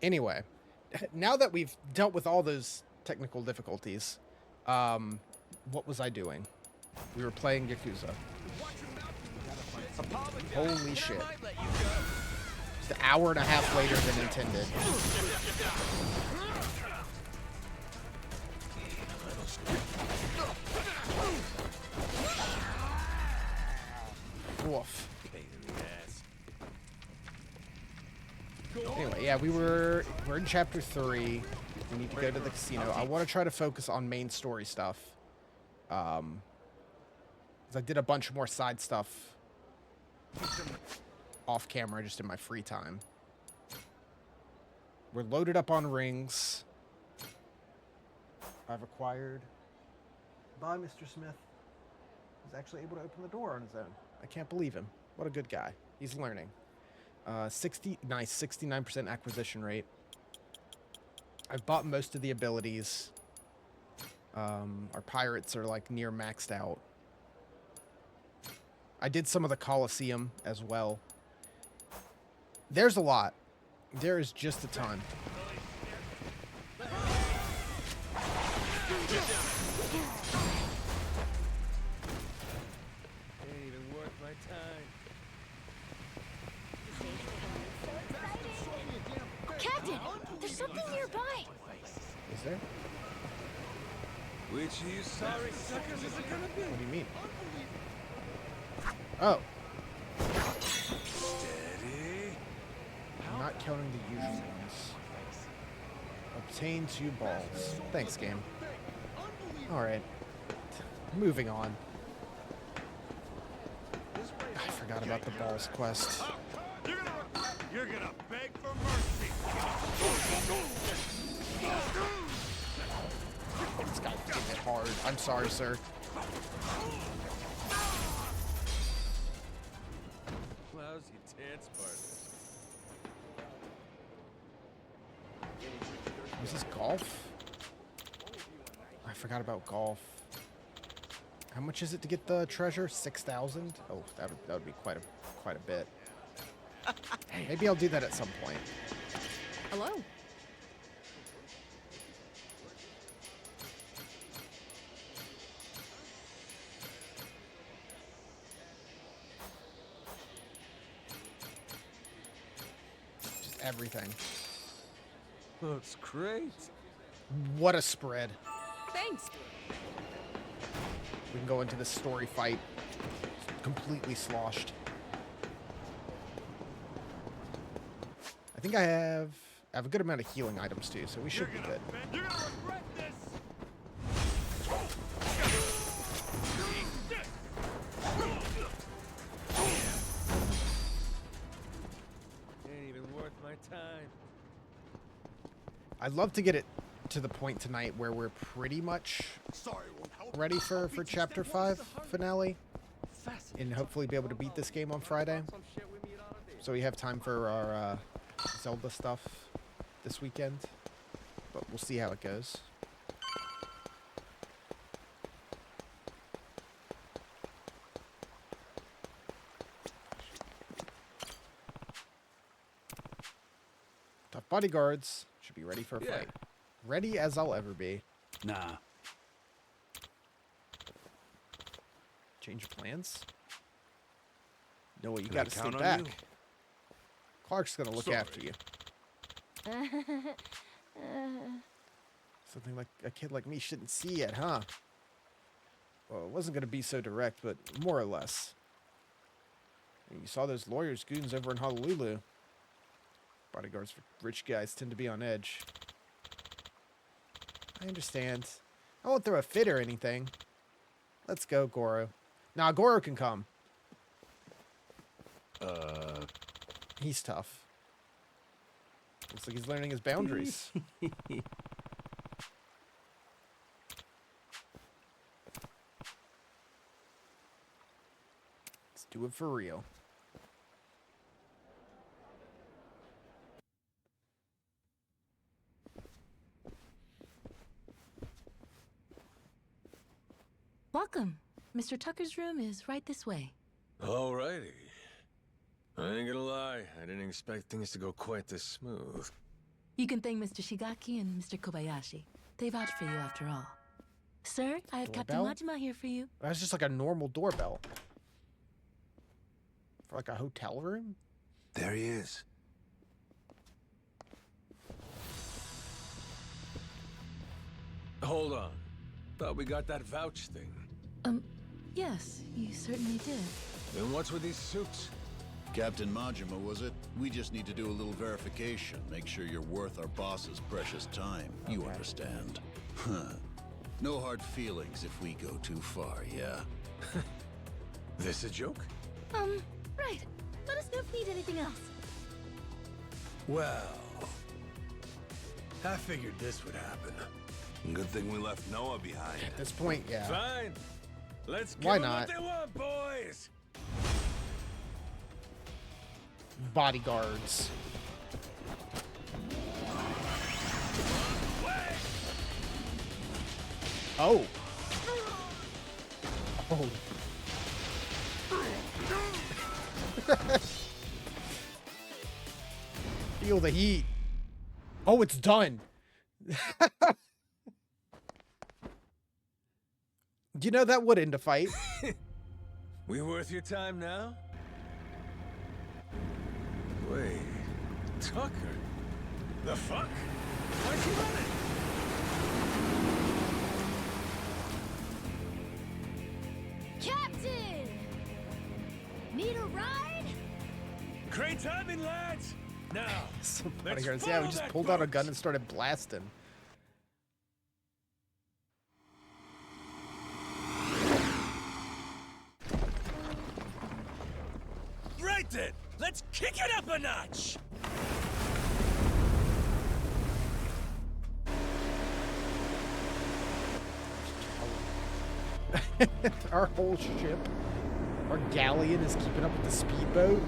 Anyway, now that we've dealt with all those technical difficulties, what was I doing? We were playing Yakuza. Holy shit. It's an hour and a half later than intended. Woof. Anyway, yeah, we're in chapter 3. We need to go to the casino. I want to try to focus on main story stuff. 'Cause I did a bunch more side stuff off camera just in my free time. We're loaded up on rings. I've acquired. Bye, Mr. Smith. He's actually able to open the door on his own. I can't believe him. What a good guy. He's learning. 69% acquisition rate. I've bought most of the abilities. Our pirates are like near maxed out. I did some of the Colosseum as well. There's a lot. There is just a ton. Ain't even worth my time. Captain, there's something nearby. Is there? Which of you sorry suckers is it gonna be? What do you mean? Oh, Steady. I'm not counting the usual ones. Obtain 2 balls. Thanks, game. Alright. Moving on. I forgot about the balls quest. You're gonna beg for mercy. This guy's getting it hard. I'm sorry, sir. Lousy dance partners. Was this golf? I forgot about golf. How much is it to get the treasure? 6,000? Oh, that would be quite a bit. Maybe I'll do that at some point. Hello. Just everything. Looks great. What a spread. Thanks. We can go into this story fight completely sloshed. I think I have a good amount of healing items too, so we should be good. You're gonna regret this. Ain't even worth my time. I'd love to get it to the point tonight where we're pretty much ready for chapter 5 finale, and hopefully be able to beat this game on Friday, so we have time for our Zelda stuff this weekend, but we'll see how it goes. Tough bodyguards should be ready for a fight. Ready as I'll ever be. Nah. Change of plans? No, you Can I gotta stay count on back. you? Clark's gonna look after you. Something like a kid like me shouldn't see it, huh? Well, it wasn't gonna be so direct, but more or less. You saw those lawyers goons over in Honolulu. Bodyguards for rich guys tend to be on edge. I understand. I won't throw a fit or anything. Let's go, Goro. Nah, Goro can come. He's tough. Looks like he's learning his boundaries. Let's do it for real. Welcome. Mr. Tucker's room is right this way. Alrighty. I ain't gonna lie, I didn't expect things to go quite this smooth. You can thank Mr. Shigaki and Mr. Kobayashi. They vouched for you after all. Sir, I have Captain Doorbell? Majima here for you. That's just like a normal doorbell. For like a hotel room? There he is. Hold on. Thought we got that vouch thing. Yes, you certainly did. Then what's with these suits? Captain Majima, was it? We just need to do a little verification. Make sure you're worth our boss's precious time. You understand. Huh. No hard feelings if we go too far, yeah? This a joke? Right. Let us know if you need anything else. Well, I figured this would happen. Good thing we left Noah behind. At this point, yeah. Fine. Let's give Why them not? what they want, boys. Bodyguards. Oh. Oh. Feel the heat. Oh, it's done. You know that would end a fight. We worth your time now? Wait, Tucker? The fuck? Why's he running? Captain! Need a ride? Great timing, lads! Now, So let's bodyguards. Yeah, we follow just that pulled out a boat. gun and started blasting. Right then, let's kick it up a notch! Our whole ship, our galleon is keeping up with the speedboat.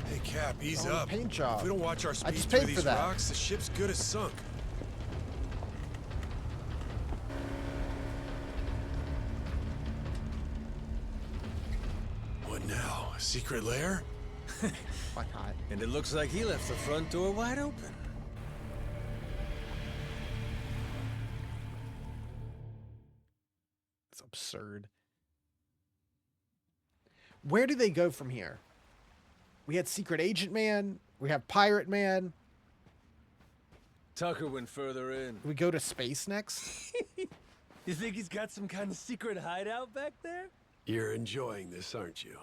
Hey, Cap, ease Oh, up. paint job. If we don't watch our I speed just through paid for these that. rocks, the ship's good as sunk. What now? A secret lair? Why not? And it looks like he left the front door wide open. It's absurd. Where do they go from here? We had Secret Agent Man. We have Pirate Man. Tucker went further in. We go to space next. You think he's got some kind of secret hideout back there? You're enjoying this, aren't you?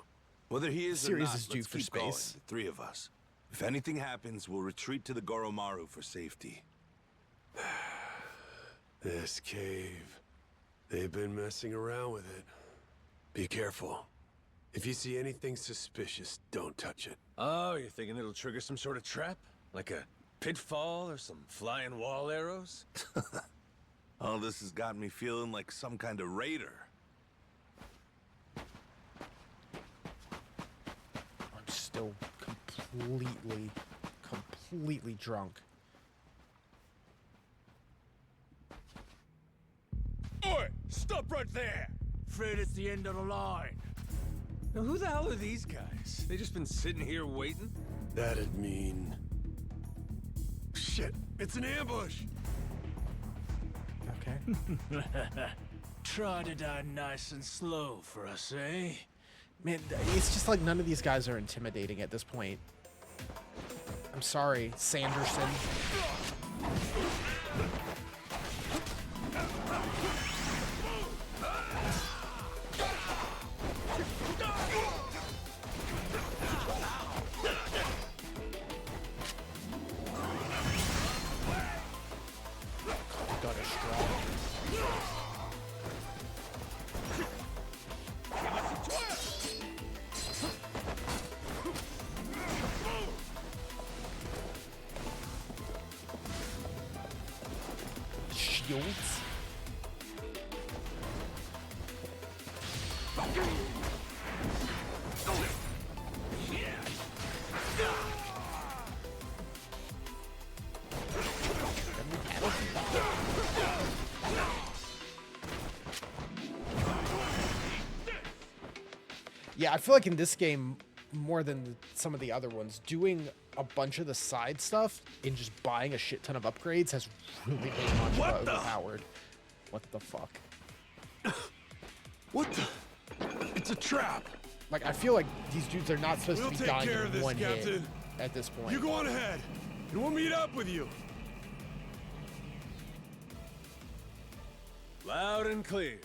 Whether he is or Series not, is due let's for keep going, space. the three of us. If anything happens, we'll retreat to the Goromaru for safety. This cave. They've been messing around with it. Be careful. If you see anything suspicious, don't touch it. Oh, you're thinking it'll trigger some sort of trap? Like a pitfall or some flying wall arrows? All this has got me feeling like some kind of raider. I'm still completely drunk. Oi! Stop right there! Afraid it's the end of the line. Now, who the hell are these guys? They just been sitting here waiting? That'd mean... Shit! It's an ambush! Okay. Try to die nice and slow for us, eh? Man, it's just like none of these guys are intimidating at this point. I'm sorry, Sanderson. God is strong. Shields. Yeah, I feel like in this game, more than some of the other ones, doing a bunch of the side stuff and just buying a shit ton of upgrades has really made Majima overpowered. What the fuck? What the? It's a trap. Like, I feel like these dudes are not supposed to be dying care of in this, one hit Captain. at this point. You go on ahead, and we'll meet up with you. Loud and clear.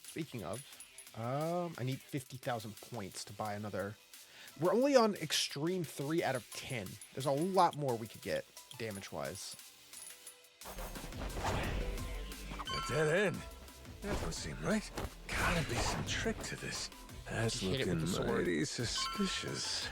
Speaking of, I need 50,000 points to buy another. We're only on Extreme 3 out of 10. There's a lot more we could get, damage-wise. A dead end. That would seem right. Gotta be some trick to this. That's Hit it with looking the sword. mighty suspicious.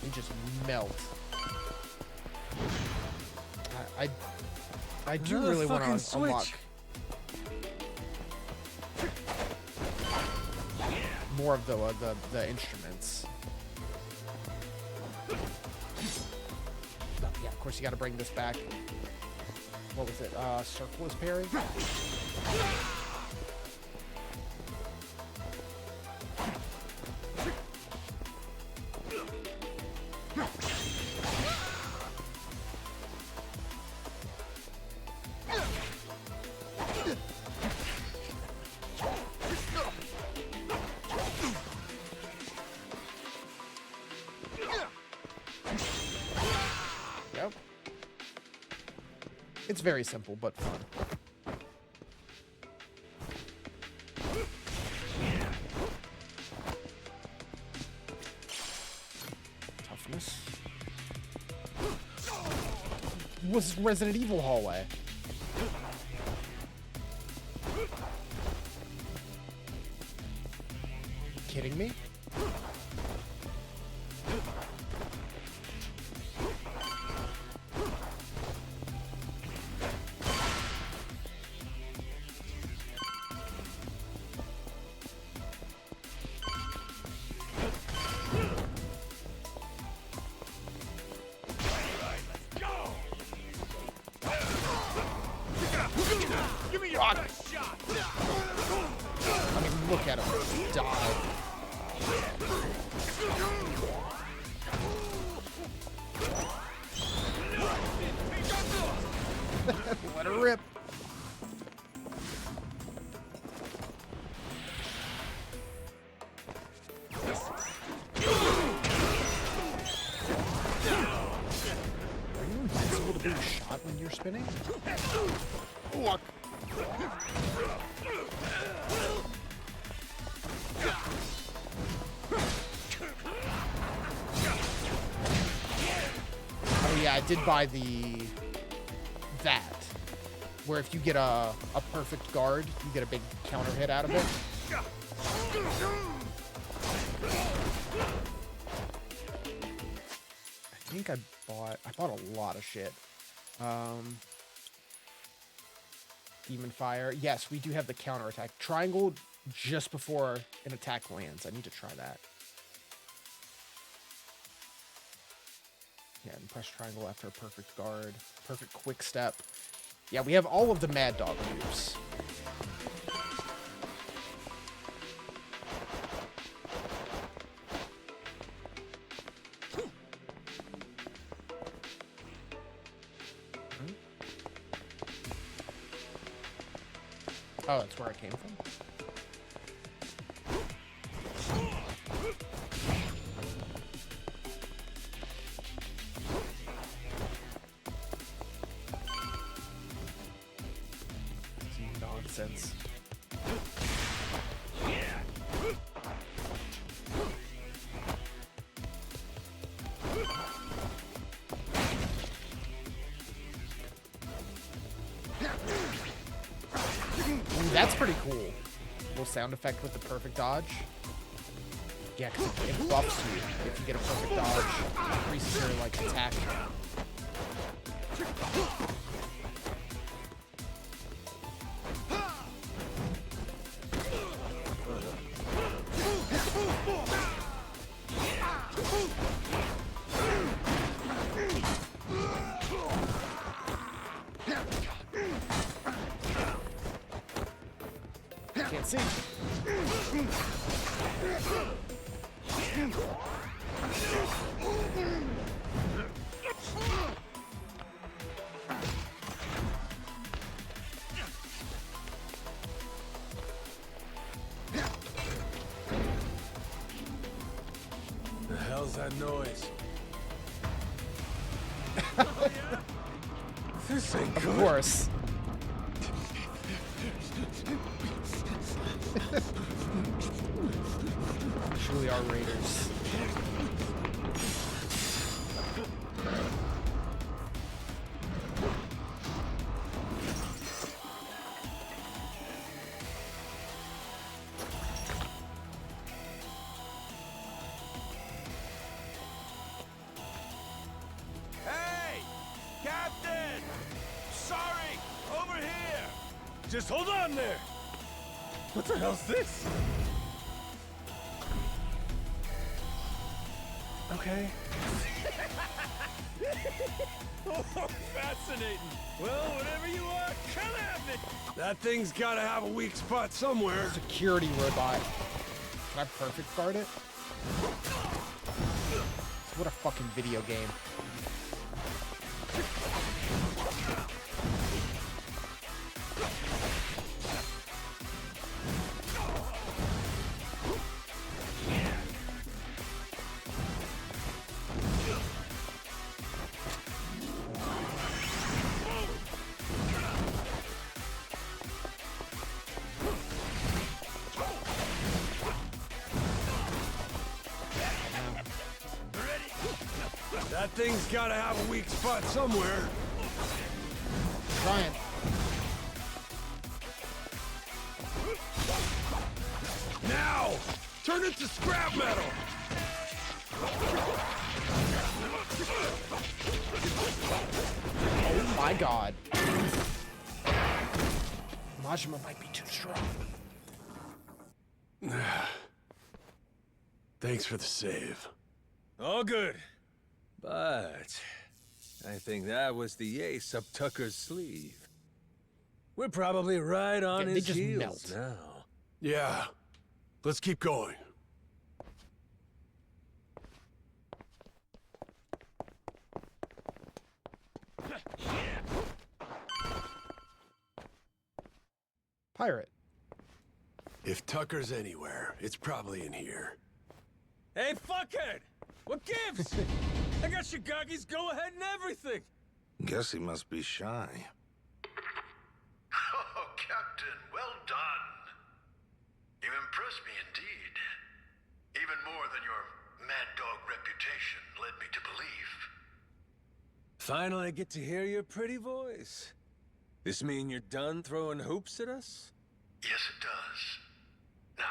And just melt. I do Another really want fucking to unlock switch. more of the instruments. Yeah, of course you got to bring this back. What was it? Circleless parry. Yep. It's very simple, but fun. Toughness. Was Resident Evil hallway. Kidding me? Give me your best shot. I mean, look at him die. Let her rip. Are you invincible to being shot when you're spinning? Look. Oh yeah, I did buy that. Where if you get a perfect guard, you get a big counter hit out of it. I think I bought a lot of shit. Demon Fire. Yes, we do have the counter attack. Triangle just before an attack lands. I need to try that. Yeah, and press triangle after a perfect guard. Perfect quick step. Yeah, we have all of the Mad Dog moves. Oh, that's where I came from? Nonsense. Ooh, that's pretty cool. Little sound effect with the perfect dodge. Yeah, because it buffs you if you get a perfect dodge. Increases your, like, attack. Can't see. The hell's that noise? This ain't Of good. course. Truly are raiders. Hey! Captain! Sorry! Over here! Just hold on there! What the hell's this? Okay. Oh, fascinating. Well, whatever you are, come at me! That thing's gotta have a weak spot somewhere. Security robot. Can I perfect guard it? What a fucking video game. That thing's gotta have a weak spot somewhere. Trying. Now! Turn it to scrap metal! Oh my god. Majima might be too strong. Thanks for the save. All good. But I think that was the ace up Tucker's sleeve. We're probably right on Yeah, they his just heels melt. now. Yeah. Let's keep going. Pirate. If Tucker's anywhere, it's probably in here. Hey, fuckhead! What gives? I got Shigagi's go-ahead and everything! Guess he must be shy. Oh, Captain, well done. You impressed me indeed. Even more than your mad dog reputation led me to believe. Finally get to hear your pretty voice. This mean you're done throwing hoops at us? Yes, it does. Now,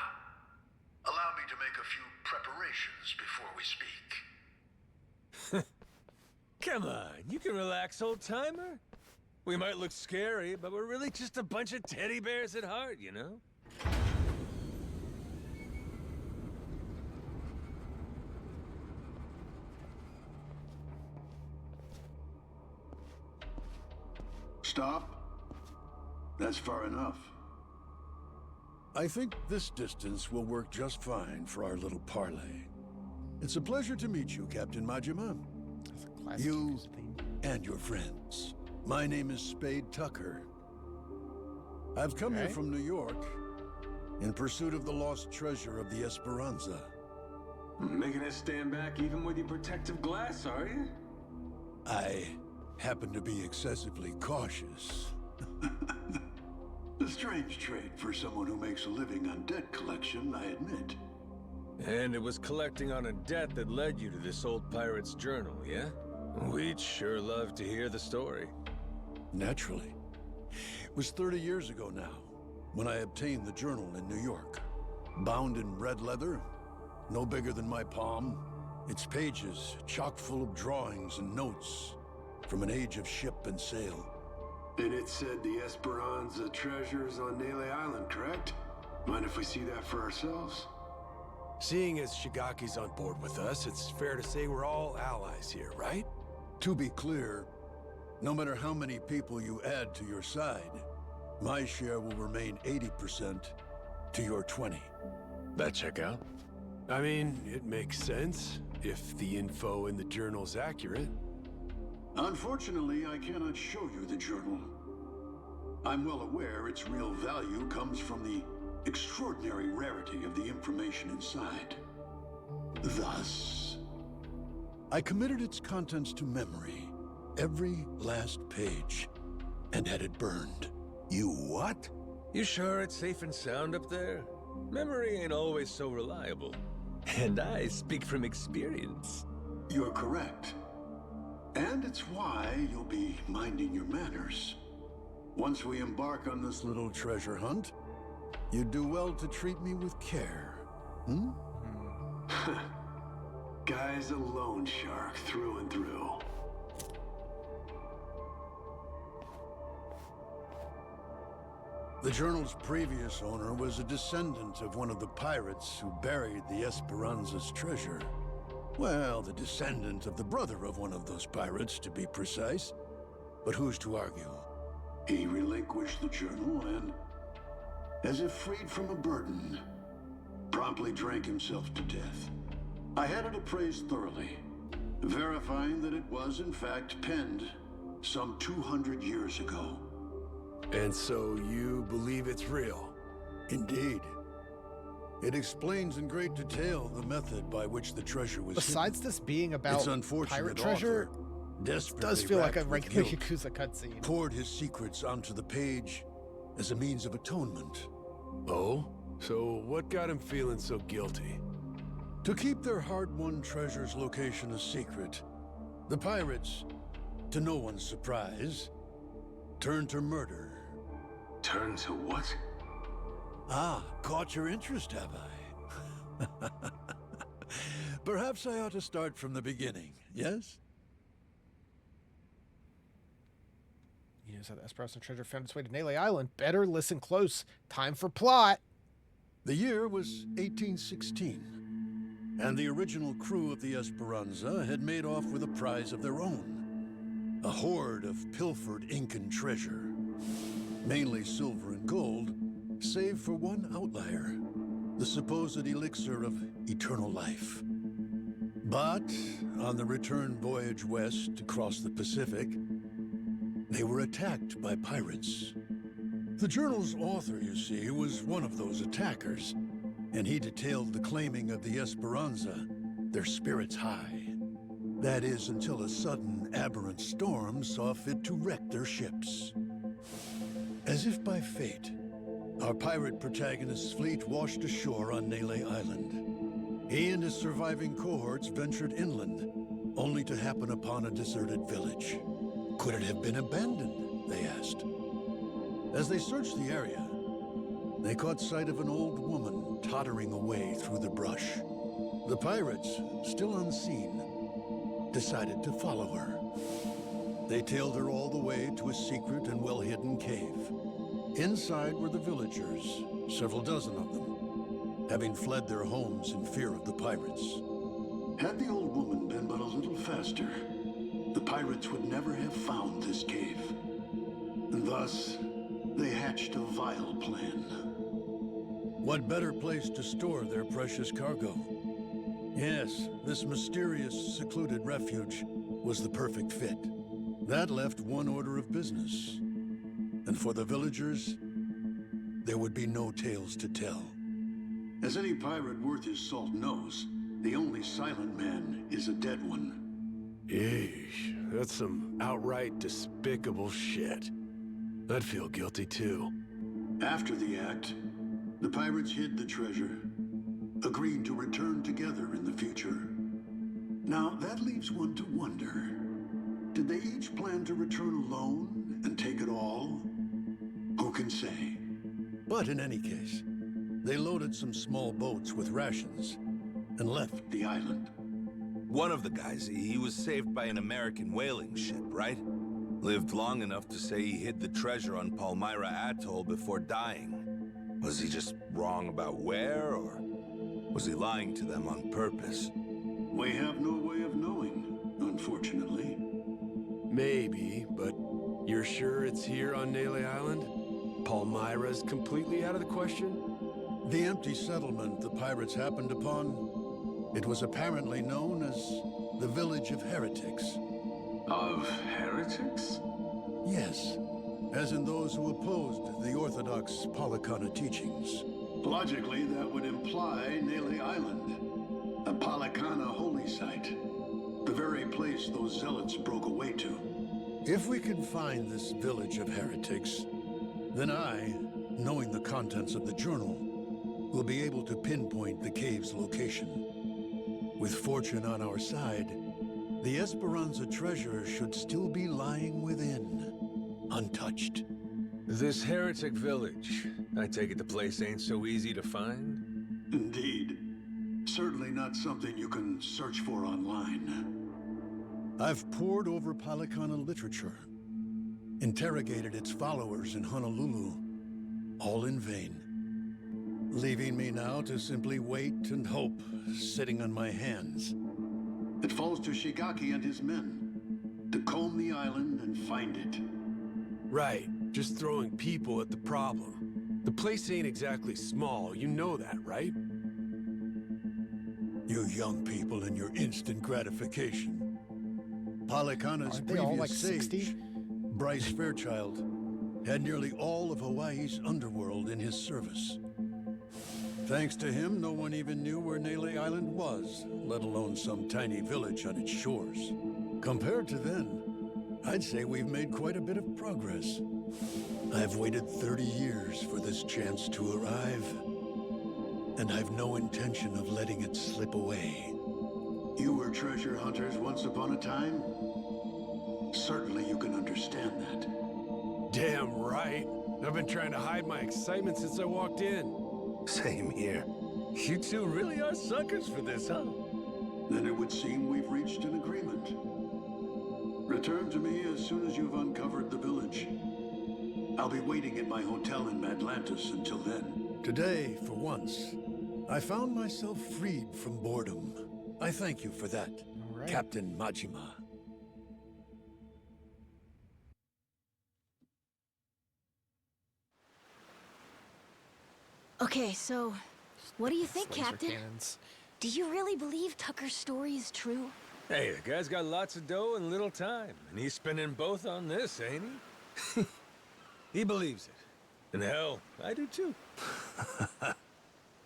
allow me to make a few preparations before we speak. Come on, you can relax, old-timer. We might look scary, but we're really just a bunch of teddy bears at heart, you know? Stop. That's far enough. I think this distance will work just fine for our little parley. It's a pleasure to meet you, Captain Majima. That's a classic You Yakuza theme. and your friends. My name is Spade Tucker. I've come here Okay. from New York in pursuit of the lost treasure of the Esperanza. Making us stand back even with your protective glass, are you? I happen to be excessively cautious. A strange trait for someone who makes a living on debt collection, I admit. And it was collecting on a debt that led you to this old pirate's journal, yeah? We'd sure love to hear the story. Naturally. It was 30 years ago now, when I obtained the journal in New York. Bound in red leather, no bigger than my palm, its pages chock full of drawings and notes from an age of ship and sail. And it said the Esperanza treasure's on Nele Island, correct? Mind if we see that for ourselves? Seeing as Shigaki's on board with us, it's fair to say we're all allies here, right? To be clear, no matter how many people you add to your side, my share will remain 80% to your 20. That check out? I mean, it makes sense, if the info in the journal's accurate. Unfortunately, I cannot show you the journal. I'm well aware its real value comes from the extraordinary rarity of the information inside. Thus, I committed its contents to memory, every last page, and had it burned. You what? You sure it's safe and sound up there? Memory ain't always so reliable. And I speak from experience. You're correct. And it's why you'll be minding your manners. Once we embark on this little treasure hunt, you'd do well to treat me with care. Hmm? Guy's a loan shark through and through. The journal's previous owner was a descendant of one of the pirates who buried the Esperanza's treasure. Well, the descendant of the brother of one of those pirates, to be precise. But who's to argue? He relinquished the journal and, as if freed from a burden, promptly drank himself to death. I had it appraised thoroughly, verifying that it was in fact penned some 200 years ago. And so you believe it's real? Indeed. It explains in great detail the method by which the treasure was Besides hidden. this being about Its unfortunate pirate treasure, author, it does feel like a wrapped with regular guilt, Yakuza cutscene. poured his secrets onto the page as a means of atonement. Oh? So what got him feeling so guilty? To keep their hard-won treasure's location a secret, the pirates, to no one's surprise, turned to murder. Turn to what? Ah, caught your interest, have I? Perhaps I ought to start from the beginning, yes? You know, so the Esperanza treasure found its way to Nele Island. Better listen close. Time for plot. The year was 1816, and the original crew of the Esperanza had made off with a prize of their own. A hoard of pilfered Incan treasure, mainly silver and gold, save for one outlier, the supposed elixir of eternal life. But on the return voyage west across the Pacific, they were attacked by pirates. The journal's author, you see, was one of those attackers, and he detailed the claiming of the Esperanza, their spirits high. That is, until a sudden aberrant storm saw fit to wreck their ships. As if by fate, our pirate protagonist's fleet washed ashore on Nele Island. He and his surviving cohorts ventured inland, only to happen upon a deserted village. Could it have been abandoned, they asked. As they searched the area, they caught sight of an old woman tottering away through the brush. The pirates, still unseen, decided to follow her. They tailed her all the way to a secret and well-hidden cave. Inside were the villagers, several dozen of them, having fled their homes in fear of the pirates. Had the old woman been but a little faster, the pirates would never have found this cave. And thus, they hatched a vile plan. What better place to store their precious cargo? Yes, this mysterious, secluded refuge was the perfect fit. That left one order of business. And for the villagers, there would be no tales to tell. As any pirate worth his salt knows, the only silent man is a dead one. Eesh, that's some outright despicable shit. I'd feel guilty too. After the act, the pirates hid the treasure, agreed to return together in the future. Now, that leaves one to wonder. Did they each plan to return alone and take it all? Who can say? But in any case, they loaded some small boats with rations and left the island. One of the guys, he was saved by an American whaling ship, right? Lived long enough to say he hid the treasure on Palmyra Atoll before dying. Was he just wrong about where, or was he lying to them on purpose? We have no way of knowing, unfortunately. Maybe, but you're sure it's here on Nele Island? Palmyra's completely out of the question? The empty settlement the pirates happened upon, it was apparently known as the Village of Heretics. Of heretics? Yes, as in those who opposed the orthodox Palakana teachings. Logically, that would imply Nele Island, a Palakana holy site. The very place those zealots broke away to. If we can find this Village of Heretics, then I, knowing the contents of the journal, will be able to pinpoint the cave's location. With fortune on our side, the Esperanza treasure should still be lying within, untouched. This heretic village, I take it the place ain't so easy to find? Indeed. Certainly not something you can search for online. I've pored over Palakana literature, interrogated its followers in Honolulu, all in vain. Leaving me now to simply wait and hope, sitting on my hands. It falls to Shigaki and his men to comb the island and find it. Right, just throwing people at the problem. The place ain't exactly small, you know that, right? You young people and your instant gratification. Palakana's Aren't they all, previous like, sage, 60? Bryce Fairchild, had nearly all of Hawaii's underworld in his service. Thanks to him, no one even knew where Nele Island was, let alone some tiny village on its shores. Compared to then, I'd say we've made quite a bit of progress. I've waited 30 years for this chance to arrive, and I've no intention of letting it slip away. You were treasure hunters once upon a time? Certainly you can understand that. Damn right. I've been trying to hide my excitement since I walked in. Same here. You two really are suckers for this, huh? Then it would seem we've reached an agreement. Return to me as soon as you've uncovered the village. I'll be waiting at my hotel in Atlantis until then. Today, for once, I found myself freed from boredom. I thank you for that, right. Captain Majima. Okay, so what do you think, Laser Captain? cannons. Do you really believe Tucker's story is true? Hey, the guy's got lots of dough and little time, and he's spending both on this, ain't he? He believes it. And hell, I do too.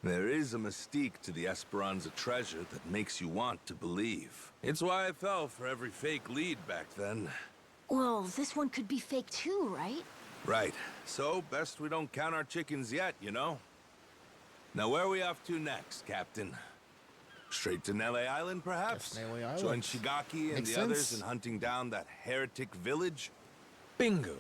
There is a mystique to the Esperanza treasure that makes you want to believe. It's why I fell for every fake lead back then. Well, this one could be fake too, right? Right. So, best we don't count our chickens yet, you know? Now, where are we off to next, Captain? Straight to Nele Island, perhaps? Guess Nele Island. Join Shigaki and Makes the others sense. in hunting down that heretic village? Bingo.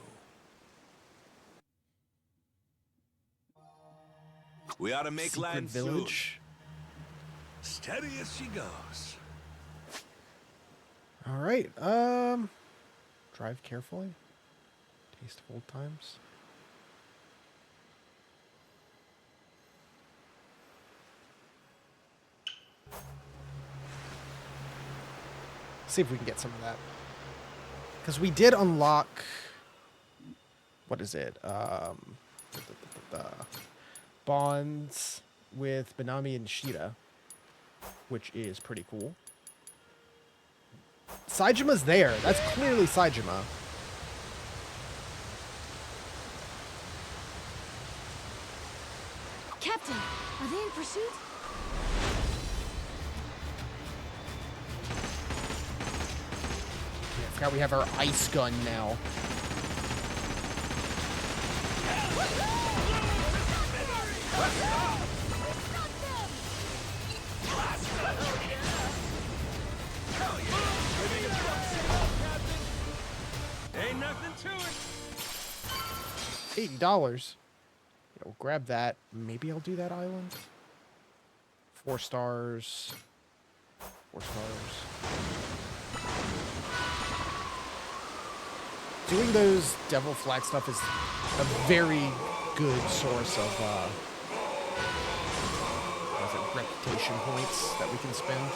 We ought to make Secret land village. Steady as she goes. All right. Drive carefully. Taste of old times. See if we can get some of that. Because we did unlock... What is it? Bonds with Benami and Shida, which is pretty cool. Saijima's there. That's clearly Saijima. Captain, are they in pursuit? I forgot we have our ice gun now. Ain't nothing to it. $80. We'll grab that. Maybe I'll do that island. 4 stars. 4 stars. Doing those devil flag stuff is a very good source of what is it, reputation points that we can spend.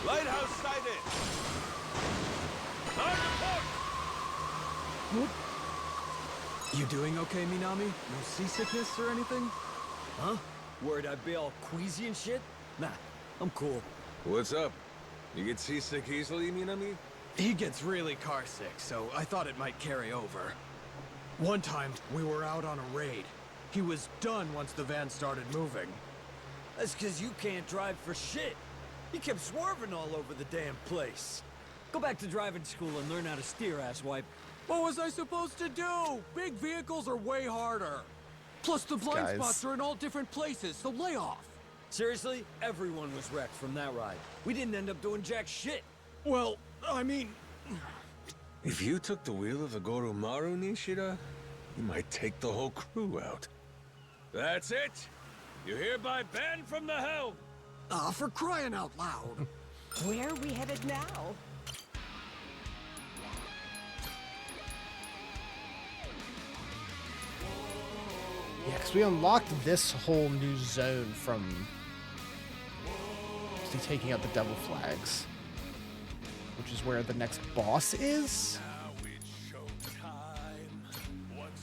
Lighthouse sighted! Time to port! You doing okay, Minami? No seasickness or anything? Huh? Worried I'd be all queasy and shit? Nah, I'm cool. What's up? You get seasick easily, Minami? He gets really car sick, so I thought it might carry over. One time, we were out on a raid. He was done once the van started moving. That's 'cause you can't drive for shit. He kept swerving all over the damn place. Go back to driving school and learn how to steer, asswipe. What was I supposed to do? Big vehicles are way harder. Plus, the blind spots are in all different places, so lay off. Seriously? Everyone was wrecked from that ride. We didn't end up doing jack shit. Well, I mean... If you took the wheel of the Goromaru, Nishida, you might take the whole crew out. That's it! You're hereby banned from the helm! For crying out loud. Where are we headed now? Yeah, because we unlocked this whole new zone from taking out the devil flags, which is where the next boss is.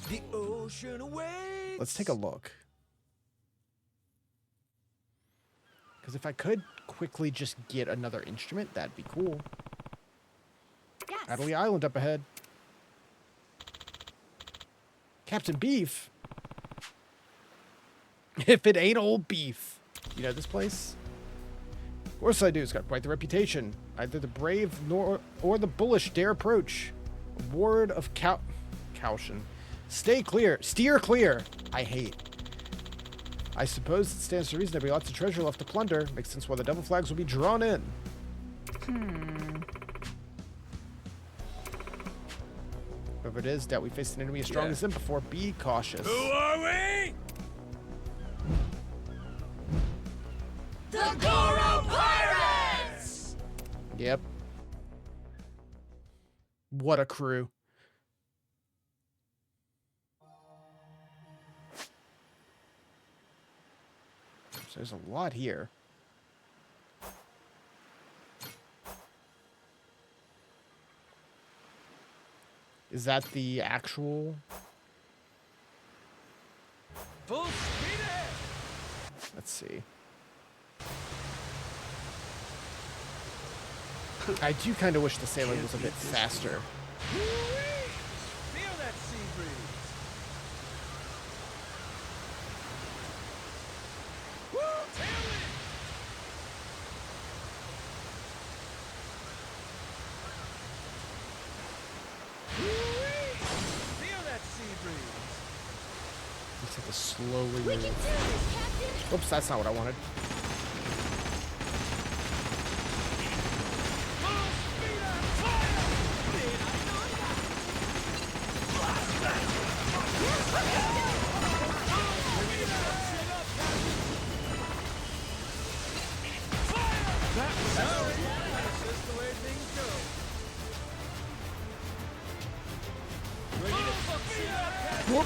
The ocean awaits. Let's take a look. Because if I could quickly just get another instrument, that'd be cool. Yes. Adderley Island up ahead. Captain Beef? If it ain't old beef. You know this place? Of course I do. It's got quite the reputation. Neither the brave nor the bullish dare approach. A word of caution. Stay clear. Steer clear. I hate. I suppose it stands to reason there'll be lots of treasure left to plunder. Makes sense why the devil flags will be drawn in. Whoever it is, doubt we faced an enemy as strong as them before. Be cautious. Who are we? The Goro Pirates! Yep. What a crew. So there's a lot here. Is that the actual? Full speed ahead. Let's see. I do kind of wish the sailing was a bit faster. Feel that sea breeze. Woo, tailwind. Feel that sea breeze. Just have to slowly We can do move. this, Captain! Oops, that's not what I wanted. Whoop.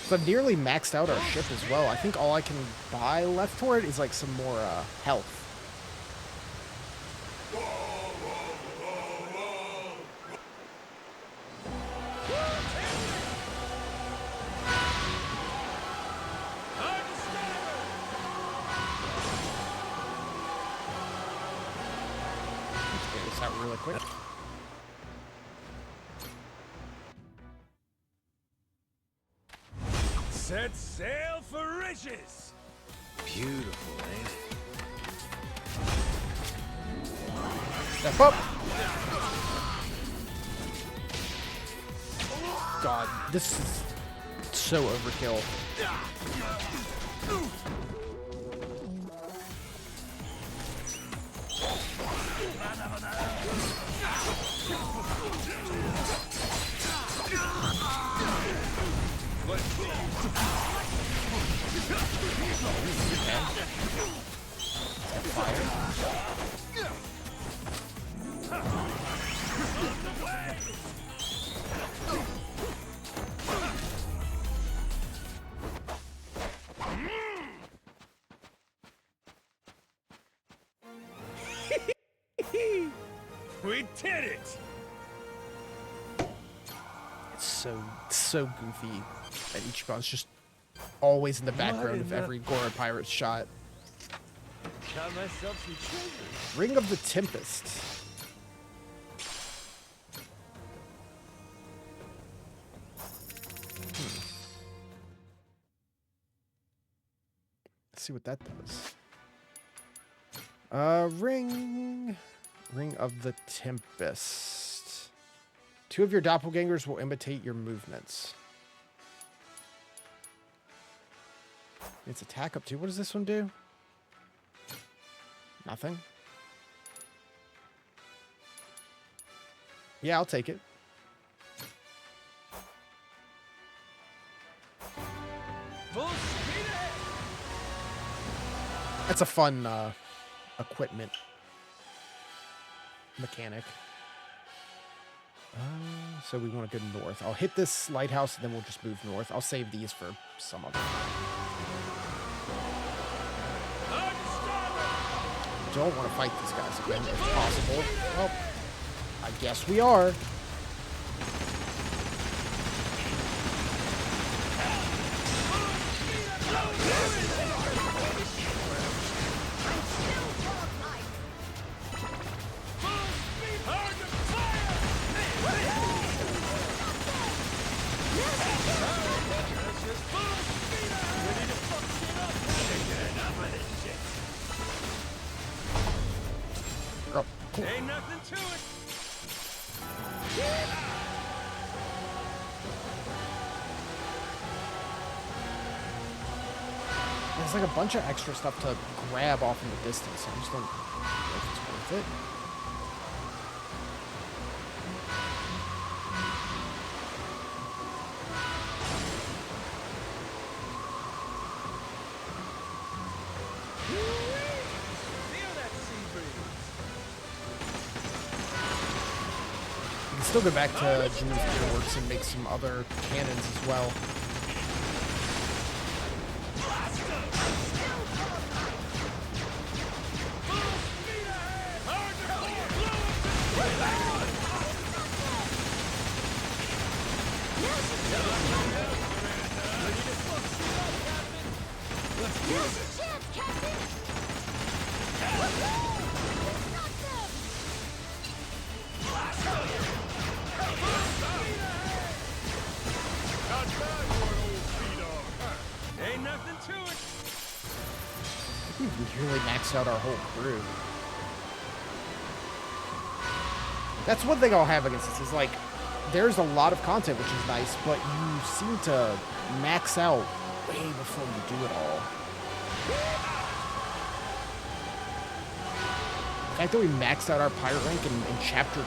So I've nearly maxed out our ship as well. I think all I can buy left for it is like some more health. Let's get this out really quick. Set sail for riches! Beautiful, ain't it? Step up. God, this is so overkill. We did it! It's so goofy that Ichiban's just always in the background of every Goro pirate shot. Got myself some treasure. Ring of the Tempest. Let's see what that does. Ring of the Tempest. 2 of your doppelgangers will imitate your movements. It's attack up 2. What does this one do? Nothing. Yeah, I'll take it. Full speed ahead. That's a fun equipment mechanic. So we want to go north. I'll hit this lighthouse and then we'll just move north. I'll save these for some other. Don't want to fight these guys again if possible. Well, I guess we are. Ain't nothing to it. There's like a bunch of extra stuff to grab off in the distance. I just don't know if it's worth it. Still go back to Jimmy's Fireworks and make some other cannons as well. Ain't nothing to it. I think we really maxed out our whole crew. That's one thing I'll have against this is like, there's a lot of content, which is nice, but you seem to max out way before you do it all. The fact that we maxed out our pirate rank in chapter 2.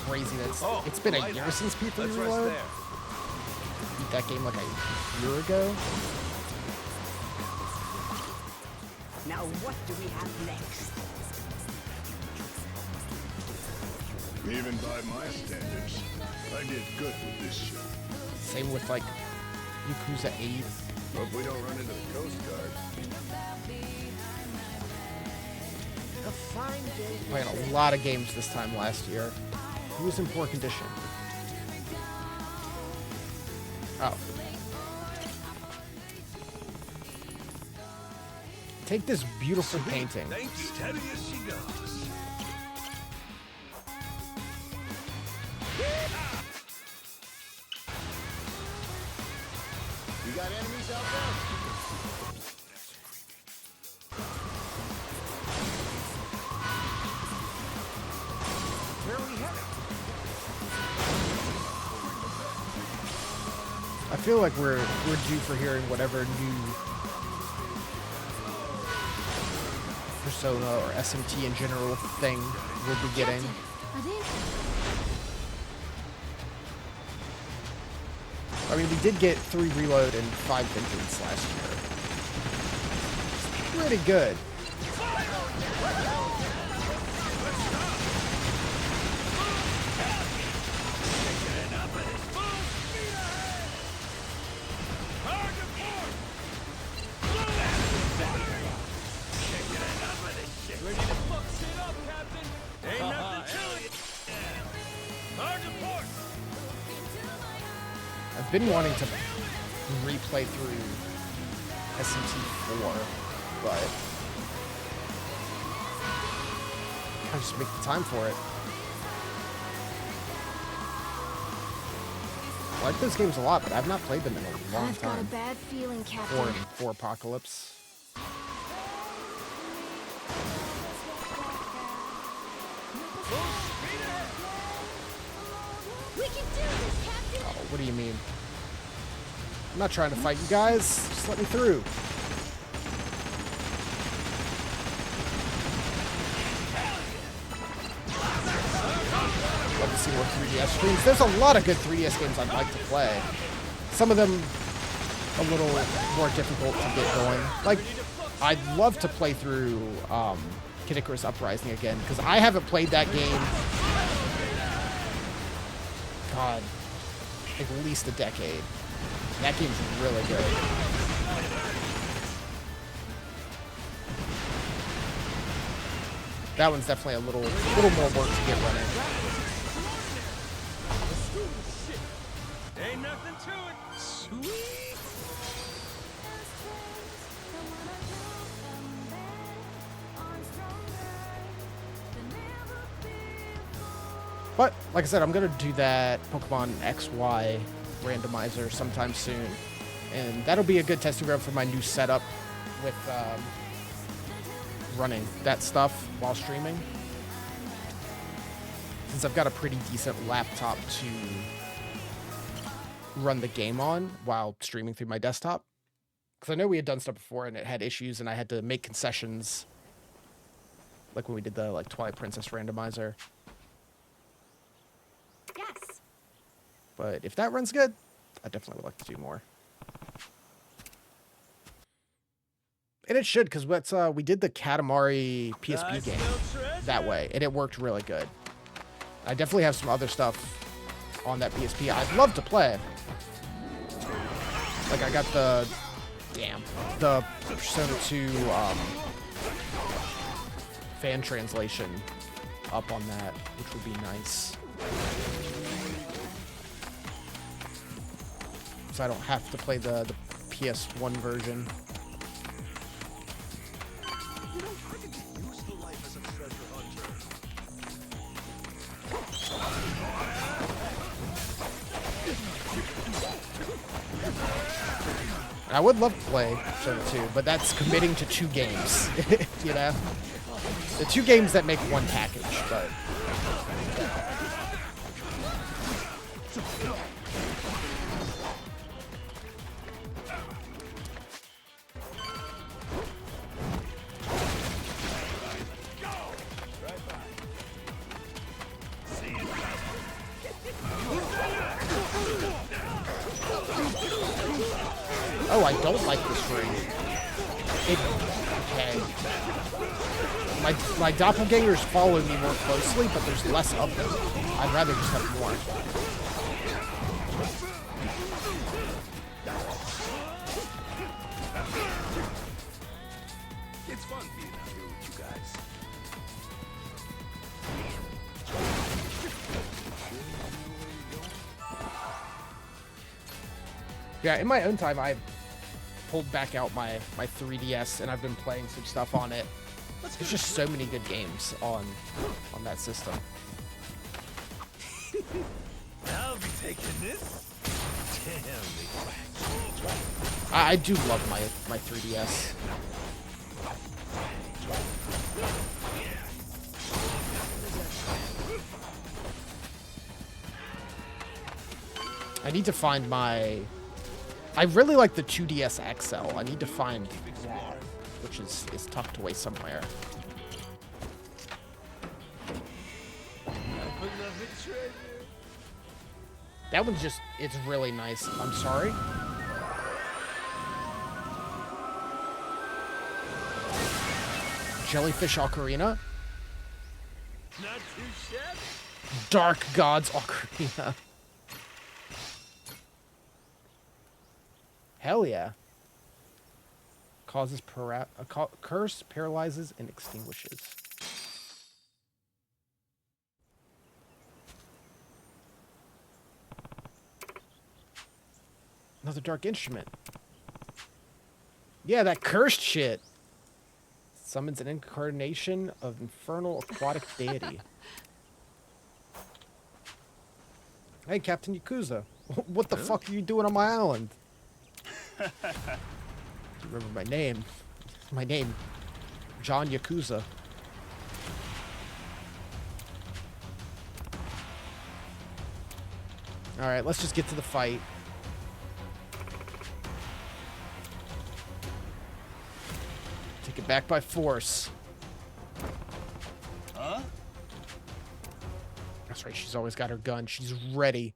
Crazy that's it's been a year since P3 Reload. Beat that game like a year ago. Now what do we have next? Even by my standards, I did good with this ship. Same with like Yakuza 8. Hope we don't run into the Coast Guard. a fine day. Playing a lot of games this time last year. He was in poor condition. Oh. Take this beautiful painting. Thank you. Steady as she goes. You got enemies out there? Where are we headed? I feel like we're due for hearing whatever new Persona or SMT in general thing we'll be getting. I mean, we did get 3 Reload and 5 Vengeance last year. Pretty good. I've been wanting to replay through SMT4, but I just make the time for it. I like those games a lot, but I've not played them in a long I've got a time. bad feeling, Captain. For Apocalypse. We can do this, Captain. Oh, what do you mean? I'm not trying to fight you guys. Just let me through. Love to see more 3DS streams. There's a lot of good 3DS games I'd like to play. Some of them a little more difficult to get going. Like, I'd love to play through Kid Icarus Uprising again, because I haven't played that game, God, at least a decade. That game's really good. That one's definitely a little more work to get running. Ain't nothing to it. Sweet. But, like I said, I'm going to do that Pokemon XY randomizer sometime soon. And that'll be a good testing ground for my new setup with running that stuff while streaming. Since I've got a pretty decent laptop to run the game on while streaming through my desktop. Because I know we had done stuff before and it had issues and I had to make concessions. Like when we did the Twilight Princess randomizer. Yes. But if that runs good, I definitely would like to do more. And it should, because we did the Katamari PSP game that way, and it worked really good. I definitely have some other stuff on that PSP I'd love to play. Like, I got the Persona 2 fan translation up on that, which would be nice. So I don't have to play the PS1 version. I would love to play Persona 2, but that's committing to 2 games, you know? The 2 games that make one package, but... Oh, I don't like this ring. Okay. My doppelgangers follow me more closely, but there's less of them. I'd rather just have more. It's fun being out here with you guys. Yeah, in my own time, I pulled back out my 3DS, and I've been playing some stuff on it. There's just so many good games on that system. I'll be taking this. I do love my 3DS. I need to find my... I really like the 2DS XL. I need to find that, which is tucked away somewhere. That one's just, it's really nice. I'm sorry. Jellyfish Ocarina? Not too shabby. Dark Gods Ocarina. Hell yeah. Causes curse, paralyzes, and extinguishes. Another dark instrument. Yeah, that cursed shit. Summons an incarnation of infernal aquatic deity. Hey, Captain Yakuza. What the fuck are you doing on my island? Remember my name. My name. John Yakuza. Alright, let's just get to the fight. Take it back by force. Huh? That's right, she's always got her gun. She's ready.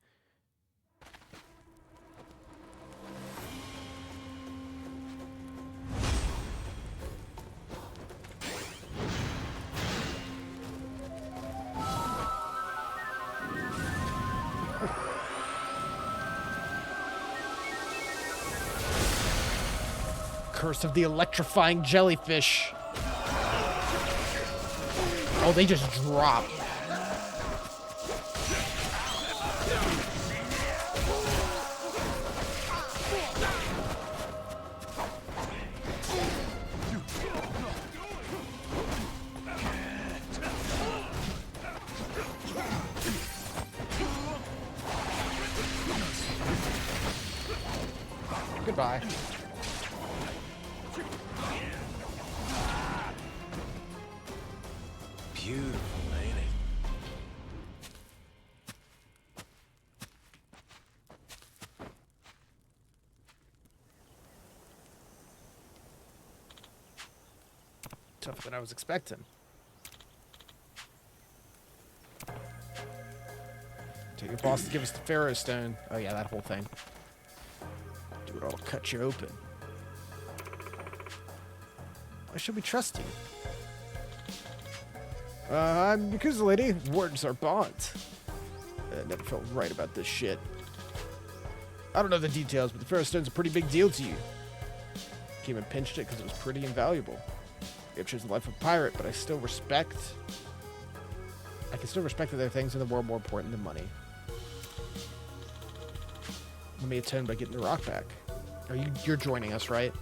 Curse of the electrifying jellyfish. Oh, they just drop. Goodbye. Beautiful, ain't it? Tougher than I was expecting. Tell your boss to give us the Pharaoh Stone. Oh yeah, that whole thing. Do it all, cut you open. Why should we trust you? I'm Yakuza lady. Words are bond. I never felt right about this shit. I don't know the details, but the Pharaoh Stone's a pretty big deal to you. Came and pinched it because it was pretty invaluable. It chose the life of a pirate, but I can still respect that there are things in the world more important than money. Let me atone by getting the rock back. You're joining us, right?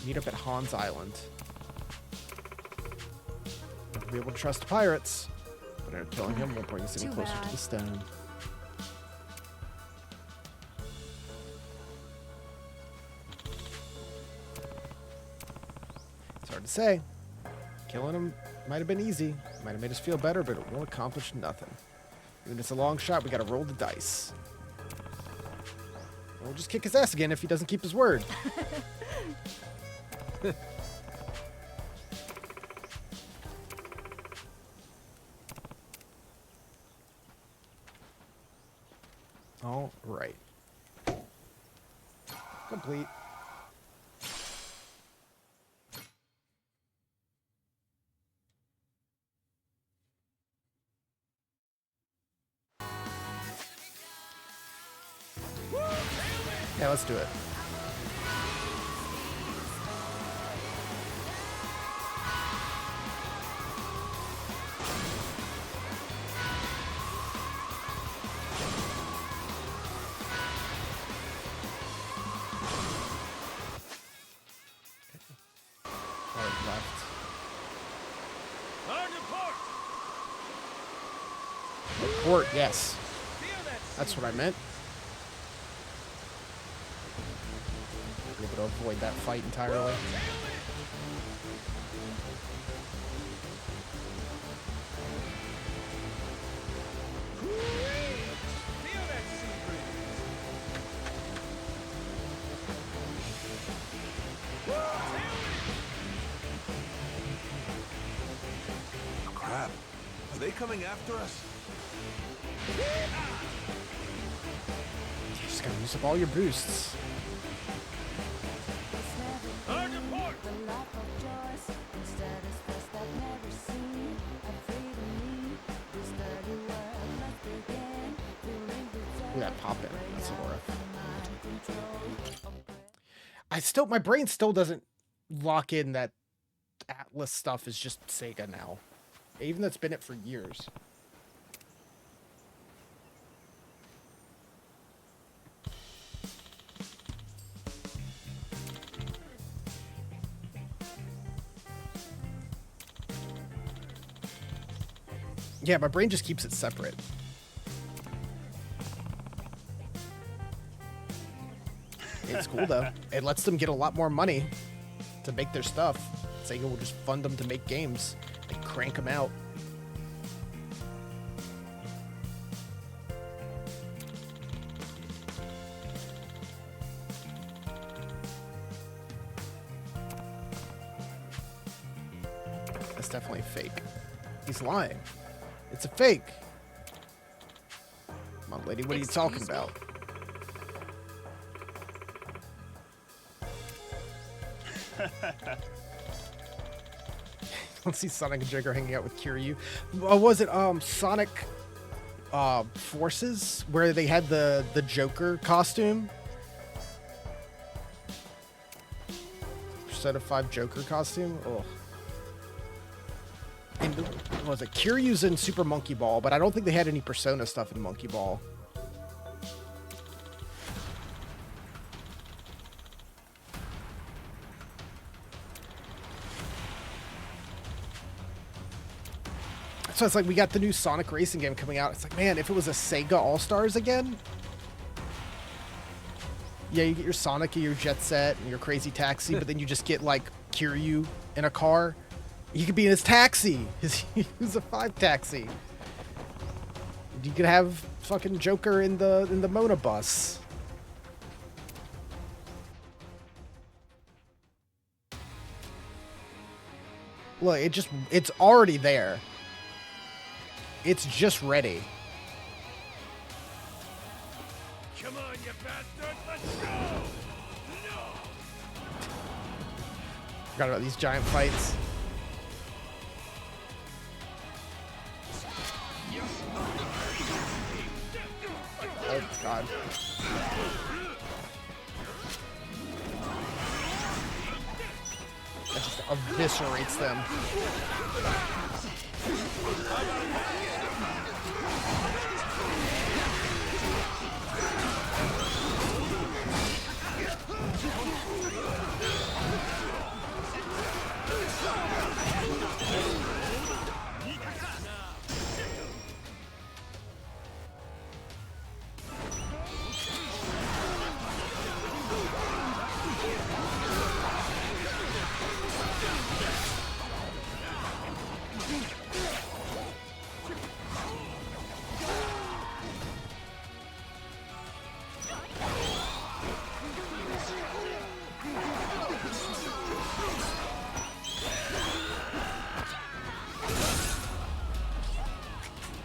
Meet up at Han's Island. Never be able to trust the pirates, but killing him won't bring us any closer to the stone. It's hard to say. Killing him might have been easy, might have made us feel better, but it won't accomplish nothing. Even if it's a long shot, we gotta roll the dice. We'll just kick his ass again if he doesn't keep his word. All right. Complete. Yeah, let's do it. left. On your port! Port, yes. That's what I meant. Be able to avoid that fight entirely. Crap. Are they coming after us? You just gotta use up all your boosts. On your port! Look at that pop in. That's Laura. My brain still doesn't lock in that Atlas stuff is just Sega now. Even though it's been it for years. Yeah, my brain just keeps it separate. It's cool though. It lets them get a lot more money to make their stuff. Sega will just fund them to make games and crank them out. That's definitely fake. He's lying. It's a fake. Come on, lady, what are you talking about? Let's see Sonic and Joker hanging out with Kiryu. Was it Sonic Forces where they had the Joker costume? Persona 5 Joker costume? Oh. And what was it? Kiryu's in Super Monkey Ball, but I don't think they had any Persona stuff in Monkey Ball. So it's like we got the new Sonic racing game coming out. It's like, man, if it was a Sega All-Stars again. Yeah, you get your Sonic and your Jet Set and your Crazy Taxi, but then you just get like Kiryu in a car. He could be in his taxi. He's a 5 taxi. You could have fucking Joker in the Mona bus. Look, it's already there. It's just ready. Come on, you bastard! Let's go! No! Forgot about these giant fights. Oh god. That just eviscerates them.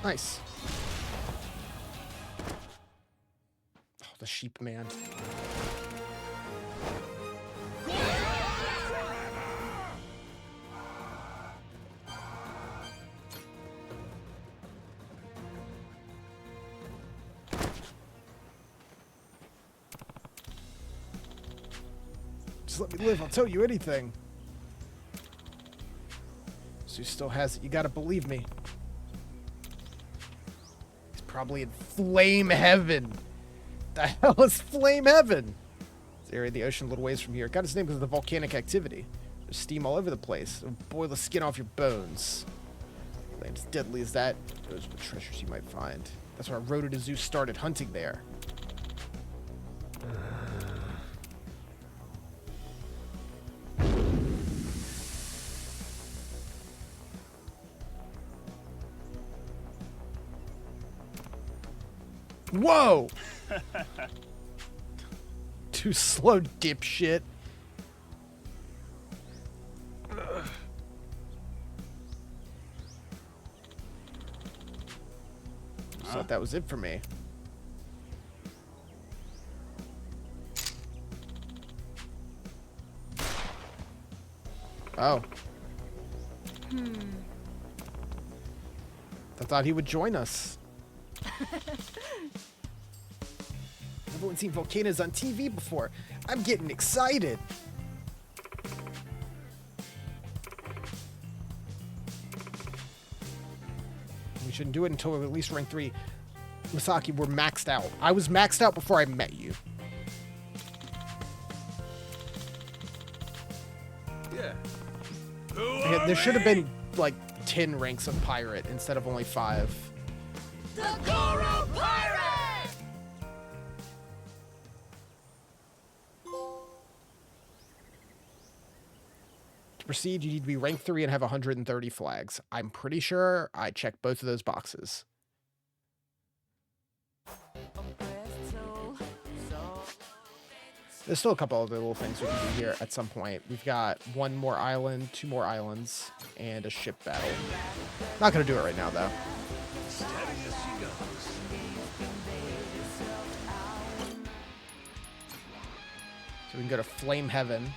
Nice. Oh, the sheep man. Just let me live, I'll tell you anything. So he still has it, you gotta believe me. Probably in flame heaven. The hell is flame heaven? It's area of the ocean a little ways from here. Got its name because of the volcanic activity. There's steam all over the place. It'll boil the skin off your bones. Land as deadly as that, those are the treasures you might find. That's why Road to Zeus started hunting there. Whoa! Too slow, dipshit. Thought that was it for me. Oh. I thought he would join us. Everyone's seen volcanoes on TV before. I'm getting excited. We shouldn't do it until we're at least rank 3. Misaki, we're maxed out. I was maxed out before I met you. Yeah. Okay, there should have been like 10 ranks of pirate instead of only 5. The Goro Pirate! To proceed, you need to be rank 3 and have 130 flags. I'm pretty sure I checked both of those boxes. There's still a couple other little things we can do here at some point. We've got 1 more island, 2 more islands, and a ship battle. Not gonna do it right now, though. Steady as she goes. So we can go to Flame Heaven.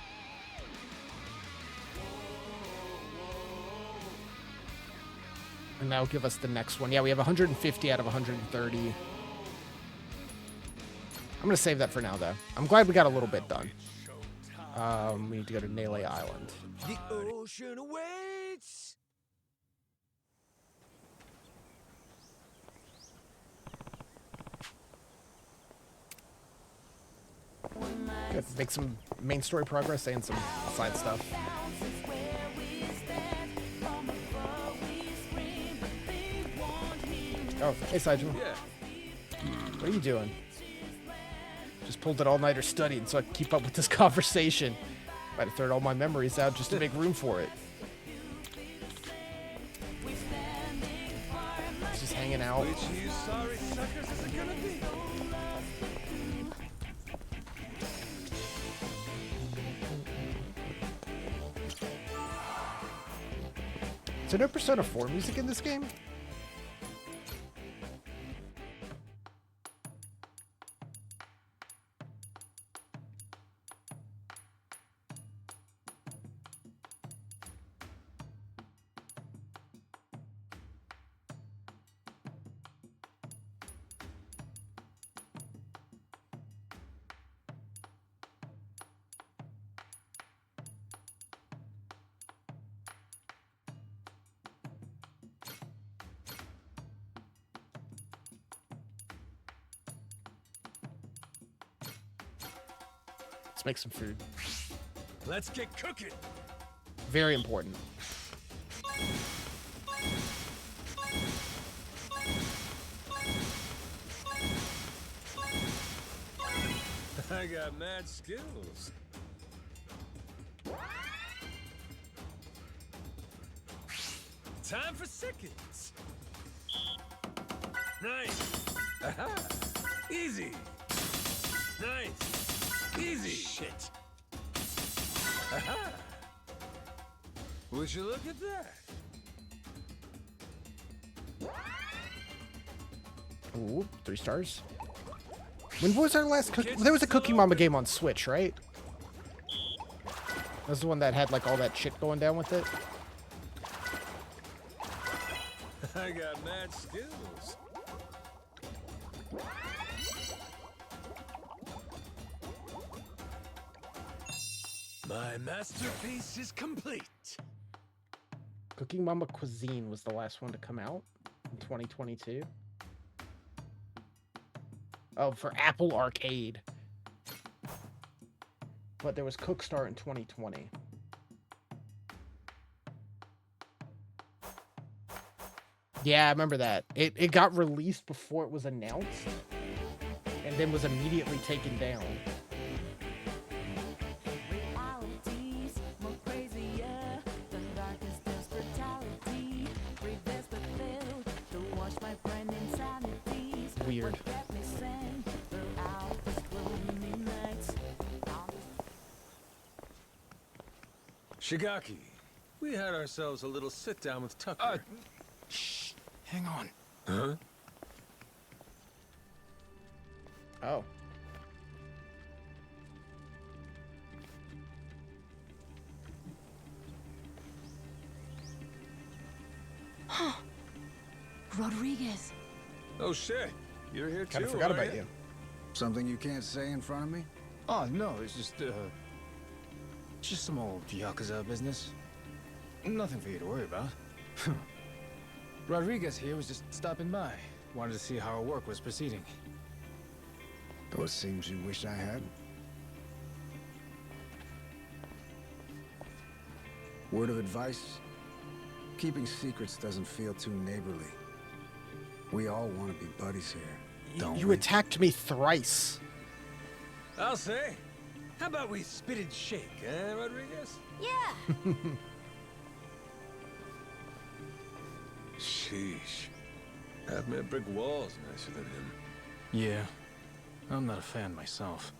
And that'll give us the next one. Yeah, we have 150 out of 130. I'm going to save that for now, though. I'm glad we got a little bit done. We need to go to Nele Island. The ocean awaits! Good. Make some main story progress and some side stuff. Oh, hey, Sideshow. Yeah. What are you doing? Just pulled an all-nighter studying so I could keep up with this conversation. Might have thrown all my memories out just to make room for it. Just hanging out. Which of you sorry suckers is it gonna be? Is there no Persona 4 music in this game? Let's make some food. Let's get cooking. Very important. I got mad skills. Time for seconds. Nice. Aha. Easy. Nice. Easy. Shit. Aha. Would you look at that? Ooh, 3 stars. When was our last cookie? There was a Cookie Mama game on Switch, right? That was the one that had like all that shit going down with it. I got mad skills. My masterpiece is complete. Cooking Mama Cuisine was the last one to come out in 2022. Oh, for Apple Arcade. But there was Cookstar in 2020. Yeah, I remember that. It got released before it was announced, and then was immediately taken down. Weird. Shigaki, we had ourselves a little sit-down with Tucker. Shh. Hang on. Huh? Oh. Huh. Rodriguez. Oh shit, you're here too. Kind of forgot are about ya? you. Something you can't say in front of me? Oh, no, it's just some old Yakuza business. Nothing for you to worry about. Rodriguez here was just stopping by. Wanted to see how our work was proceeding. Those seems you wish I had. Word of advice? Keeping secrets doesn't feel too neighborly. We all want to be buddies here, don't You we? attacked me thrice. I'll say. How about we spit and shake, eh, Rodriguez? Yeah. Sheesh. Having a brick wall's nicer than him. Yeah, I'm not a fan myself.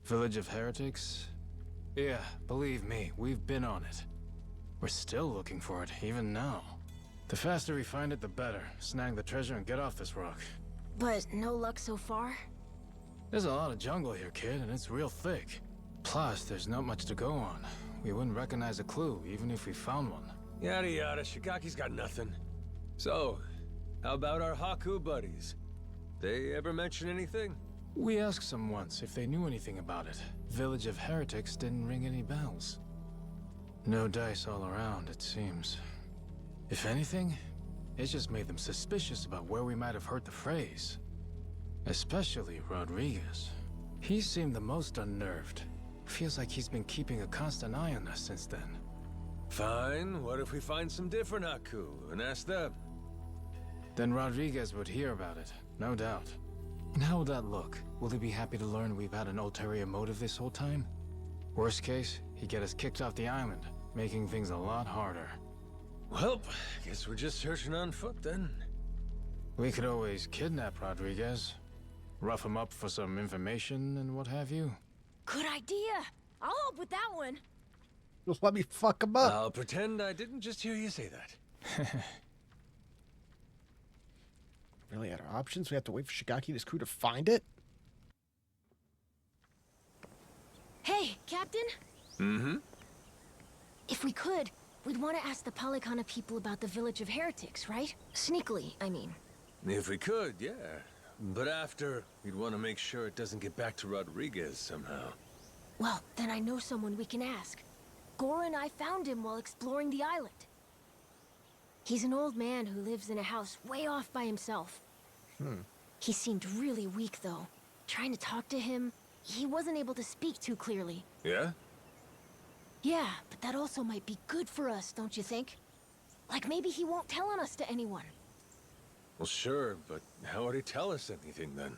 Village of Heretics? Yeah, believe me, we've been on it. We're still looking for it, even now. The faster we find it, the better. Snag the treasure and get off this rock. But no luck so far? There's a lot of jungle here, kid, and it's real thick. Plus, there's not much to go on. We wouldn't recognize a clue, even if we found one. Yada yada, Shigaki's got nothing. So, how about our Haku buddies? They ever mention anything? We asked them once if they knew anything about it. Village of Heretics didn't ring any bells. No dice all around, it seems. If anything, it just made them suspicious about where we might have heard the phrase. Especially Rodriguez. He seemed the most unnerved. Feels like he's been keeping a constant eye on us since then. Fine, what if we find some different Haku and ask them? Then Rodriguez would hear about it, no doubt. And how would that look? Will he be happy to learn we've had an ulterior motive this whole time? Worst case, he'd get us kicked off the island, making things a lot harder. Well, guess we're just searching on foot then. We could always kidnap Rodriguez, rough him up for some information and what have you. Good idea. I'll help with that one. Just let me fuck him up. I'll pretend I didn't just hear you say that. Really, out of options? We have to wait for Shigaki and his crew to find it? Hey, Captain? Mm-hmm. If we could, we'd want to ask the Palikana people about the Village of Heretics, right? Sneakily, I mean. If we could, yeah. But after, we'd want to make sure it doesn't get back to Rodriguez somehow. Well, then I know someone we can ask. Gora and I found him while exploring the island. He's an old man who lives in a house way off by himself. He seemed really weak, though. Trying to talk to him, he wasn't able to speak too clearly. Yeah? Yeah, but that also might be good for us, don't you think? Like maybe he won't tell on us to anyone. Well, sure, but how would he tell us anything then?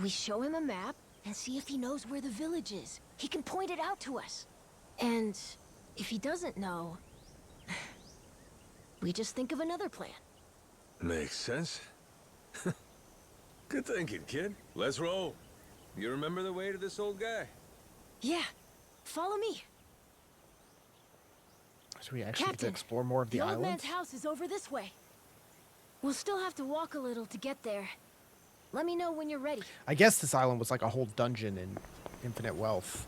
We show him a map and see if he knows where the village is. He can point it out to us. And if he doesn't know, we just think of another plan. Makes sense. Good thinking, kid. Let's roll. You remember the way to this old guy? Yeah, follow me. So we actually get to Captain, explore more of the old island? man's house is over this way. We'll still have to walk a little to get there. Let me know when you're ready. I guess this island was like a whole dungeon in Infinite Wealth.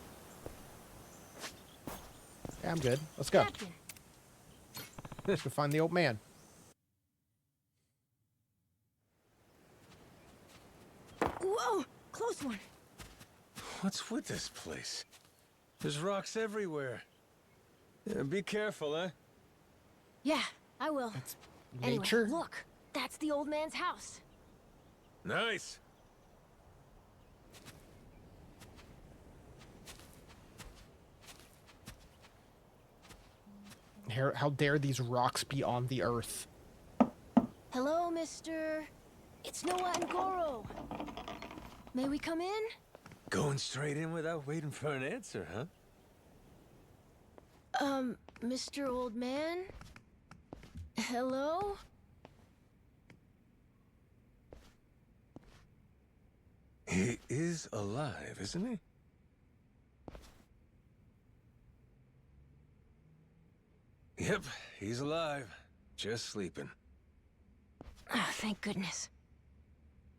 Yeah, I'm good. Let's go. Captain. Let's go find the old man. Whoa, close one. What's with this place? There's rocks everywhere. Yeah, be careful, eh? Yeah, I will. nature. Anyway, look, that's the old man's house. Nice. How dare these rocks be on the earth? Hello, mister. It's Noah and Goro. May we come in? Going straight in without waiting for an answer, huh? Mr. Old Man? Hello? He is alive, isn't he? Yep, he's alive. Just sleeping. Oh, thank goodness.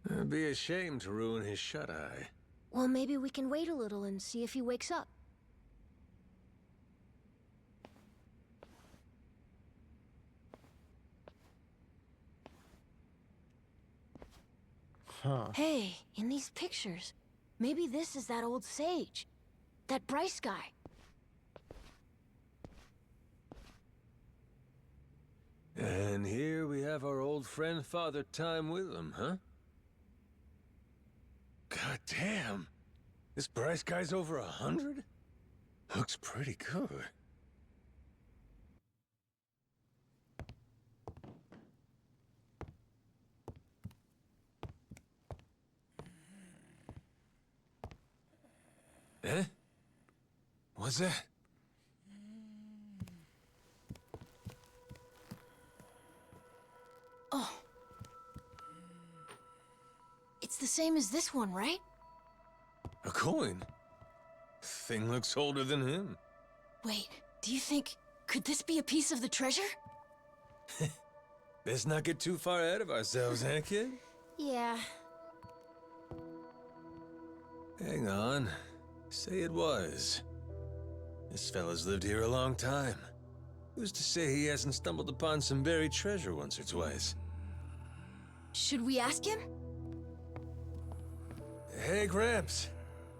It'd be a shame to ruin his shut-eye. Well, maybe we can wait a little and see if he wakes up. Huh. Hey, in these pictures, maybe this is that old sage. That Bryce guy. And here we have our old friend Father Time with him, huh? God damn! This Bryce guy's over 100? Looks pretty good. Eh? What's that? Oh. It's the same as this one, right? A coin? Thing looks older than him. Wait, do you think... could this be a piece of the treasure? Let's not get too far ahead of ourselves, eh, kid? Yeah. Hang on. Say it was. This fella's lived here a long time. Who's to say he hasn't stumbled upon some buried treasure once or twice? Should we ask him? Hey, Gramps.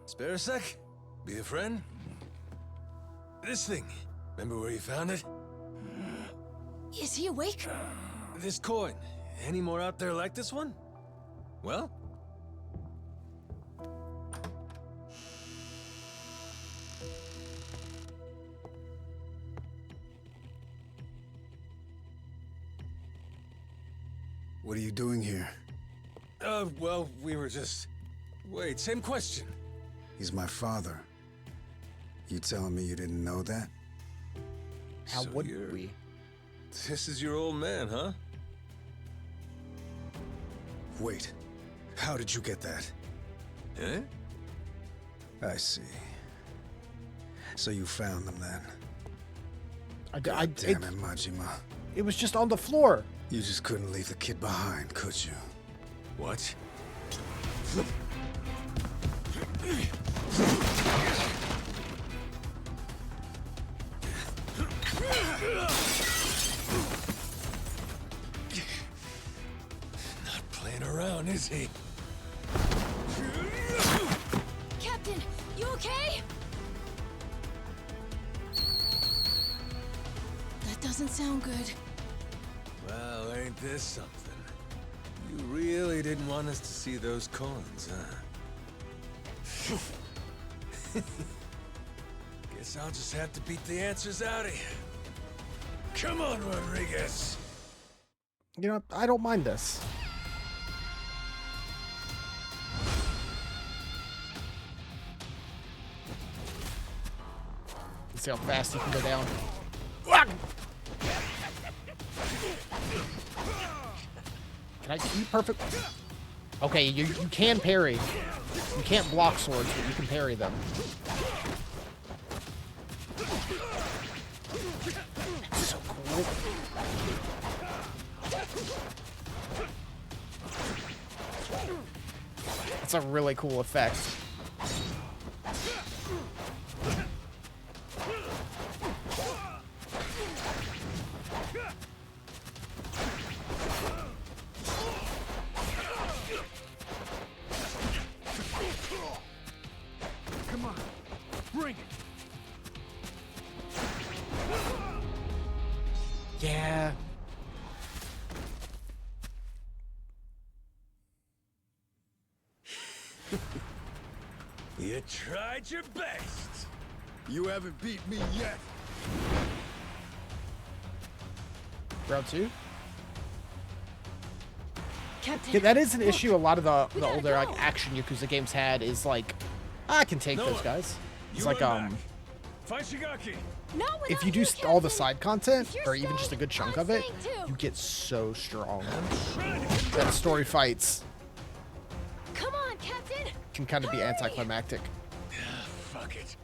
Spare a sec? Be a friend? This thing. Remember where you found it? Is he awake? This coin. Any more out there like this one? Well? What are you doing here? Well, we were just... Wait, same question. He's my father. You telling me you didn't know that? How would we? This is your old man, huh? Wait. How did you get that? Eh? I see. So you found them then? Damn it, Majima. It was just on the floor. You just couldn't leave the kid behind, could you? What? Not playing around, is he? Captain, you okay? That doesn't sound good. Well, ain't this something? You really didn't want us to see those coins, huh? Guess I'll just have to beat the answers out of you. Come on, Rodriguez! You know, I don't mind this. Let's see how fast he can go down. Can you perfect? Okay, you can parry. You can't block swords, but you can parry them. So cool. It's a really cool effect. Come on, bring it. Yeah. You tried your best. You haven't beat me yet. Round 2? Captain. Yeah, that is an issue a lot of the gotta older like go. action Yakuza games had is like, I can take those guys. It's like Fight Shigaki. Not without if you do you, all the Captain. side content If you're or even just a staying, good chunk I'm of it, staying too. you get so strong. That story fights Come on, Captain. can kind of be Hurry. anticlimactic. Fuck it.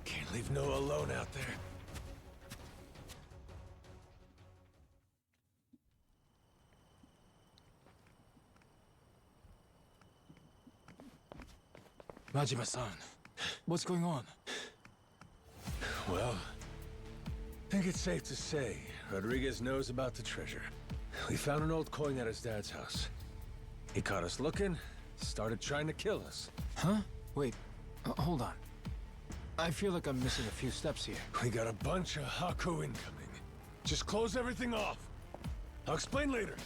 Can't leave Noah alone out there. Majima-san, what's going on? Well, I think it's safe to say Rodriguez knows about the treasure. We found an old coin at his dad's house. He caught us looking, started trying to kill us. Huh? Wait, hold on. I feel like I'm missing a few steps here. We got a bunch of Haku incoming. Just close everything off. I'll explain later.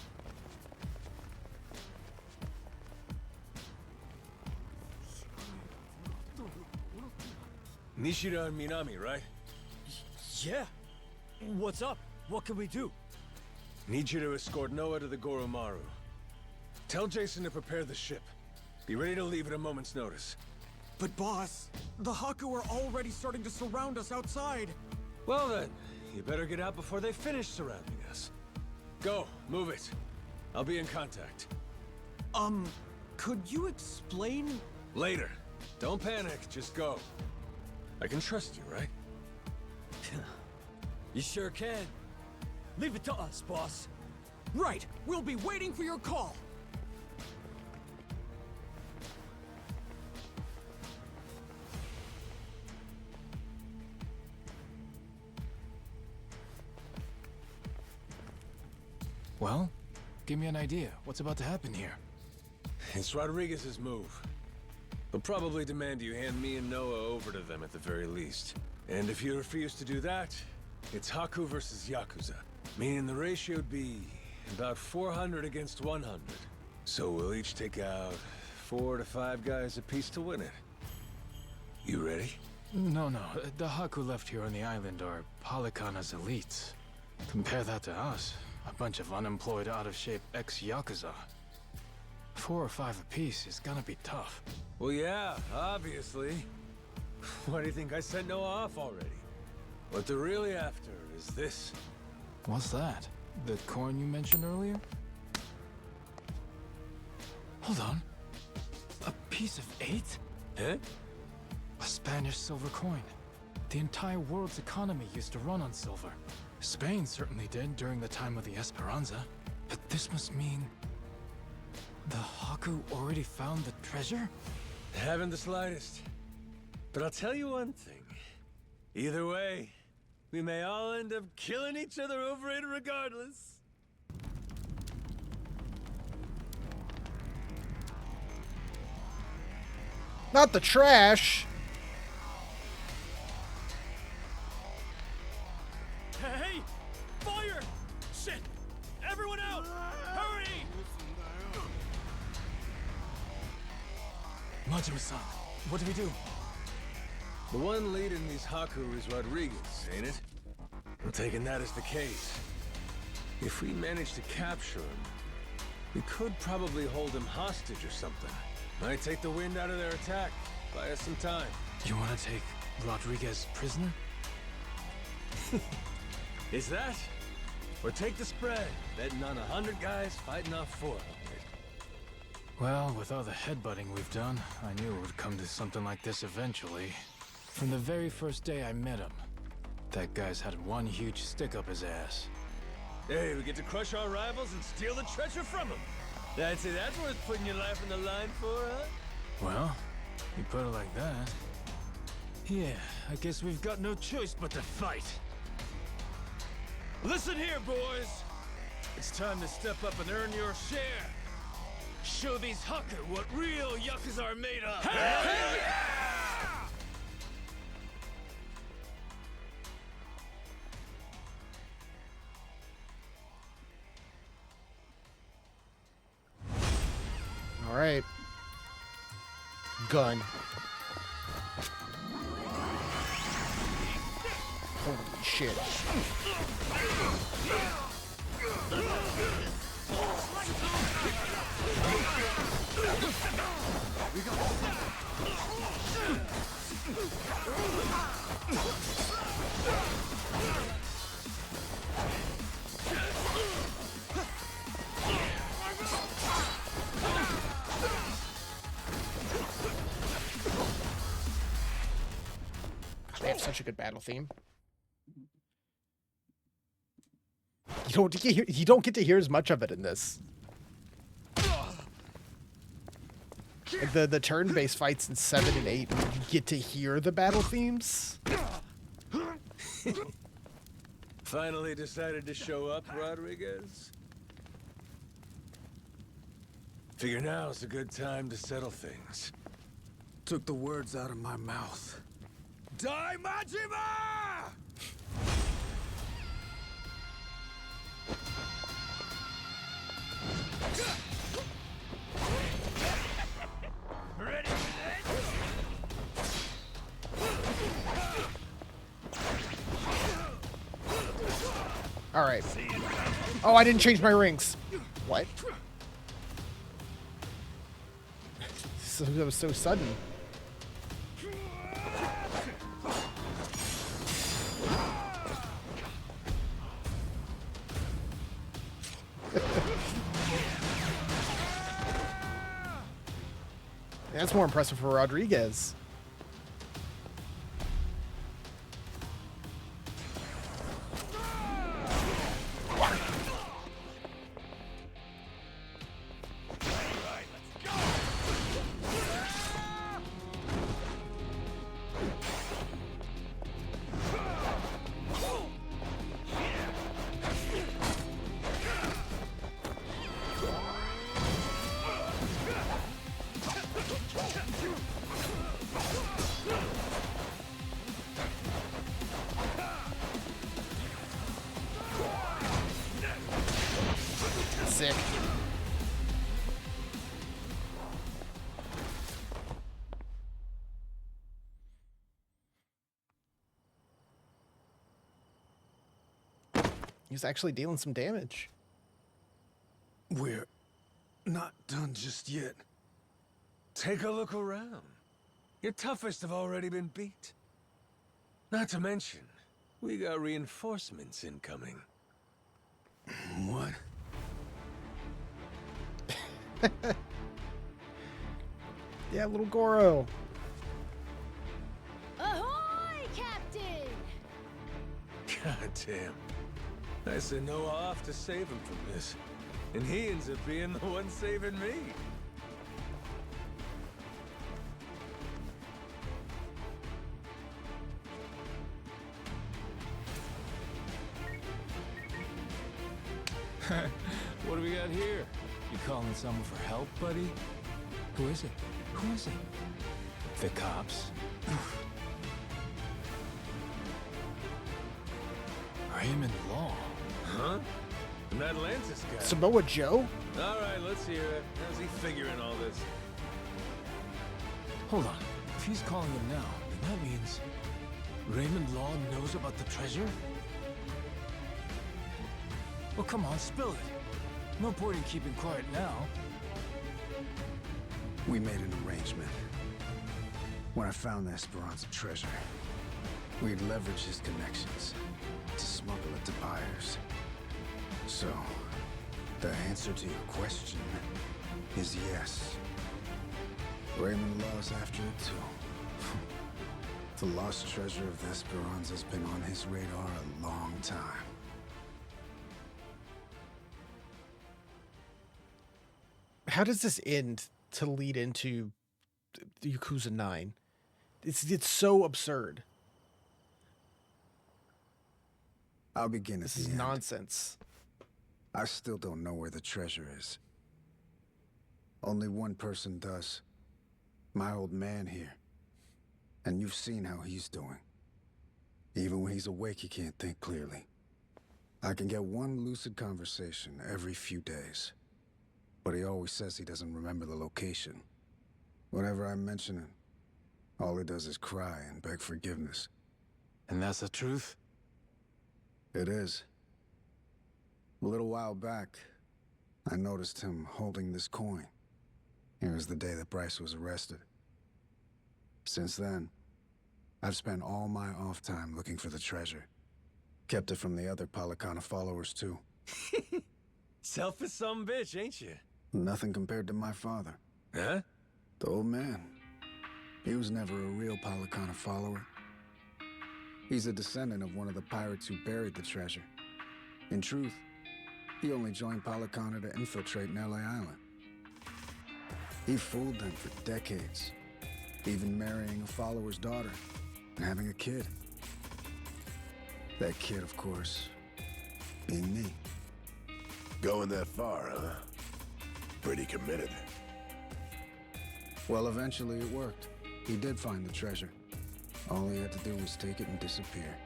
Nishida and Minami, right? Yeah. What's up? What can we do? Need you to escort Noah to the Goromaru. Tell Jason to prepare the ship. Be ready to leave at a moment's notice. But boss, the Haku are already starting to surround us outside. Well then, you better get out before they finish surrounding us. Go, move it. I'll be in contact. Could you explain? Later. Don't panic, just go. I can trust you, right? You sure can. Leave it to us, boss. Right, we'll be waiting for your call. Well, give me an idea. What's about to happen here? It's Rodriguez's move. He'll probably demand you hand me and Noah over to them at the very least. And if you refuse to do that, it's Haku versus Yakuza. Meaning the ratio'd be about 400 against 100. So we'll each take out 4 to 5 guys apiece to win it. You ready? No. The Haku left here on the island are Polycana's elites. Compare that to us. A bunch of unemployed, out-of-shape ex-Yakuza. 4 or 5 apiece is gonna be tough. Well, yeah, obviously. Why do you think I sent Noah off already? What they're really after is this. What's that? The coin you mentioned earlier? Hold on. A piece of 8? Huh? A Spanish silver coin. The entire world's economy used to run on silver. Spain certainly did during the time of the Esperanza. But this must mean... the Haku already found the treasure? Haven't the slightest. But I'll tell you one thing. Either way, we may all end up killing each other over it regardless. Not the trash. Hey! Fire! Shit! Everyone out! Hurry! Majima-san, what do we do? The one leading these Haku is Rodriguez, ain't it? I'm taking that as the case. If we manage to capture him, we could probably hold him hostage or something. Might take the wind out of their attack. Buy us some time. You want to take Rodriguez prisoner? Is that? Or take the spread, betting on 100 guys fighting off 400. Well, with all the headbutting we've done, I knew it would come to something like this eventually. From the very first day I met him, that guy's had one huge stick up his ass. Hey, we get to crush our rivals and steal the treasure from them. I'd say that's worth putting your life on the line for, huh? Well, you put it like that. Yeah, I guess we've got no choice but to fight. Listen here, boys! It's time to step up and earn your share. Show these Haku what real Yakuza are made of! Hell yeah! All right. Gun. Holy shit. They have such a good battle theme. You don't get to hear as much of it in this. Like the turn-based fights in 7 and 8, you get to hear the battle themes. Finally decided to show up, Rodriguez? Figure now's a good time to settle things. Took the words out of my mouth. Die, Majima! Ready for All right. Oh, I didn't change my rings. What? That was so sudden. That's more impressive for Rodriguez. Sick. He's actually dealing some damage. We're not done just yet. Take a look around. Your toughest have already been beat. Not to mention, we got reinforcements incoming. What? Yeah, little Goro. Ahoy, Captain! God damn. I sent Noah off to save him from this. And he ends up being the one saving me. What do we got here? You calling someone for help, buddy? Who is it? Who is it? The cops? Raymond Law. Huh? An Atlantis guy. Samoa Joe? All right, let's hear it. How's he figuring all this? Hold on. If he's calling him now, then that means Raymond Law knows about the treasure? Well, come on, spill it. No point in keeping quiet now. We made an arrangement. When I found the Esperanza treasure, we'd leverage his connections to smuggle it to buyers. So, the answer to your question is yes. Raymond Law's after it too. The lost treasure of the Esperanza's been on his radar a long time. How does this end to lead into the Yakuza 9? It's so absurd. I'll begin at This the is end. nonsense. I still don't know where the treasure is. Only one person does. My old man here. And you've seen how he's doing. Even when he's awake, he can't think clearly. I can get one lucid conversation every few days. But he always says he doesn't remember the location. Whenever I mention it, all he does is cry and beg forgiveness. And that's the truth? It is. A little while back, I noticed him holding this coin. It was the day that Bryce was arrested. Since then, I've spent all my off time looking for the treasure. Kept it from the other Palicana followers, too. Selfish some bitch, ain't you? Nothing compared to my father. Huh? The old man. He was never a real Palicana follower. He's a descendant of one of the pirates who buried the treasure. In truth, he only joined Palicana to infiltrate Nelly Island. He fooled them for decades, even marrying a follower's daughter and having a kid. That kid, of course, being me. Going that far, huh? Pretty committed. Well, eventually it worked. He did find the treasure. All he had to do was take it and disappear.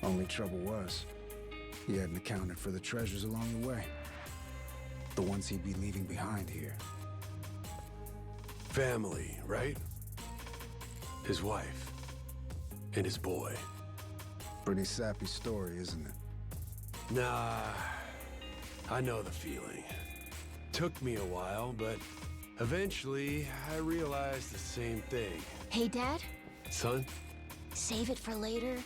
Only trouble was, he hadn't accounted for the treasures along the way. The ones he'd be leaving behind here. Family, right? His wife. And his boy. Pretty sappy story, isn't it? Nah, I know the feeling. Took me a while, but eventually I realized the same thing. Hey, Dad? Son? Save it for later.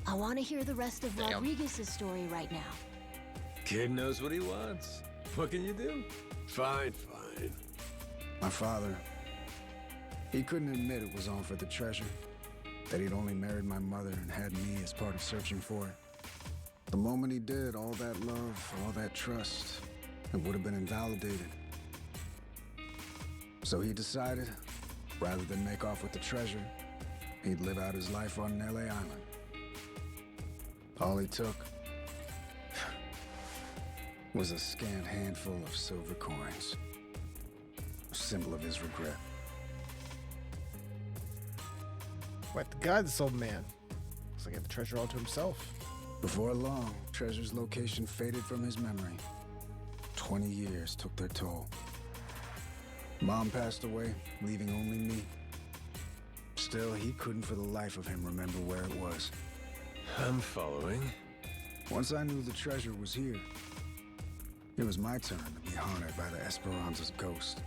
I want to hear the rest of Rodriguez's story right now. Kid knows what he wants. What can you do? Fine. My father, he couldn't admit it was all for the treasure. That he'd only married my mother and had me as part of searching for it. The moment he did, all that love, all that trust, it would have been invalidated. So he decided, rather than make off with the treasure, he'd live out his life on Nelly Island. All he took was a scant handful of silver coins. A symbol of his regret. What the god, this old man? Looks like he had the treasure all to himself. Before long, treasure's location faded from his memory. 20 years took their toll. Mom passed away, leaving only me. Still, he couldn't for the life of him remember where it was. I'm following. Once I knew the treasure was here, it was my turn to be haunted by the Esperanza's ghost.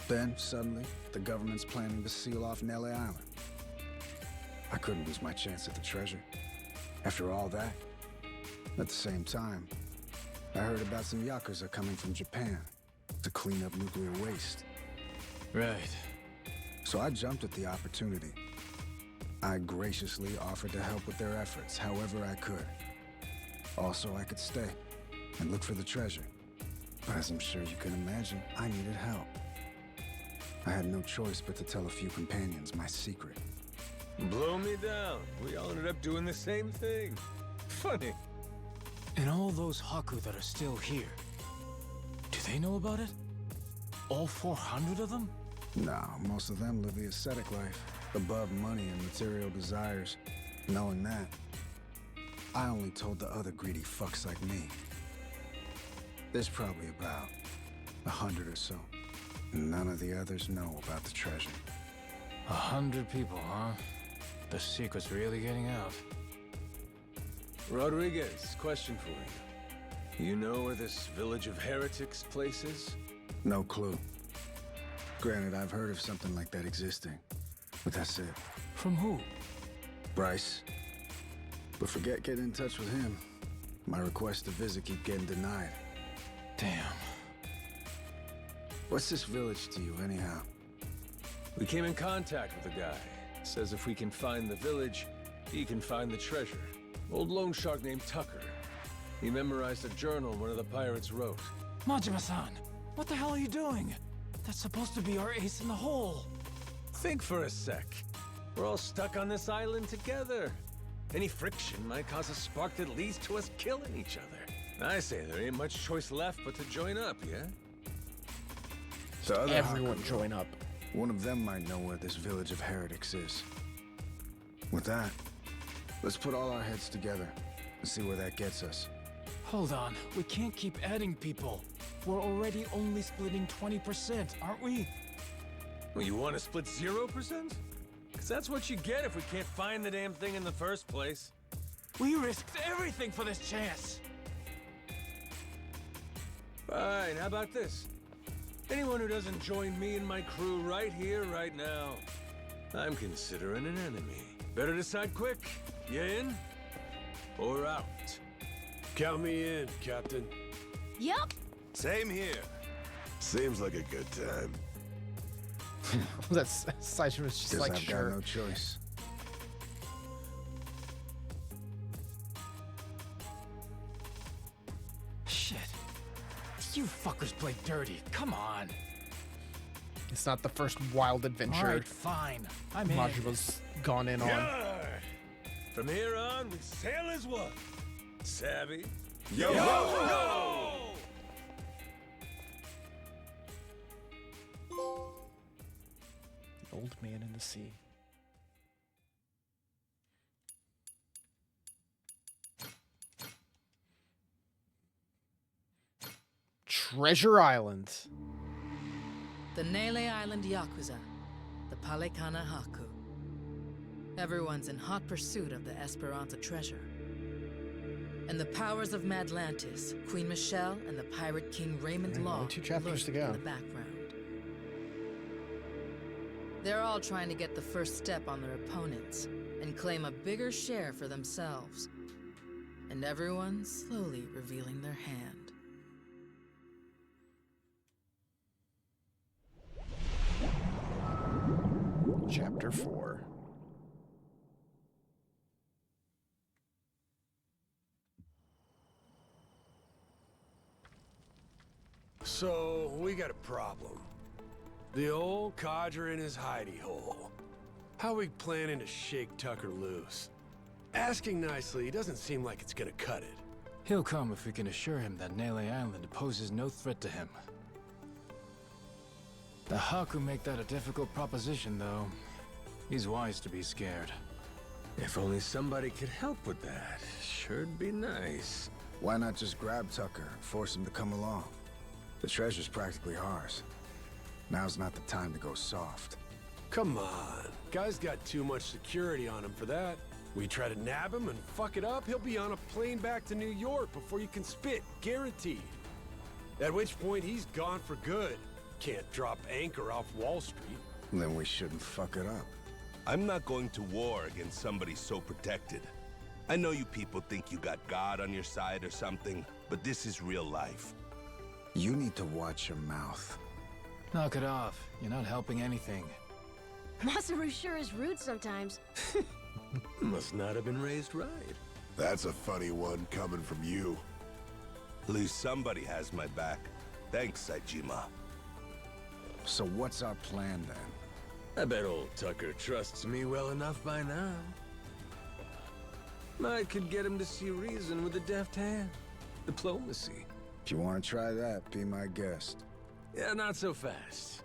Then, suddenly, the government's planning to seal off Nelly Island. I couldn't lose my chance at the treasure. After all that, at the same time, I heard about some Yakuza coming from Japan to clean up nuclear waste. Right. So I jumped at the opportunity. I graciously offered to help with their efforts however I could. Also, I could stay and look for the treasure. But as I'm sure you can imagine, I needed help. I had no choice but to tell a few companions my secret. Blow me down. We all ended up doing the same thing. Funny. And all those Haku that are still here, do they know about it? All 400 of them? No, most of them live the ascetic life, above money and material desires. Knowing that, I only told the other greedy fucks like me. There's probably about 100 or so. None of the others know about the treasure. 100 people, huh? The secret's really getting out. Rodriguez, question for you. You know where this village of heretics place is? No clue. Granted, I've heard of something like that existing, but that's it. From who? Bryce. But forget getting in touch with him. My requests to visit keep getting denied. Damn. What's this village to you, anyhow? We came in contact with a guy. Says if we can find the village, he can find the treasure. Old loan shark named Tucker. He memorized a journal one of the pirates wrote. Majima-san, what the hell are you doing? That's supposed to be our ace in the hole. Think for a sec. We're all stuck on this island together. Any friction might cause a spark that leads to us killing each other. I say there ain't much choice left but to join up, yeah? So everyone join up. One of them might know where this village of heretics is. With that, let's put all our heads together and see where that gets us. Hold on, we can't keep adding people. We're already only splitting 20%, aren't we? Well, you want to split 0%? Because that's what you get if we can't find the damn thing in the first place. We risked everything for this chance. Fine, how about this? Anyone who doesn't join me and my crew right here, right now, I'm considering an enemy. Better decide quick. You in? Or out? Count me in, Captain. Yup. Same here. Seems like a good time. That's Syshen was just Guess like, I've sure. got no choice. Shit. You fuckers play dirty. Come on. It's not the first wild adventure All right, fine. I'm in. Majima's gone in on. Yar! From here on, we sail as one. Savvy? Yo! Yo! The old man in the sea. Treasure Island. The Nele Island Yakuza, the Palekana Haku. Everyone's in hot pursuit of the Esperanza treasure. And the powers of Madlantis, Queen Michelle, and the Pirate King Raymond Law only 2 chapters to lurk go. in the background. They're all trying to get the first step on their opponents and claim a bigger share for themselves. And everyone's slowly revealing their hand. Chapter 4. So, we got a problem. The old codger in his hidey hole. How we planning to shake Tucker loose? Asking nicely doesn't seem like it's gonna cut it. He'll come if we can assure him that Nele Island poses no threat to him. The Haku make that a difficult proposition, though. He's wise to be scared. If only somebody could help with that. Sure'd be nice. Why not just grab Tucker and force him to come along? The treasure's practically ours. Now's not the time to go soft. Come on. Guy's got too much security on him for that. We try to nab him and fuck it up, he'll be on a plane back to New York before you can spit. Guaranteed. At which point, he's gone for good. Can't drop anchor off Wall Street. Then we shouldn't fuck it up. I'm not going to war against somebody so protected. I know you people think you got God on your side or something, but this is real life. You need to watch your mouth. Knock it off. You're not helping anything. Masaru sure is rude sometimes. Must not have been raised right. That's a funny one coming from you. At least somebody has my back. Thanks, Saejima. So what's our plan then? I bet old Tucker trusts me well enough by now. I could get him to see reason with a deft hand. Diplomacy. If you want to try that, be my guest. Yeah, not so fast.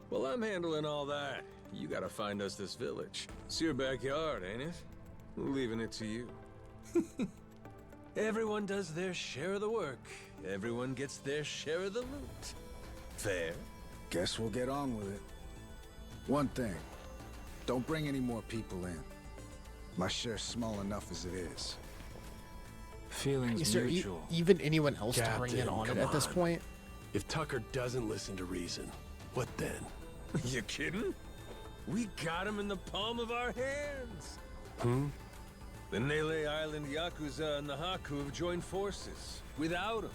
Well, I'm handling all that. You gotta find us this village. It's your backyard, ain't it? Leaving it to you. Everyone does their share of the work. Everyone gets their share of the loot. Fair? Guess we'll get on with it. One thing. Don't bring any more people in. My share's small enough as it is. Feelings Is there mutual. even anyone else to bring in Captain, on it come at this on. point? If Tucker doesn't listen to reason, what then? You kidding? We got him in the palm of our hands. The Nele Island Yakuza and the Haku have joined forces. Without him,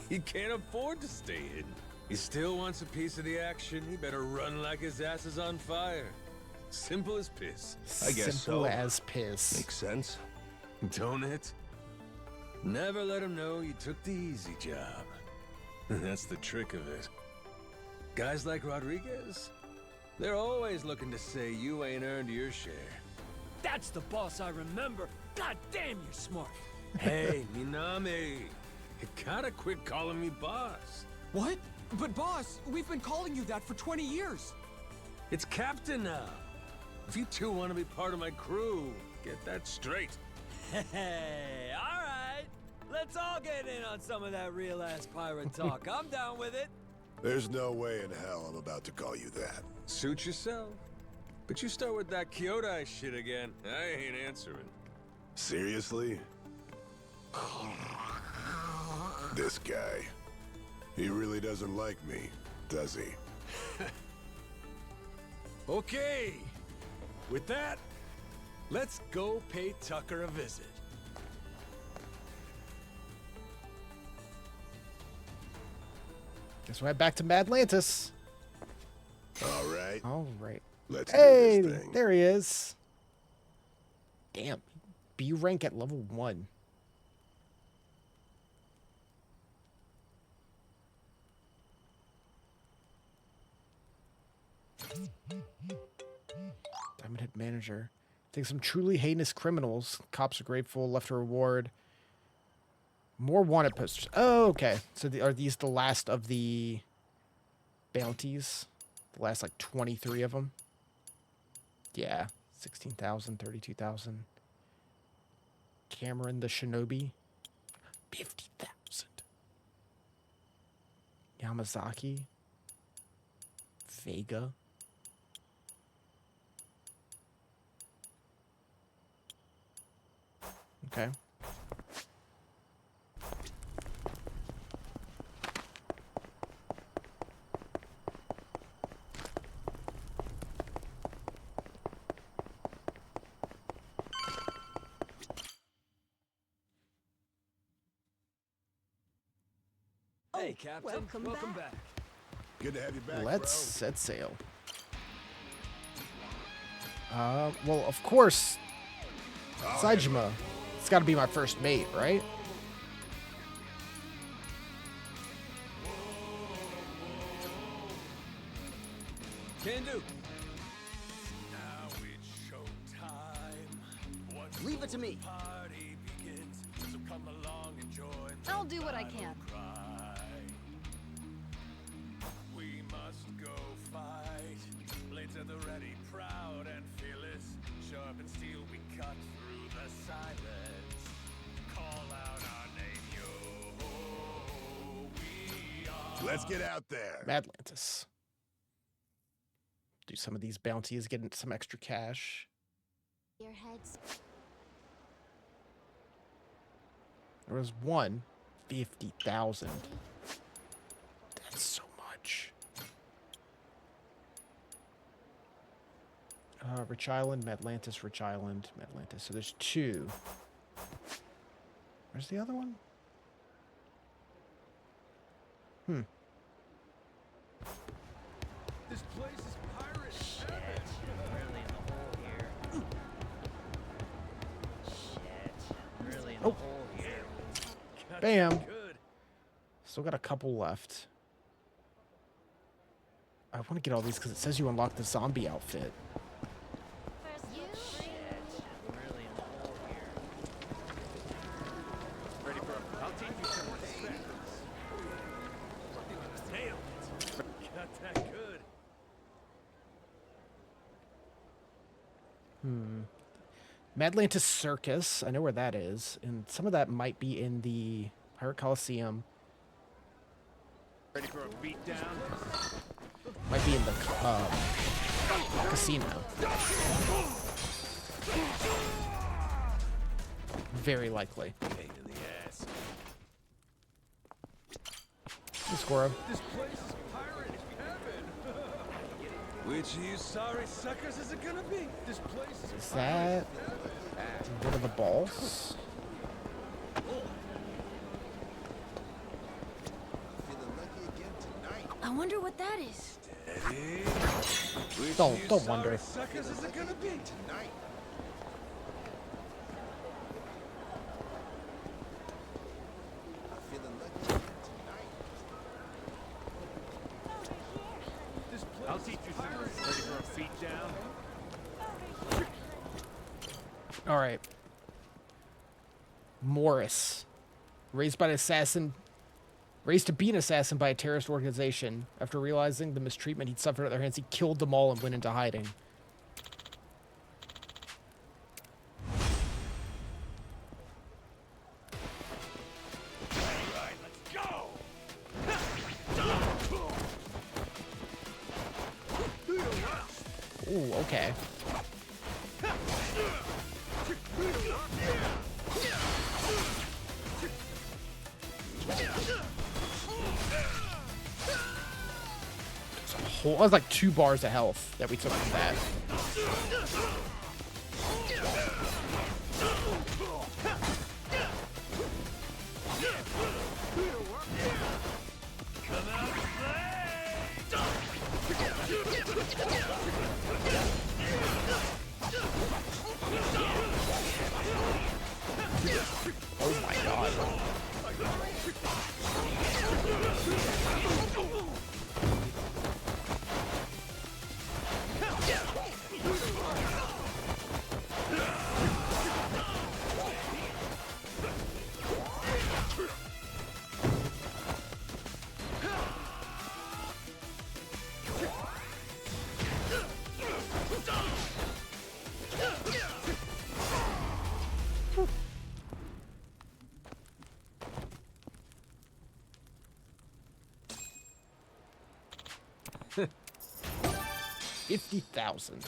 he can't afford to stay hidden. He still wants a piece of the action. He better run like his ass is on fire. Simple as piss. I guess Simple so. as piss. Makes sense. Don't it? Never let him know you took the easy job. That's the trick of it. Guys like Rodriguez, they're always looking to say you ain't earned your share. That's the boss I remember. God damn, you're smart. Hey, Minami, you gotta quit calling me boss. What? But boss, we've been calling you that for 20 years. It's Captain now. If you two want to be part of my crew, get that straight. Hey, all right. Let's all get in on some of that real-ass pirate talk. I'm down with it. There's no way in hell I'm about to call you that. Suit yourself. But you start with that Kyodai shit again, I ain't answering. Seriously? This guy. He really doesn't like me, does he? Okay. With that, let's go pay Tucker a visit. Guess we're head back to Madlantis. All right. All right. Let's Hey, do this thing. there he is. Damn. B rank at level 1. Diamond Head Manager. Think some truly heinous criminals. Cops are grateful. Left a reward. More wanted posters. Oh, okay. So are these the last of the bounties? The last, like, 23 of them? Yeah. 16,000, 32,000. Cameron the Shinobi. 50,000. Yamazaki. Vega. Okay. Hey, Captain. Welcome back. Good to have you back, Let's set sail. Well, of course, Saejima. It's got to be my first mate, right? Can do. Leave it to me. I'll do what I can. We must go fight. Blades at the ready, proud and fearless. Sharp and steel, we cut through the silence. Call out our name, yo. We are. Let's get out there. Madlantis. Do some of these bounties, get into some extra cash. Your heads. There was one. 50,000. That's so much. Rich Island, Madlantis, Rich Island, Madlantis. So there's 2. Where's the other one? This place is pirate heaven. Really in the hole here. Shit. Really in the Oh. hole here. Bam. Good. Still got a couple left. I want to get all these because it says you unlock the zombie outfit. Really in the hole here. Ready, bro? I'll teach you some respect. Nailed it. Got that good. Madlantis Circus. I know where that is. And some of that might be in the Pirate Coliseum. Ready for a beat down? Might be in the casino. Very likely. Pain in the ass. Hey, Squirrel. This place is pirate heaven. Which of you sorry suckers is it gonna be? This place is Is that one of the balls? I wonder what that is. Eddie? Which Don't- of you don't sorry wonder. suckers is it gonna be? I'll teach you some respect. Ready for a beat down? All right. Morris. Raised by an assassin. Raised to be an assassin by a terrorist organization. After realizing the mistreatment he'd suffered at their hands, he killed them all and went into hiding. Alright, let's go! Ooh, okay. whole, that was like 2 bars of health that we took from that. Oh my god. $50,000.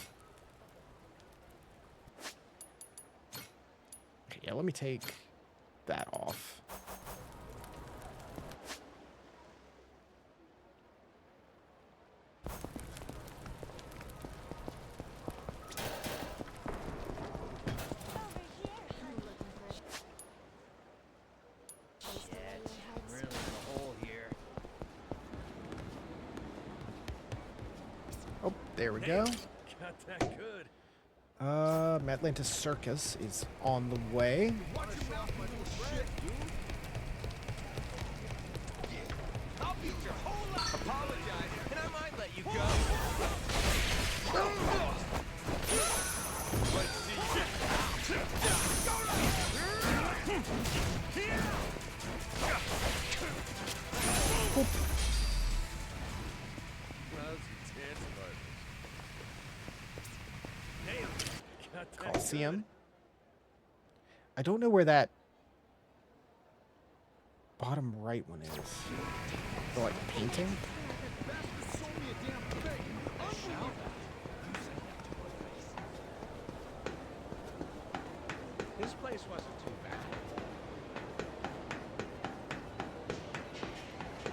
Okay, yeah, let me take that off. Oh, there we go. Got that good. Atlantis Circus is on the way. I'll beat your whole life. Apologize, and I might let you go. Let's see Coliseum. I don't know where that bottom right one is. The like painting. This place wasn't too bad.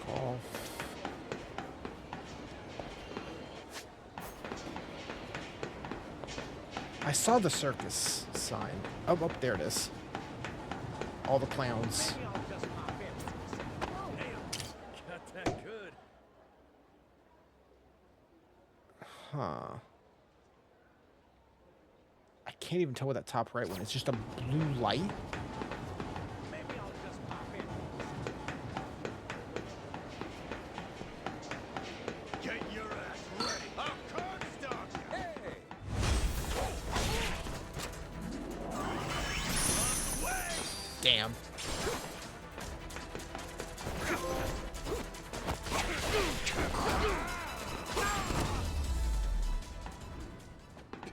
Call. I saw the circus sign. Oh, oh, there it is. All the clowns. Got that good. Huh. I can't even tell what that top right one is. Just a blue light. Get your ass ready. I'll curb stomp you. Hey. Damn.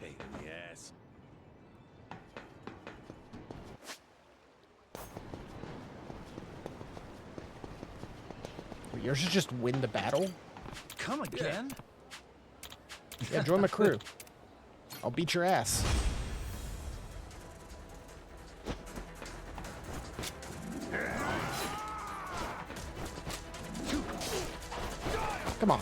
Pain in the ass. Yours is just win the battle? Come again? Yeah, join my crew. I'll beat your ass. Come on.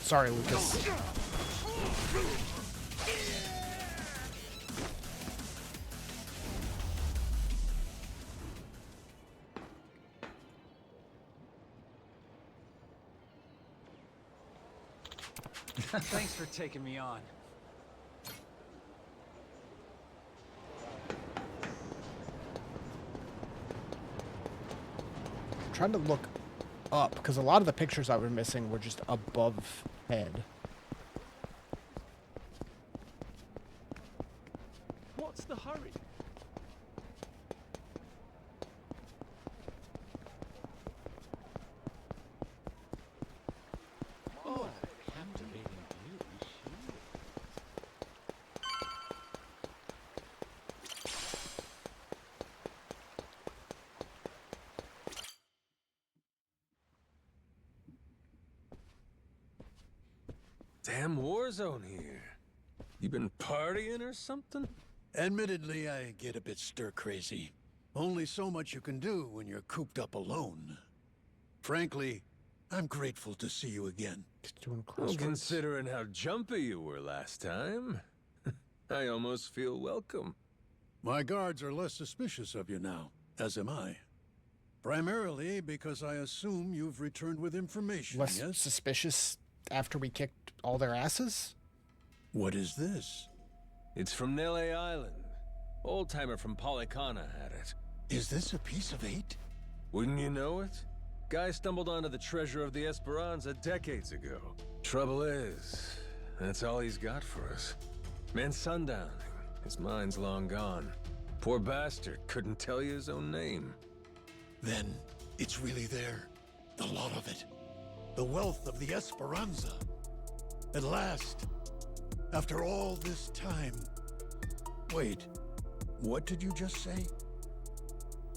Sorry, Lucas. Thanks for taking me on. I'm trying to look up, because a lot of the pictures I was missing were just above head. What's the hurry? Oh, captivating beauty. Damn war zone here. You been partying or something? Admittedly, I get a bit stir-crazy. Only so much you can do when you're cooped up alone. Frankly, I'm grateful to see you again. Well, considering how jumpy you were last time, I almost feel welcome. My guards are less suspicious of you now, as am I. Primarily because I assume you've returned with information, Less yes? suspicious after we kicked all their asses? What is this? It's from Nele Island. Old-timer from Polycana had it. Is this a piece of 8? Wouldn't you know it? Guy stumbled onto the treasure of the Esperanza decades ago. Trouble is, that's all he's got for us. Man's sundowning. His mind's long gone. Poor bastard couldn't tell you his own name. Then it's really there. The lot of it. The wealth of the Esperanza. At last. After all this time. Wait, what did you just say?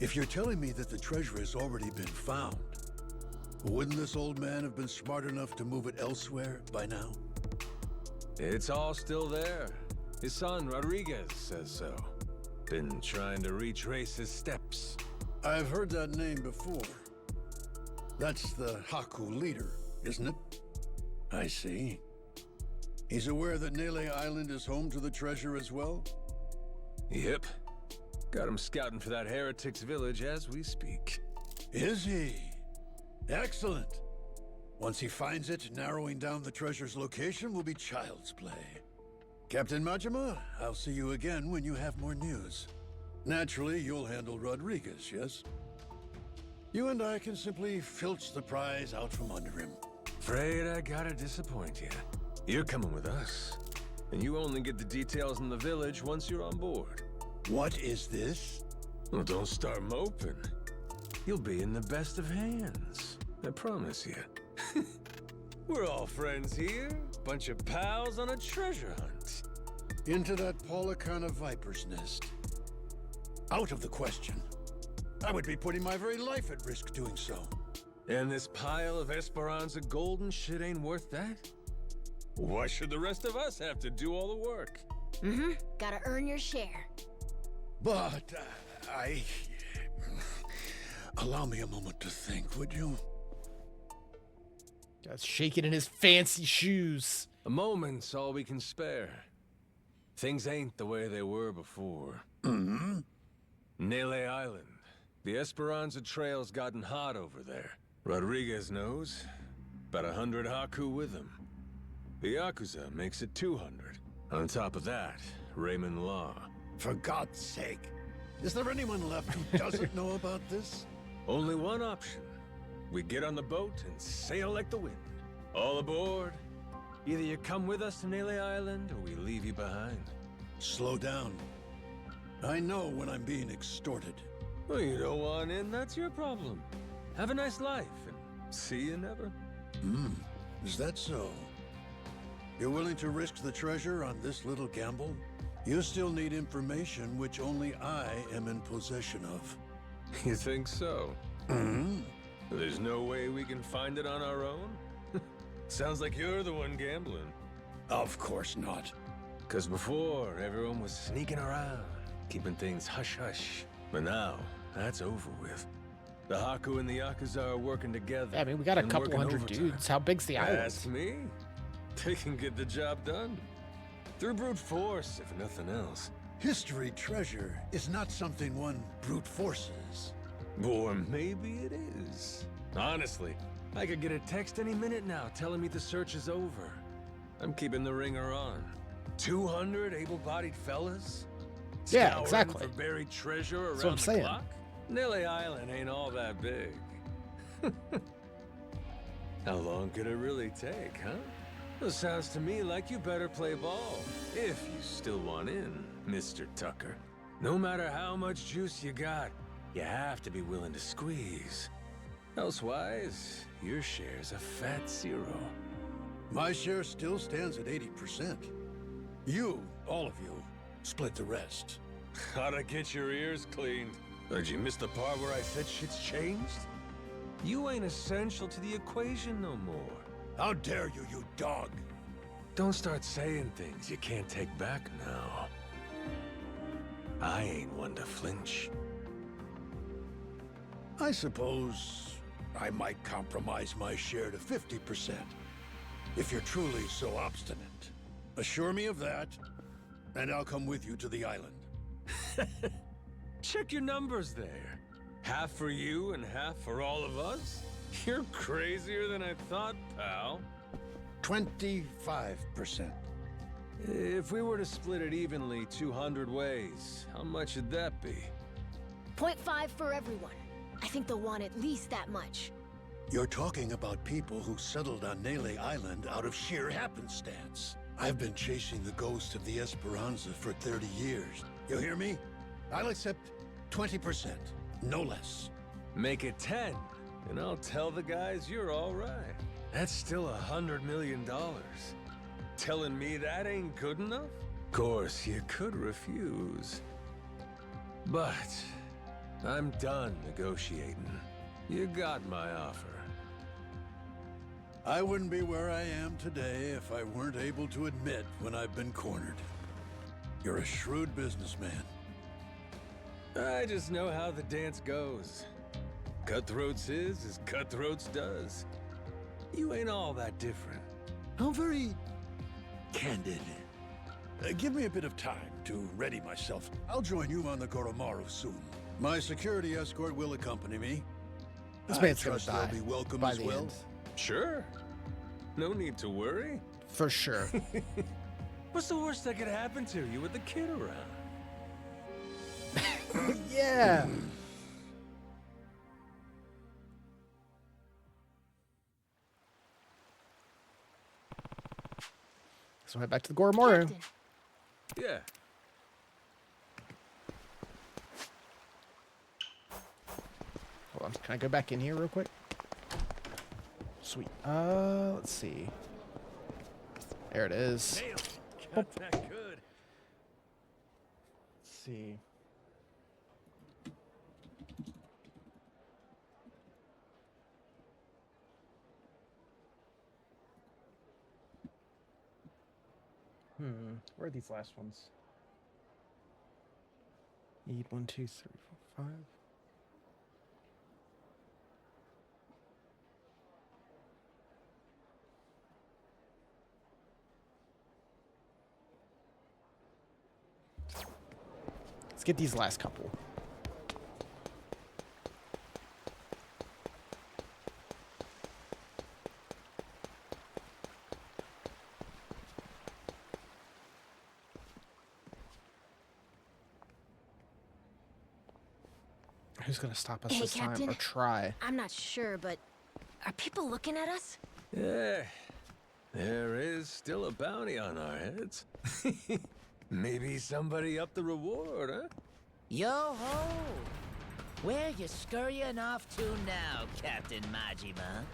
If you're telling me that the treasure has already been found, wouldn't this old man have been smart enough to move it elsewhere by now? It's all still there. His son, Rodriguez, says so. Been trying to retrace his steps. I've heard that name before. That's the Haku leader, isn't it? I see. He's aware that Nele Island is home to the treasure as well? Yep. Got him scouting for that heretic's village as we speak. Is he? Excellent. Once he finds it, narrowing down the treasure's location will be child's play. Captain Majima, I'll see you again when you have more news. Naturally, you'll handle Rodriguez, yes? You and I can simply filch the prize out from under him. Afraid I gotta disappoint you. You're coming with us. And you only get the details in the village once you're on board. What is this? Well, don't start moping. You'll be in the best of hands. I promise you. We're all friends here. Bunch of pals on a treasure hunt. Into that Polycana viper's nest. Out of the question. I would be putting my very life at risk doing so. And this pile of Esperanza gold and shit ain't worth that? Why should the rest of us have to do all the work? Mm-hmm. Gotta earn your share. But, allow me a moment to think, would you? Guy's shaking in his fancy shoes. A moment's all we can spare. Things ain't the way they were before. Mm-hmm. Nele Island. The Esperanza trail's gotten hot over there. Rodriguez knows. About 100 Haku with him. The Yakuza makes it 200. On top of that, Raymond Law. For God's sake. Is there anyone left who doesn't know about this? Only one option. We get on the boat and sail like the wind. All aboard. Either you come with us to Nele Island, or we leave you behind. Slow down. I know when I'm being extorted. Well, you don't want in, that's your problem. Have a nice life, and see you never. Is that so? You're willing to risk the treasure on this little gamble? You still need information which only I am in possession of. You think so? Mm-hmm. There's no way we can find it on our own? Sounds like you're the one gambling. Of course not. 'Cause before, everyone was sneaking around, keeping things hush-hush. But now, that's over with. The Haku and the Yakuza are working together. Yeah, I mean, we got a and couple working hundred overtime. dudes. How big's the island? Ask me. They can get the job done. Through brute force, if nothing else. History treasure is not something one brute forces. Or maybe it is. Honestly, I could get a text any minute now telling me the search is over. I'm keeping the ringer on. 200 able-bodied fellas? Yeah, Scouring exactly. for buried treasure around That's what I'm the saying. clock? Nele Island ain't all that big. How long could it really take, huh? Well, sounds to me like you better play ball, if you still want in, Mr. Tucker. No matter how much juice you got, you have to be willing to squeeze. Elsewise, your share's a fat 0. My share still stands at 80%. You, all of you, split the rest. Gotta get your ears cleaned. Did you miss the part where I said shit's changed? You ain't essential to the equation no more. How dare you, you dog! Don't start saying things you can't take back now. I ain't one to flinch. I suppose I might compromise my share to 50%, if you're truly so obstinate. Assure me of that, and I'll come with you to the island. Check your numbers there. Half for you and half for all of us? You're crazier than I thought, pal. 25%. If we were to split it evenly 200 ways, how much would that be? 0.5 for everyone. I think they'll want at least that much. You're talking about people who settled on Nele Island out of sheer happenstance. I've been chasing the ghost of the Esperanza for 30 years. You hear me? I'll accept 20%, no less. Make it 10, and I'll tell the guys you're all right. That's still $100 million. Telling me that ain't good enough? Of course, you could refuse. But I'm done negotiating. You got my offer. I wouldn't be where I am today if I weren't able to admit when I've been cornered. You're a shrewd businessman. I just know how the dance goes. Cutthroats is as cutthroats does. You ain't all that different. How very candid. Give me a bit of time to ready myself. I'll join you on the Goromaru soon. My security escort will accompany me. This man's gonna trust die they'll be welcome by as the well. end. Sure. No need to worry. For sure. What's the worst that could happen to you with the kid around? Yeah. So head back to the Goromaru. Captain, Yeah. Hold on. Can I go back in here real quick? Sweet. Let's see. There it is. Got that good. Let's see. Where are these last ones? Need 1, 2, 3, 4, 5. Let's get these last couple. Who's gonna stop us Hey, this Captain. time? Or try? I'm not sure, but are people looking at us? Yeah. There is still a bounty on our heads. Maybe somebody upped the reward, huh? Yo-ho! Where you scurrying off to now, Captain Majima?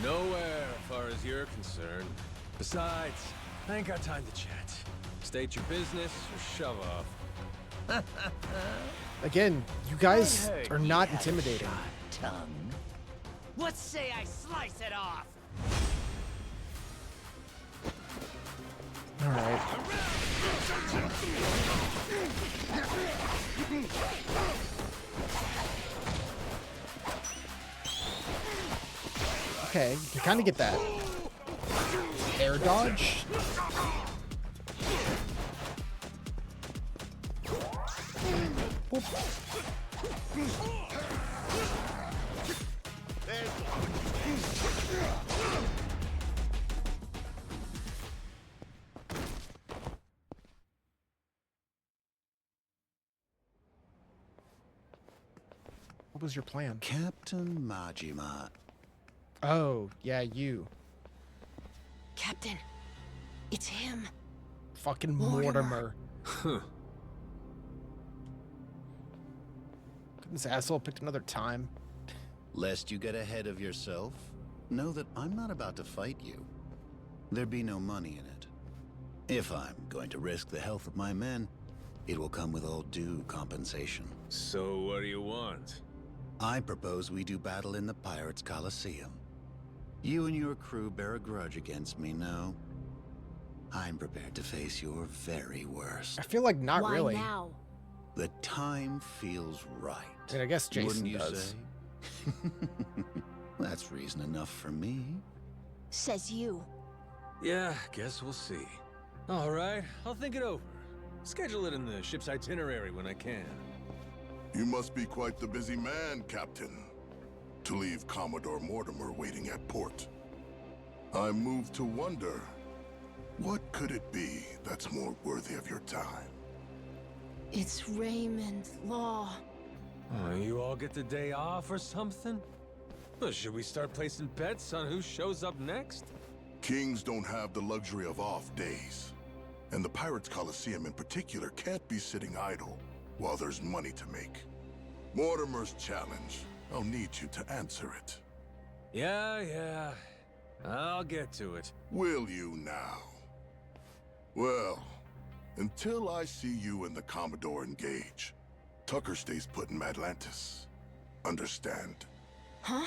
Nowhere, as far as you're concerned. Besides, I ain't got time to chat. State your business or shove off. Again, you guys are not intimidating. Tongue. What say I slice it off? All right. Okay, you can kind of get that. Air dodge. Boop. What was your plan? Captain Majima. Oh, yeah, you. Captain, it's him. Fucking Mortimer. Mortimer. Huh. This asshole picked another time. Lest you get ahead of yourself, know that I'm not about to fight you. There'd be no money in it. If I'm going to risk the health of my men, it will come with all due compensation. So what do you want? I propose we do battle in the Pirates' Coliseum. You and your crew bear a grudge against me, no? I'm prepared to face your very worst. I feel like not Why really. now? The time feels right. I mean, I guess Jason Wouldn't you does. say? That's reason enough for me. Says you. Yeah, guess we'll see. All right, I'll think it over. Schedule it in the ship's itinerary when I can. You must be quite the busy man, Captain, to leave Commodore Mortimer waiting at port. I'm moved to wonder, what could it be that's more worthy of your time? It's Raymond Law. Oh, you all get the day off or something? Well, should we start placing bets on who shows up next? Kings don't have the luxury of off days. And the Pirates Coliseum in particular can't be sitting idle while there's money to make. Mortimer's challenge. I'll need you to answer it. Yeah. I'll get to it. Will you now? Well, until I see you and the Commodore engage, Tucker stays put in Madlantis. Understand? Huh?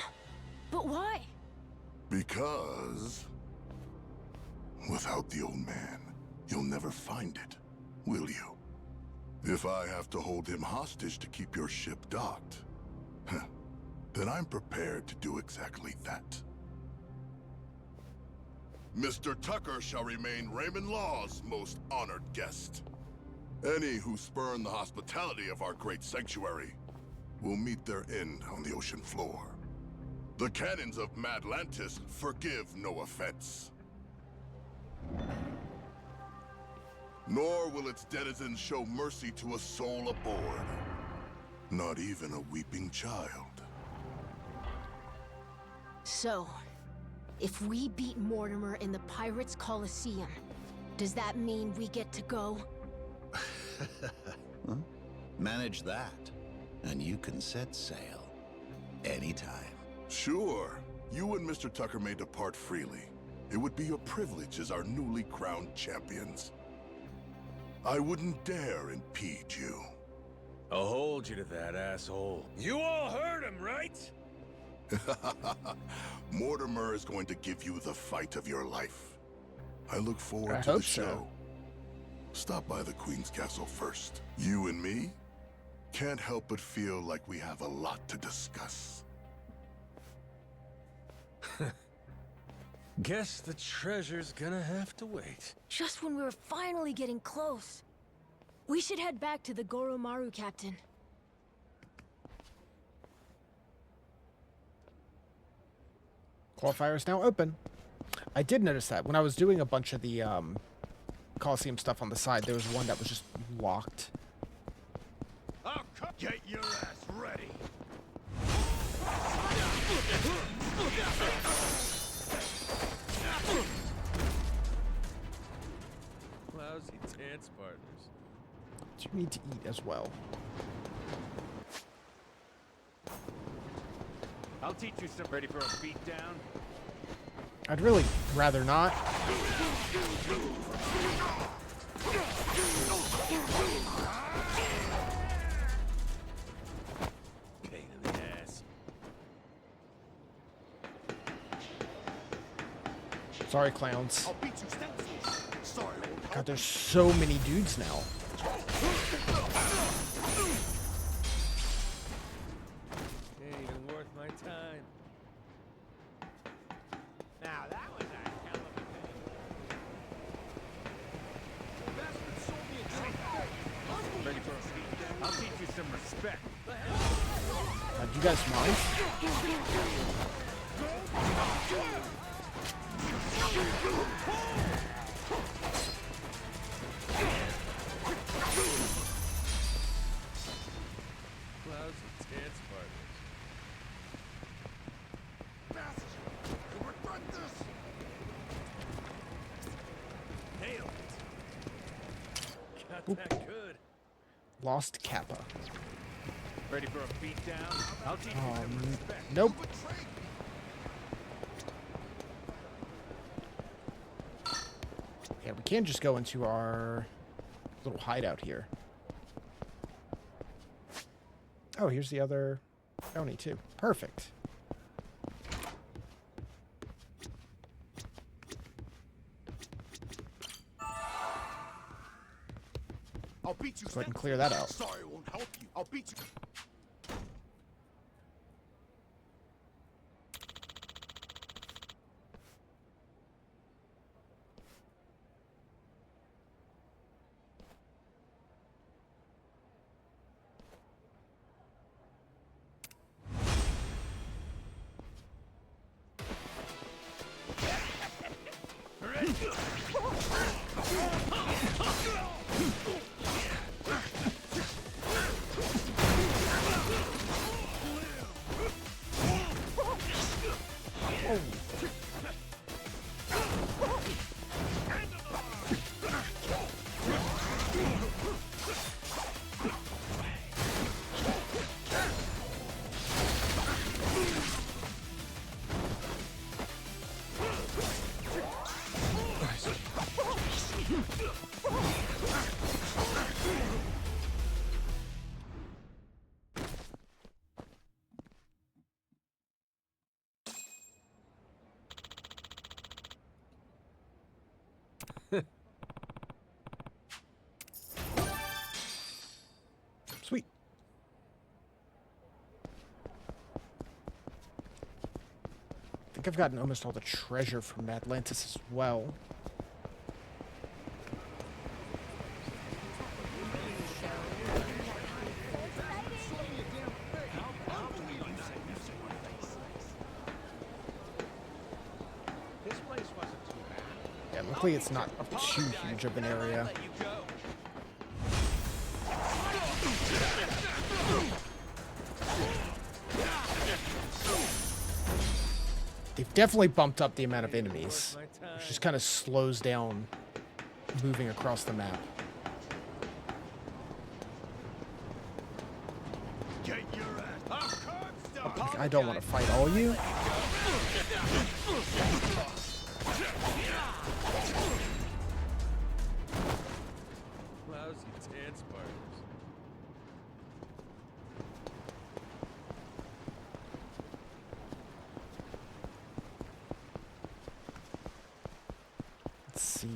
But why? Because without the old man, you'll never find it, will you? If I have to hold him hostage to keep your ship docked, then I'm prepared to do exactly that. Mr. Tucker shall remain Raymond Law's most honored guest. Any who spurn the hospitality of our great sanctuary will meet their end on the ocean floor. The cannons of Madlantis forgive no offense. Nor will its denizens show mercy to a soul aboard. Not even a weeping child. So, if we beat Mortimer in the Pirates Coliseum, does that mean we get to go? Huh? Manage that, and you can set sail anytime. Sure, you and Mr. Tucker may depart freely. It would be your privilege as our newly crowned champions. I wouldn't dare impede you. I'll hold you to that, asshole. You all heard him, right? Mortimer is going to give you the fight of your life. I look forward I to the hope show. so. Stop by the Queen's Castle first. You and me can't help but feel like we have a lot to discuss. Guess the treasure's gonna have to wait. Just when we were finally getting close. We should head back to the Goromaru, Captain. Qualifier is now open. I did notice that when I was doing a bunch of the Coliseum stuff on the side, there was one that was just locked. Oh, get your ass ready. Lousy dance partners. You need to eat as well. I'll teach you some. Ready for a beatdown? I'd really rather not. Pain in the ass. Sorry, clowns. I'll beat you senseless. Sorry, old God, there's so many dudes now. Ain't even worth my time. Now that was a hell of a thing. Bastard sold me a drink. Ready for a beatdown? I'll teach you some respect. Do you guys mind? Lousy dance partners. Bastard! You regret this! Nailed it. Got that good. Lost Kappa. Ready for a beatdown? I'll teach you some respect. Nope. Yeah, we can't just go into our little hideout here. Oh, here's the other bounty too. Perfect. I'll beat you. Go ahead and clear that out. Sorry, it won't help you. I'll beat you. Sweet. I think I've gotten almost all the treasure from Atlantis as well. Yeah, luckily it's not too huge of an area. They've definitely bumped up the amount of enemies, which just kind of slows down moving across the map. Like, I don't want to fight all you. Lousy tan spiders. Let's see.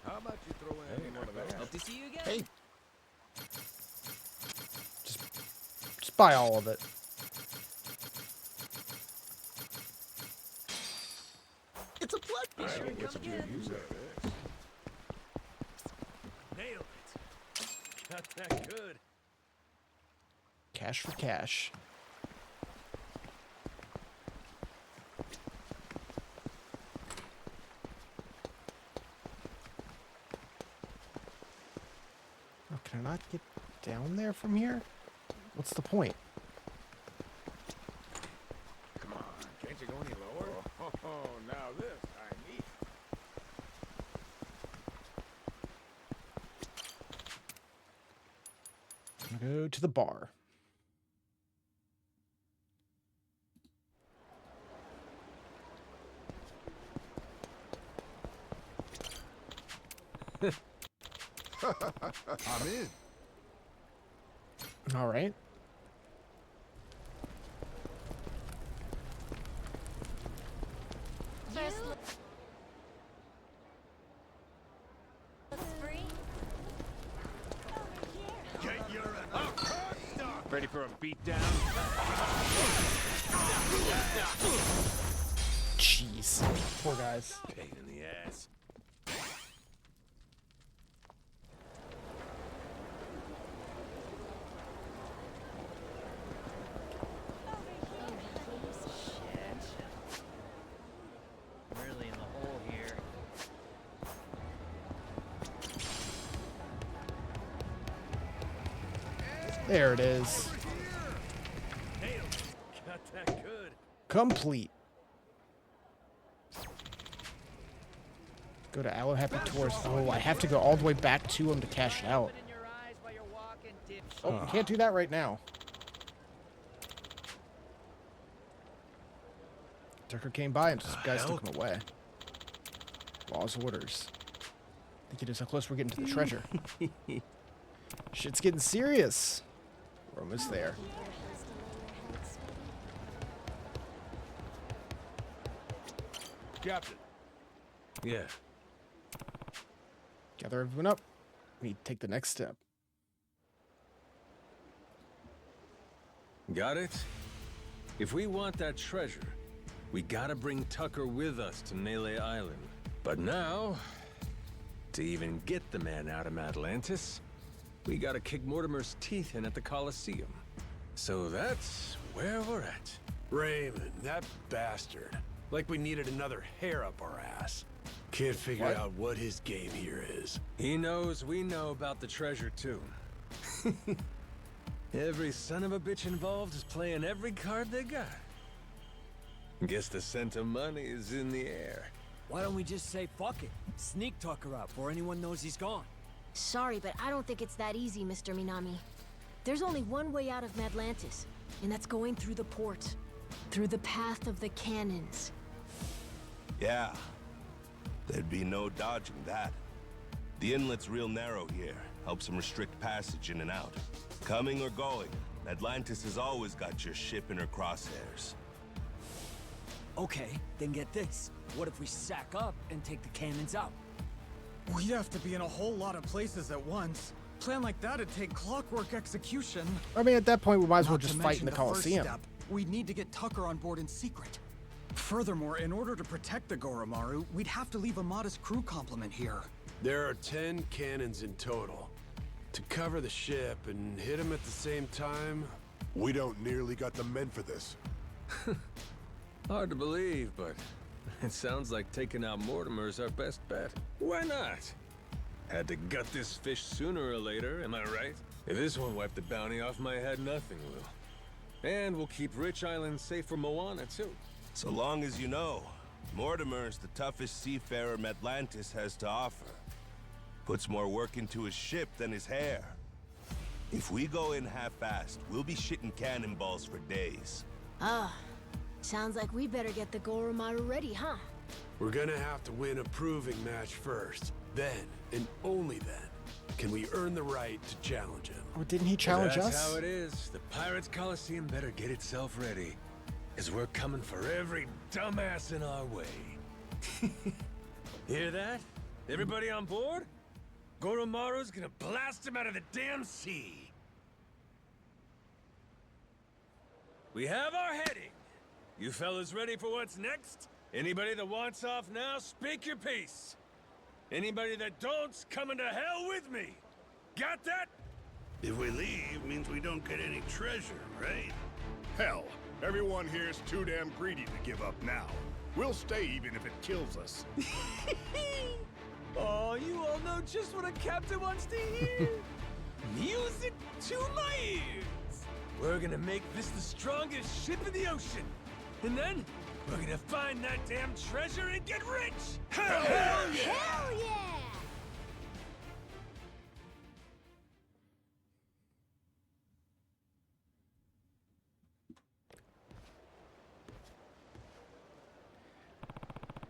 How about you throw in one of those? Hope to see you again. Hey. Just buy all of it. It's a blood fish. Get some good use out of this. Nailed it. Not that good. Cash for cash. Oh, can I not get down there from here? What's the point? Come on, can't you go any lower? Oh, now this I need. I'm gonna go to the bar. I'm in. All right. First look. Looks free. Get your Ready for a beatdown? Jeez. Poor guys. Pain in the ass. Really in the hole here. There it is. Got that good. Complete. Go to Aloe Happy Tourist. Oh, I have to go all the way back to him to cash out. Oh, can't do that right now. Tucker came by and just guys took him away. Law's orders. I think it is how close we're getting to the treasure. Shit's getting serious. We're almost there. Captain. Yeah. Gather everyone up. need to take the next step. Got it? If we want that treasure, we gotta bring Tucker with us to Nele Island. But now, to even get the man out of Atlantis, we gotta kick Mortimer's teeth in at the Colosseum. So that's where we're at. Raymond, that bastard. Like we needed another hair up our ass. Can't figure out what his game here is. He knows we know about the treasure, too. Every son of a bitch involved is playing every card they got. Guess the scent of money is in the air. Why don't we just say fuck it? Sneak Tucker out before anyone knows he's gone. Sorry, but I don't think it's that easy, Mr. Minami. There's only one way out of Atlantis, and that's going through the port. Through the path of the cannons. Yeah. There'd be no dodging that. The inlet's real narrow here. Helps them restrict passage in and out. Coming or going, Atlantis has always got your ship in her crosshairs. Okay, then get this. What if we sack up and take the cannons out? We'd have to be in a whole lot of places at once. Plan like that'd take clockwork execution. I mean, at that point, we might as well Not just to fight in mention the Colosseum. First step, we'd need to get Tucker on board in secret. Furthermore, in order to protect the Goromaru, we'd have to leave a modest crew complement here. There are 10 cannons in total. To cover the ship and hit them at the same time... We don't nearly got the men for this. Hard to believe, but it sounds like taking out Mortimer's our best bet. Why not? Had to gut this fish sooner or later, am I right? If this won't wipe the bounty off my head, nothing will. And we'll keep Rich Island safe for Moana, too. So long as you know, Mortimer's the toughest seafarer Atlantis has to offer. Puts more work into his ship than his hair. If we go in half-assed, we'll be shitting cannonballs for days. Sounds like we better get the Goromaru ready, huh? We're gonna have to win a proving match first. Then, and only then, can we earn the right to challenge him. Oh, didn't he challenge us? That's how it is. The Pirates Coliseum better get itself ready. Because we're coming for every dumbass in our way. Hear that? Everybody on board? Goromaru's gonna blast him out of the damn sea. We have our heading. You fellas ready for what's next? Anybody that wants off now, speak your piece. Anybody that don't's coming to hell with me. Got that? If we leave, means we don't get any treasure, right? Hell, everyone here's too damn greedy to give up now. We'll stay even if it kills us. Oh, you all know just what a captain wants to hear. Music to my ears. We're gonna make this the strongest ship in the ocean. And then, we're gonna find that damn treasure and get rich! Hell yeah! Hell yeah!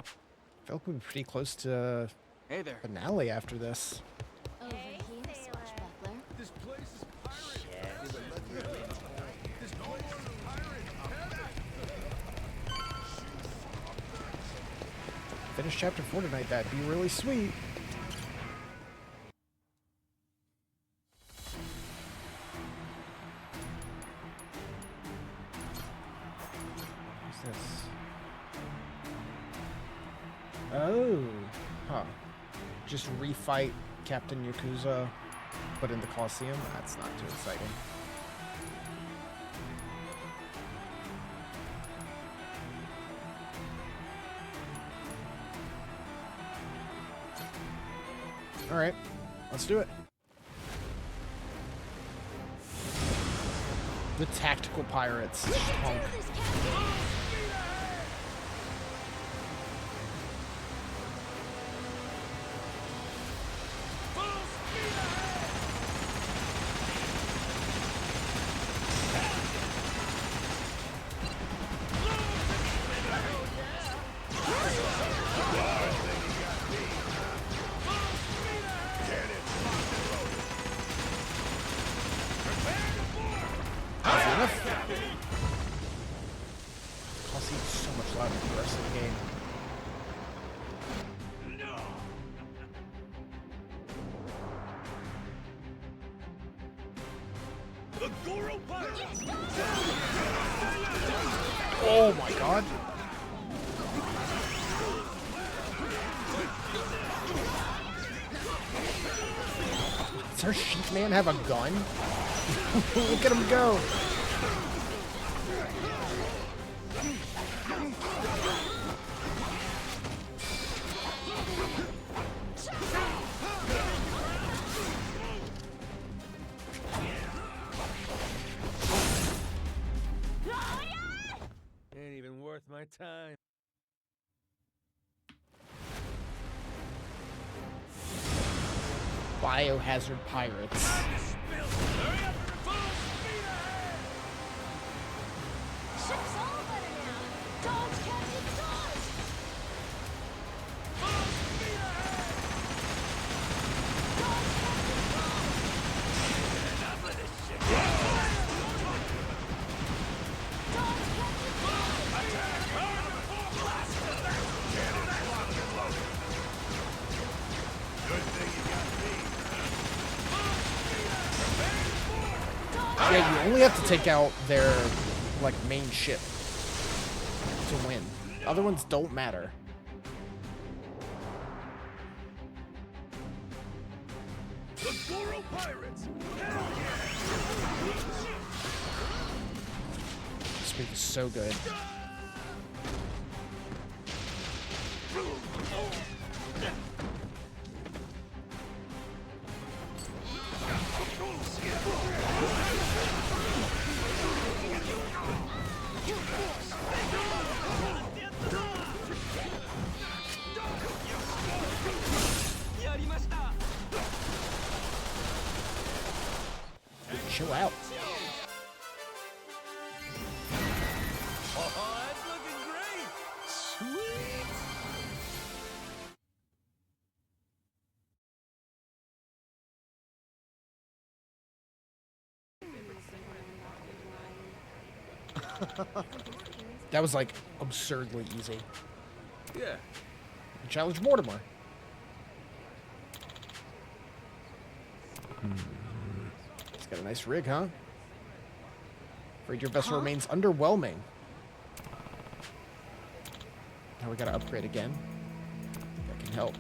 I feel like we're pretty close to finale after this. Over here, Swashbuckler. This place is pirate. This place is Finish chapter 4 tonight. That'd be really sweet. What's this? Oh, huh. Just refight Captain Yakuza, but in the Colosseum? That's not too exciting. Alright, let's do it. The tactical pirates. Honk. Coliseum's so much louder than the rest of the game. Oh my god. Does our sheep man have a gun? Look at him go. Ain't even worth my time. Biohazard pirates. Ship's all better now. Dogs catching dogs. Yeah, you only have to take out their, like, main ship to win. Other ones don't matter. The Goro Pirates! This move is so good. Chill out. Oh, that's looking great! Sweet! That was, like, absurdly easy. Yeah. Challenge Mortimer. It's got a nice rig, huh? Afraid your vessel remains underwhelming. Now we gotta upgrade again. That can help.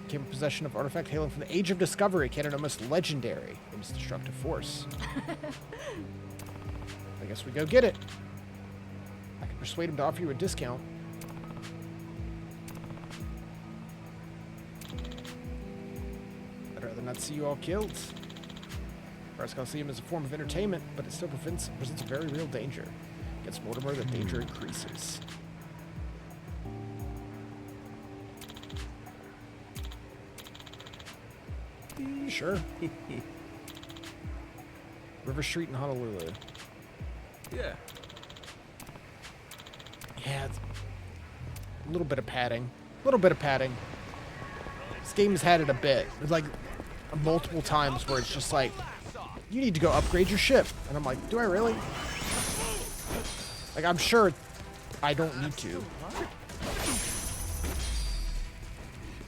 Came in possession of artifact hailing from the Age of Discovery, canon almost legendary in its destructive force. I guess we go get it. I can persuade him to offer you a discount. I'd rather not see you all killed. Perhaps I'll see him as a form of entertainment, but it still presents a very real danger. Against Mortimer, the danger increases. Sure. River Street in Honolulu. Yeah. Yeah, it's a little bit of padding. A little bit of padding. This game has had it a bit. It's like multiple times where it's just like, you need to go upgrade your ship. And I'm like, do I really? Like, I'm sure I don't need to.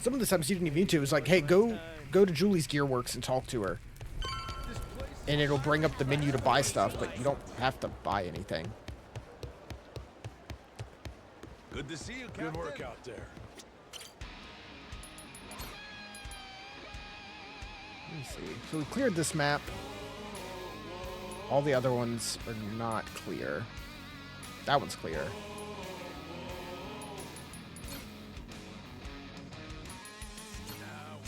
Some of the times you didn't even need to. It was like, hey, go to Julie's Gearworks and talk to her. And it'll bring up the menu to buy stuff, but you don't have to buy anything. Good to see you, Captain. Good work out there. Let me see. So we cleared this map. All the other ones are not clear. That one's clear.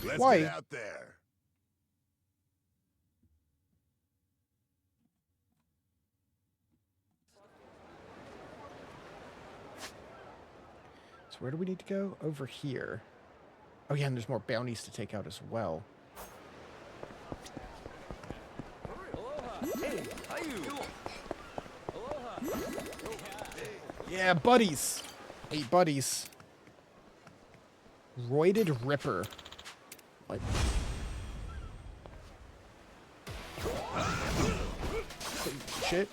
Let's Why? get out there. So where do we need to go? Over here. Oh yeah, and there's more bounties to take out as well. Hey, how you? Yeah, buddies. 8 buddies. Roided Ripper. Like. Shit.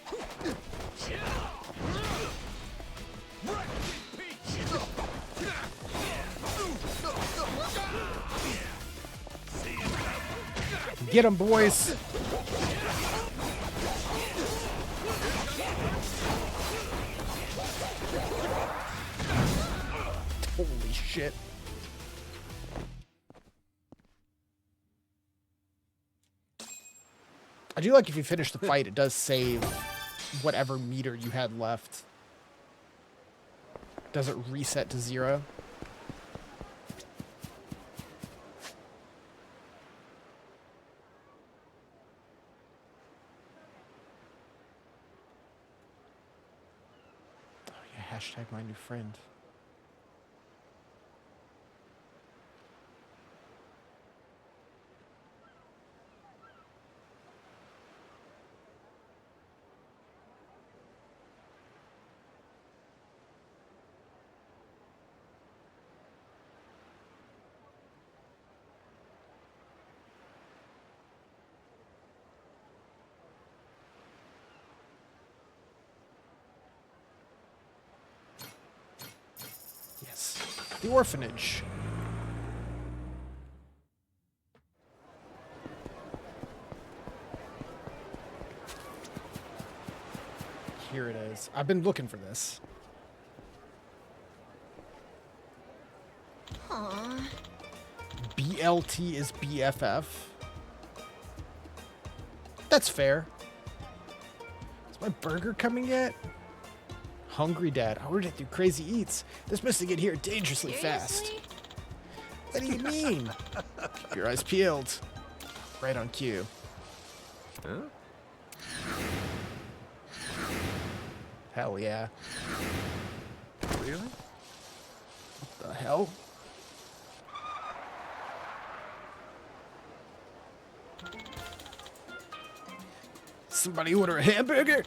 Get him, boys. Holy shit. I do like if you finish the fight, it does save whatever meter you had left. Does it reset to 0? Oh yeah, hashtag my new friend. The orphanage. Here it is. I've been looking for this. Aww. BLT is BFF. That's fair. Is my burger coming yet? Hungry Dad. I ordered it through Crazy Eats. They're supposed to get here dangerously fast. What do you mean? Keep your eyes peeled. Right on cue. Huh? Hell yeah. Really? What the hell? Somebody order a hamburger?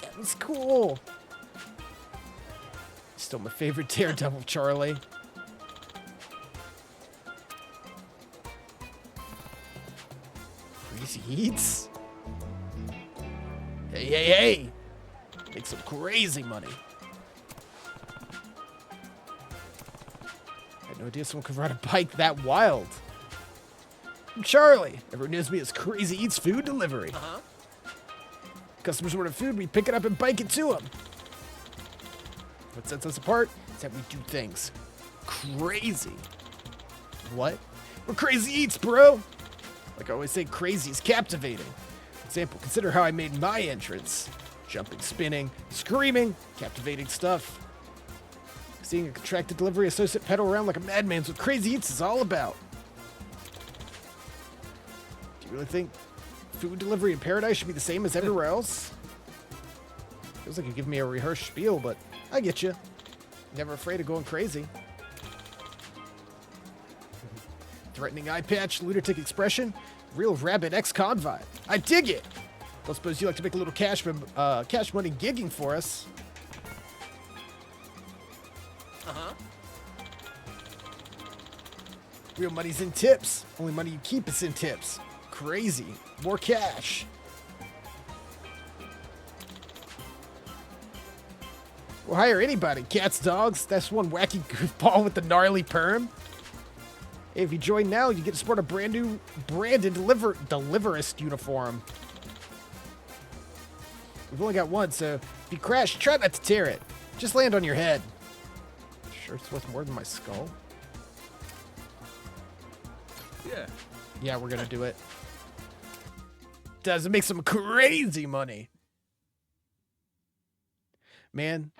That was cool. Still my favorite Daredevil, Charlie. Crazy Eats? Hey, hey, hey! Make some crazy money. I had no idea someone could ride a bike that wild. I'm Charlie. Everyone knows me as Crazy Eats Food Delivery. Customers order food, we pick it up and bike it to them. What sets us apart is that we do things crazy. What? We're Crazy Eats, bro! Like I always say, crazy is captivating. For example, consider how I made my entrance. Jumping, spinning, screaming, captivating stuff. Seeing a contracted delivery associate pedal around like a madman's what Crazy Eats is all about. Do you really think food delivery in paradise should be the same as everywhere else? Feels like you're giving me a rehearsed spiel, but I get you. Never afraid of going crazy. Threatening eye patch, lunatic expression, real rabbit ex-con vibe. I dig it! Don't suppose you like to make a little cash money gigging for us. Real money's in tips. Only money you keep is in tips. Crazy. More cash. We'll hire anybody. Cats, dogs. That's one wacky goofball with the gnarly perm. Hey, if you join now, you get to sport a brand new branded deliverist uniform. We've only got one, so if you crash, try not to tear it. Just land on your head. Sure it's worth more than my skull? Yeah. Yeah, we're gonna do it. Does it make some crazy money? Man,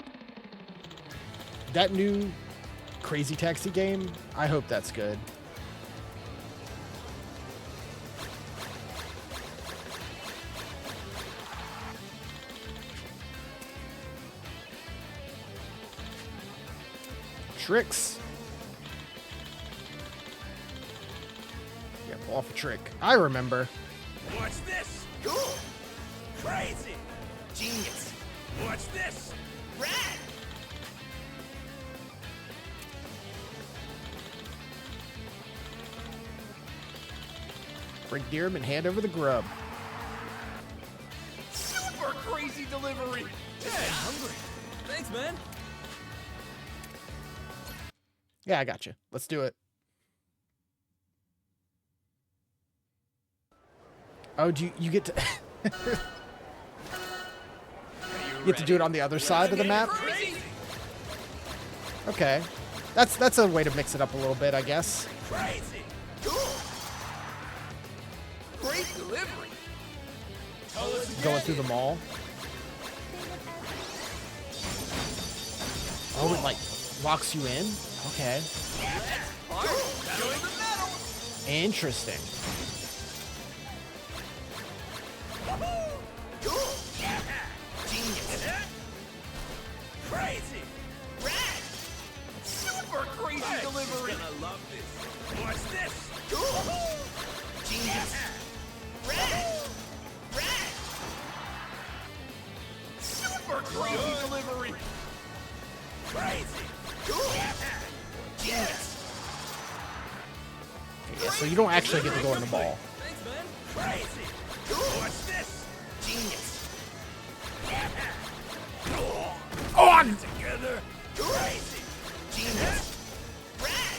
that new Crazy Taxi game, I hope that's good. Tricks. Yeah, pull off a trick. I remember. Watch this! Cool! Crazy! Genius! Watch this! Rad! Break Deerham and hand over the grub. Super crazy delivery! Yeah, hungry. Thanks, man. Yeah, I got you. Let's do it. Oh, do you get to... You get to do it on the other side of the map? Okay. That's a way to mix it up a little bit, I guess. Crazy. Great delivery. Going through the mall. Oh, it like locks you in? Okay. Interesting. Crazy. Rad. Super crazy delivery. Gonna love this. What's this? Genius. Rad. Rad. Super crazy delivery. Crazy. Genius. Yeah, so you don't actually get to go in the mall. Thanks, man. Crazy. What's this? Genius. On! Together. Crazy. Genius. Rad.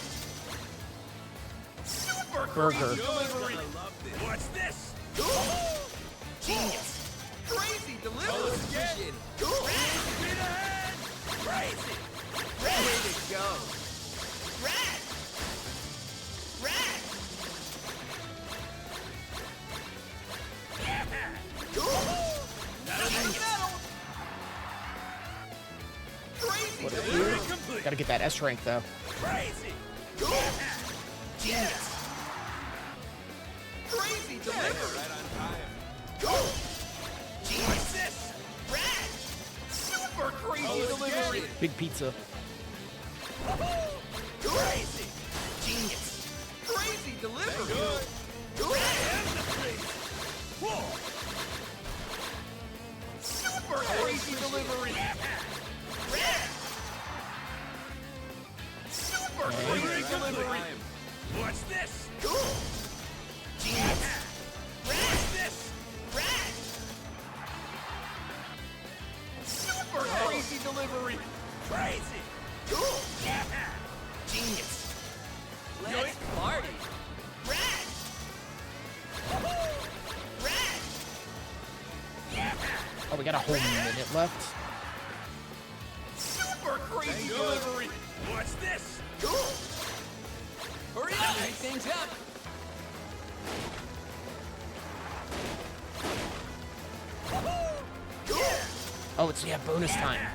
Super Burger. crazy delivery. What's this? Genius. Crazy delivery. Crazy. Ready to go. Rad. Rad. What a few. Gotta get that S rank though. Crazy. Genius. Crazy delivery. Right on time. Genius. This. Rad. Super crazy delivery. Big pizza. Crazy. Genius. Crazy delivery. Whoa. Super crazy delivery. Red. Super crazy delivery. What's this? Genius. What's this? Red. Super crazy delivery. Crazy. Genius. Let's party. Red. Red. Oh, we got a whole minute left. Super crazy delivery. What's this? Hurry up! Make things up. Oh, it's bonus time.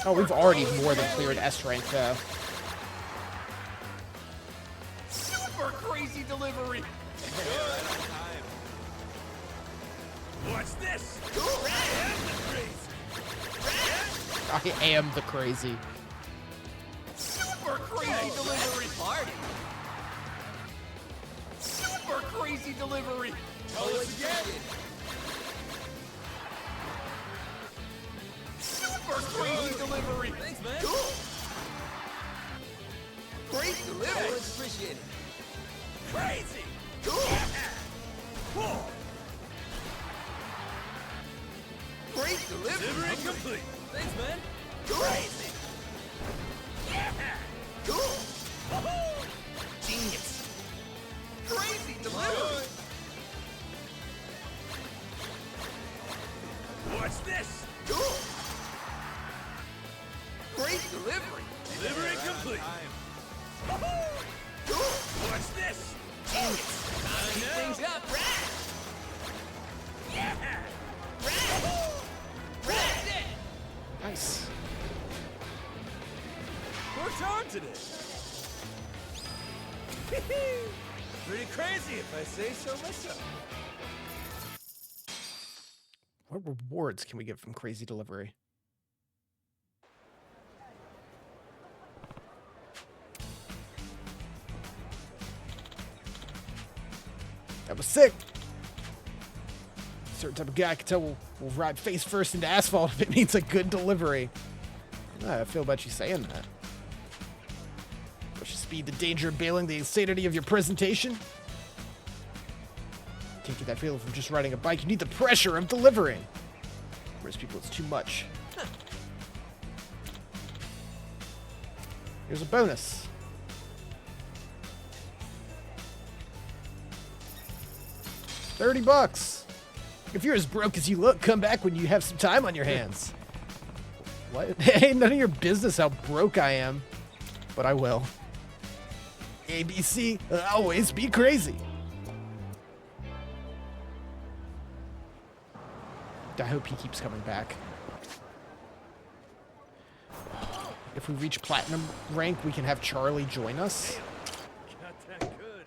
Oh, we've already more than cleared S rank though. Super crazy delivery. What's this? I am the crazy. Super crazy delivery. Party. Super crazy delivery. Let's get it. Super crazy delivery. Thanks, man. Great delivery. Let's appreciate it. Crazy. Whoa. Great delivery. Complete. Thanks, man. Crazy. Genius. Crazy delivery. What's this? Great delivery. Delivery complete. What's this? Genius. Keep things up. Nice. Worked hard today. Pretty crazy if I say so myself. What rewards can we get from crazy delivery? That was sick. Certain type of guy I can tell will ride face first into asphalt if it means a good delivery. I feel about you saying that. Push the speed, the danger of bailing, the insanity of your presentation. Can't get that feeling from just riding a bike. You need the pressure of delivering. Most people, it's too much. Here's a bonus. $30. If you're as broke as you look, come back when you have some time on your hands. What? Hey, none of your business how broke I am. But I will. ABC, always be crazy. I hope he keeps coming back. If we reach platinum rank, we can have Charlie join us. Got that good.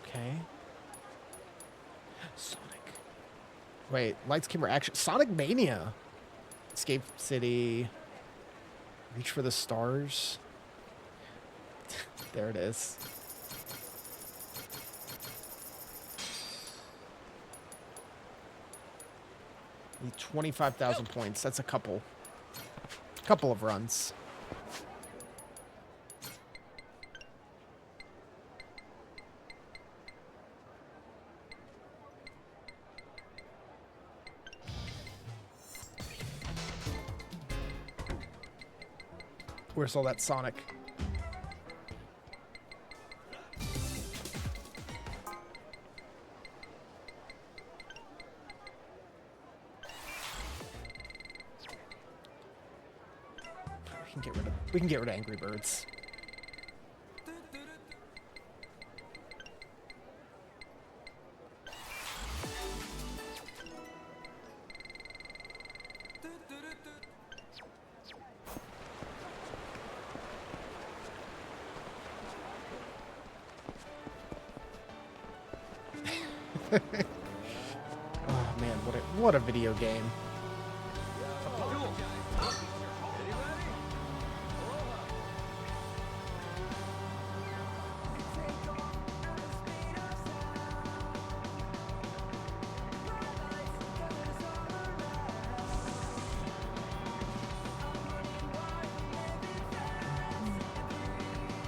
Okay. Sonic. Wait, lights, camera, action. Sonic Mania. Escape City. Reach for the stars. There it is. Need 25,000 points. That's a couple of runs. Where's all that Sonic? We can get rid of Angry Birds. Oh man, what a video game.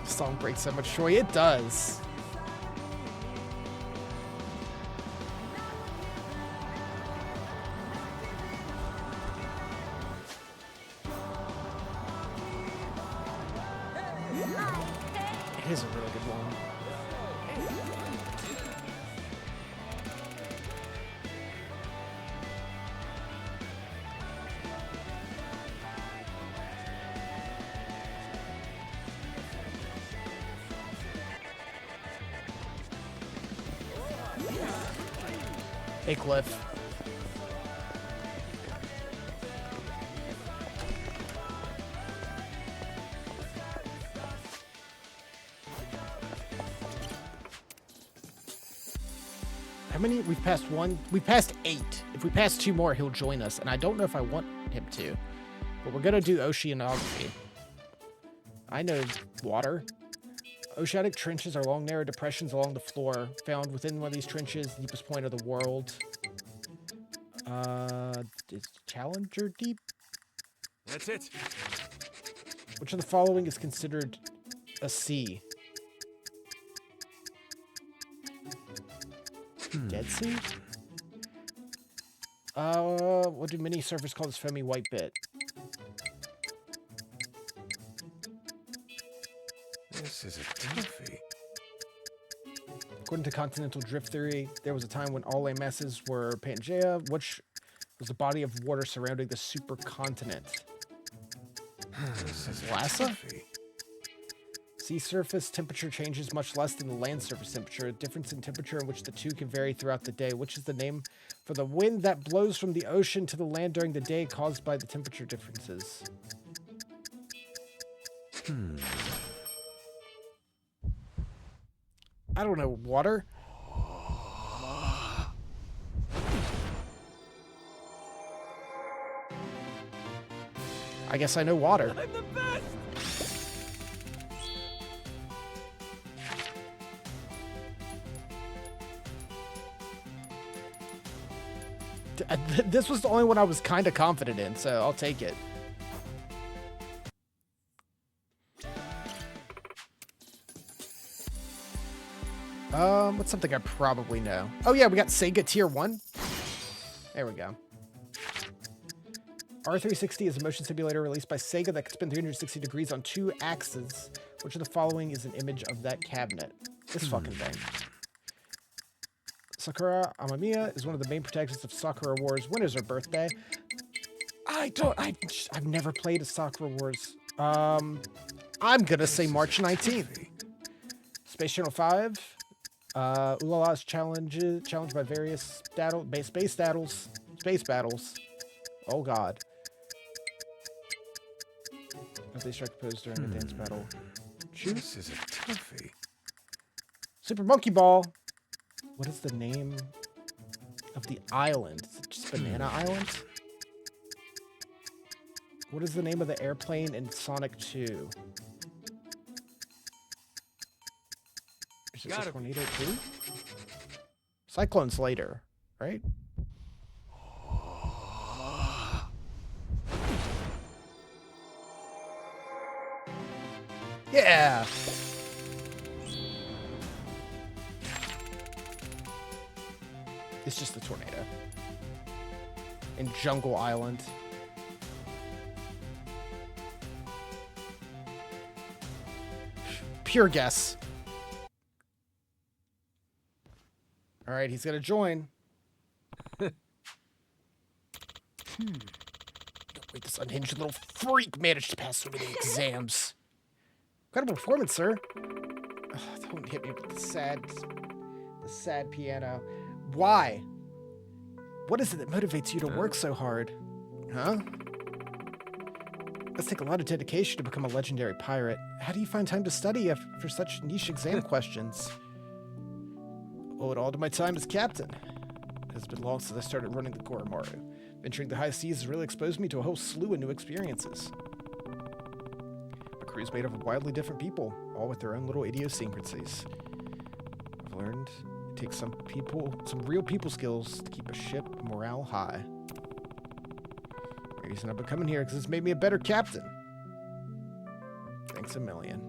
Song brings so much joy. It does. It is a really good one. Hey, Cliff. How many? We've passed one. We've passed 8. If we pass 2 more, he'll join us. And I don't know if I want him to. But we're going to do oceanography. I know water. Oceanic trenches are long, narrow depressions along the floor, found within one of these trenches, the deepest point of the world. Is Challenger deep? That's it. Which of the following is considered a sea? Dead Sea? What do mini surfers call this foamy white bit? This is a toughie. According to continental drift theory, there was a time when all land masses were Pangea, which was the body of water surrounding the supercontinent. This is Lhasa? Sea surface temperature changes much less than the land surface temperature, a difference in temperature in which the two can vary throughout the day, which is the name for the wind that blows from the ocean to the land during the day caused by the temperature differences. I don't know. Water? I guess I know water. I'm the best! This was the only one I was kind of confident in, so I'll take it. What's something I probably know? Oh yeah, we got Sega Tier 1. There we go. R360 is a motion simulator released by Sega that can spin 360 degrees on 2 axes. Which of the following is an image of that cabinet? This fucking thing. Sakura Amamiya is one of the main protagonists of Sakura Wars. When is her birthday? I've never played a Sakura Wars. I'm gonna say March 19th. Space Channel 5. Ulala is challenged by various space battles. Oh god. If they start composed during a dance battle. Choose. This is a toughie. Super Monkey Ball. What is the name of the island? Is it just Banana Island? What is the name of the airplane in Sonic 2? Is this a Tornado 2? Cyclone's later, right? Yeah! It's just a tornado. In Jungle Island. Pure guess. Alright, he's gonna join. Wait, this unhinged little freak managed to pass so many exams. Incredible performance, sir. Ugh, don't hit me with the sad piano. Why? What is it that motivates you to work so hard? Huh? It must take a lot of dedication to become a legendary pirate. How do you find time to study for such niche exam questions? Owe it all to my time as captain. It has been long since I started running the Goromaru. Venturing the high seas has really exposed me to a whole slew of new experiences. My crew is made up of wildly different people, all with their own little idiosyncrasies. I've learned it takes some real people skills to keep a ship morale high. The reason I've been coming here because it's made me a better captain. Thanks a million.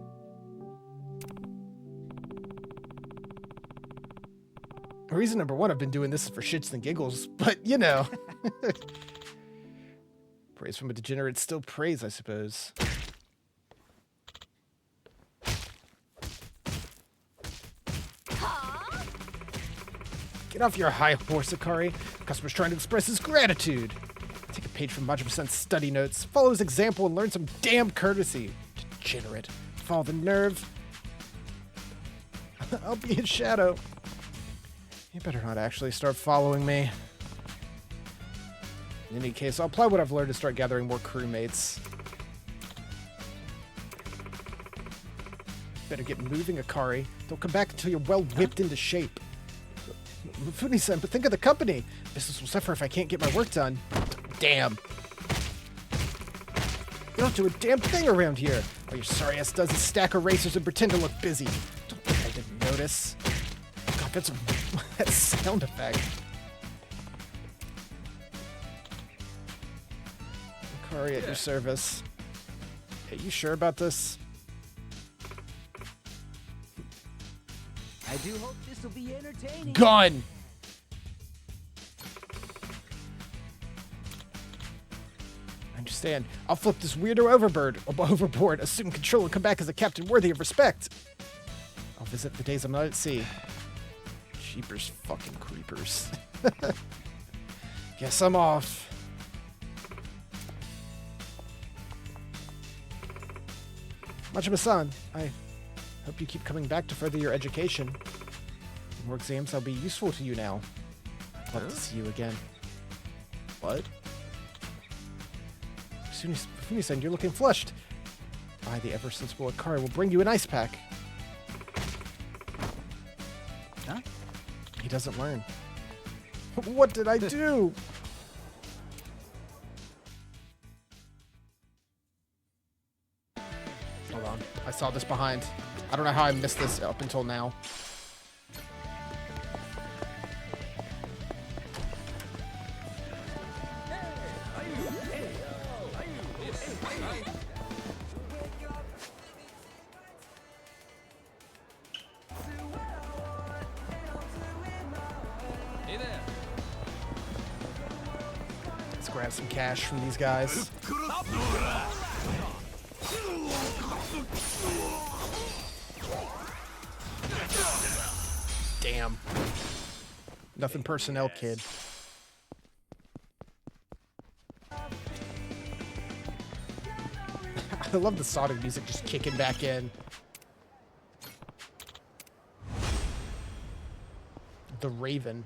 Reason number one, I've been doing this for shits and giggles, but you know. Praise from a degenerate, still praise, I suppose. Get off your high horse, Akari. The customer's trying to express his gratitude. Take a page from Majima-san's study notes, follow his example, and learn some damn courtesy. Degenerate. Follow the nerve. I'll be his shadow. You better not actually start following me. In any case, I'll apply what I've learned to start gathering more crewmates. Better get moving, Akari. Don't come back until you're well whipped into shape. Mifune-san, but think of the company. Business will suffer if I can't get my work done. Damn. You don't do a damn thing around here. All your sorry ass does is stack erasers and pretend to look busy. Don't think I didn't notice. God, that's a sound effect. Akari at your service. Hey, you sure about this? I do hope this will be entertaining. Gun! I understand. I'll flip this weirdo overboard, assume control, and come back as a captain worthy of respect. I'll visit the days I'm not at sea. Jeepers fucking creepers. Guess I'm off. Majima-san, I hope you keep coming back to further your education. In more exams, I'll be useful to you now. Love to see you again. What? Mifune-san, you're looking flushed. I, the ever-sensible Akari, will bring you an ice pack. Huh? He doesn't learn. What did I do? Hold on. I saw this behind. I don't know how I missed this up until now. grab some cash from these guys. Damn. Nothing personnel, kid. I love the Sonic music just kicking back in. The Raven.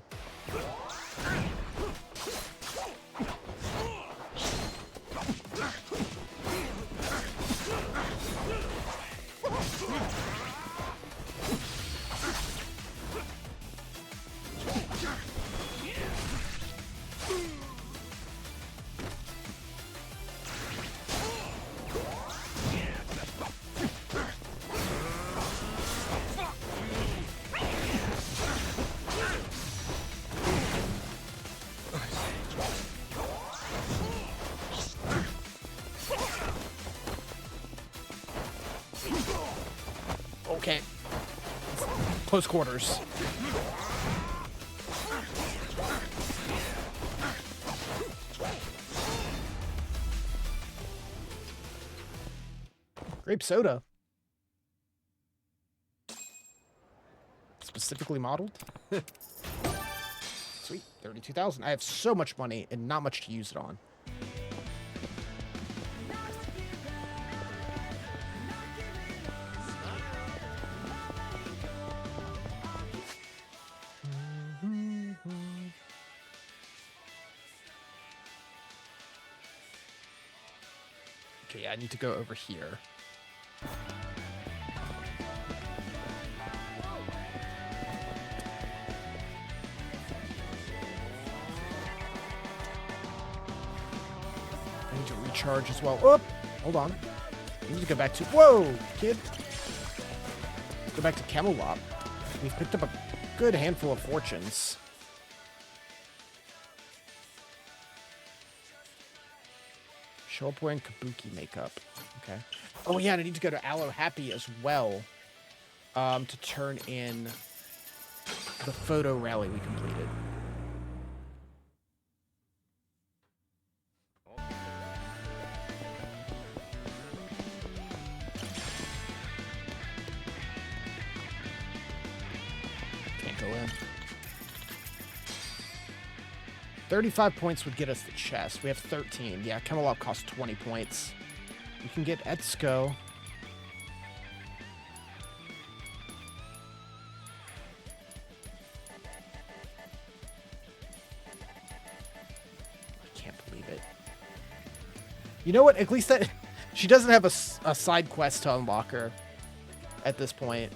Okay. Close quarters. Grape soda. Specifically modeled. Sweet. 32,000. I have so much money and not much to use it on. Okay, yeah, I need to go over here. I need to recharge as well. Oh, hold on. I need to go back to... Whoa, kid. Go back to Camelot. We've picked up a good handful of fortunes. Show up wearing kabuki makeup. Okay. Oh, yeah, and I need to go to Aloe Happy as well to turn in the photo rally we completed. Can't go in. 35 points would get us the chest. We have 13. Yeah, Camelot costs 20 points. We can get Etsuko. I can't believe it. You know what? At least that she doesn't have a side quest to unlock her at this point.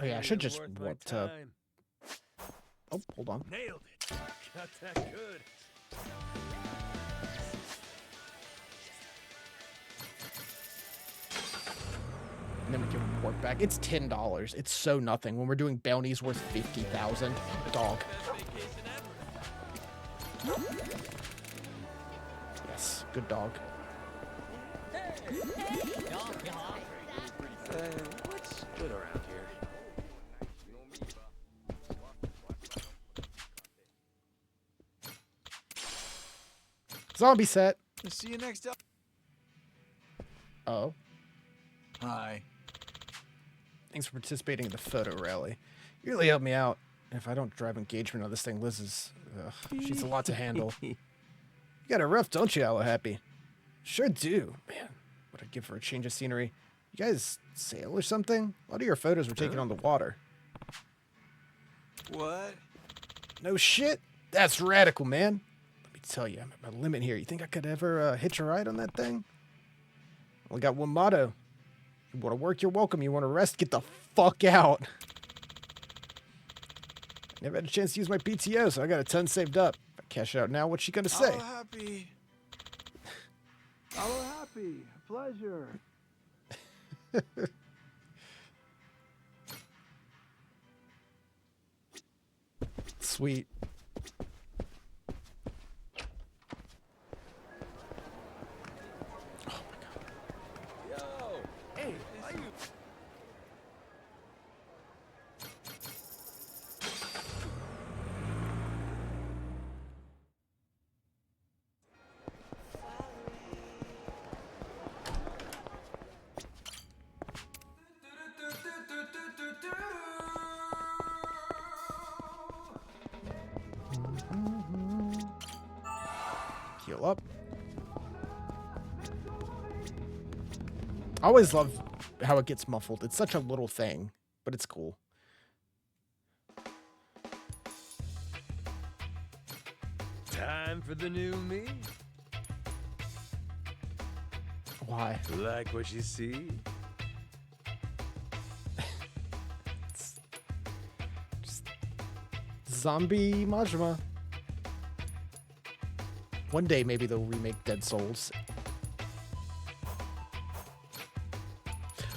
Oh yeah, I should just warp to... Oh, hold on. Nailed it. Got that good. And then we can report back. It's $10. It's so nothing when we're doing bounties worth 50,000. Dog. Yes, good dog. What's good around here? Zombie set. See you next time. Oh. Hi. Thanks for participating in the photo rally. You really helped me out. If I don't drive engagement on this thing, Liz is... she's a lot to handle. You got it rough, don't you, Aloe Happy? Sure do. Man, what I'd give for a change of scenery. You guys sail or something? A lot of your photos were taken on the water. What? No shit? That's radical, man. Let me tell you, I'm at my limit here. You think I could ever hitch a ride on that thing? Only got one motto. You want to work, you're welcome. You want to rest, get the fuck out. Never had a chance to use my PTO, so I got a ton saved up. If I cash it out now, what's she gonna say? Happy. Hello, happy. Pleasure. Sweet. Hey, how you? Heal up. I always love how it gets muffled. It's such a little thing, but it's cool. Time for the new me. Why? Like what you see? Zombie Majima. One day, maybe they'll remake Dead Souls.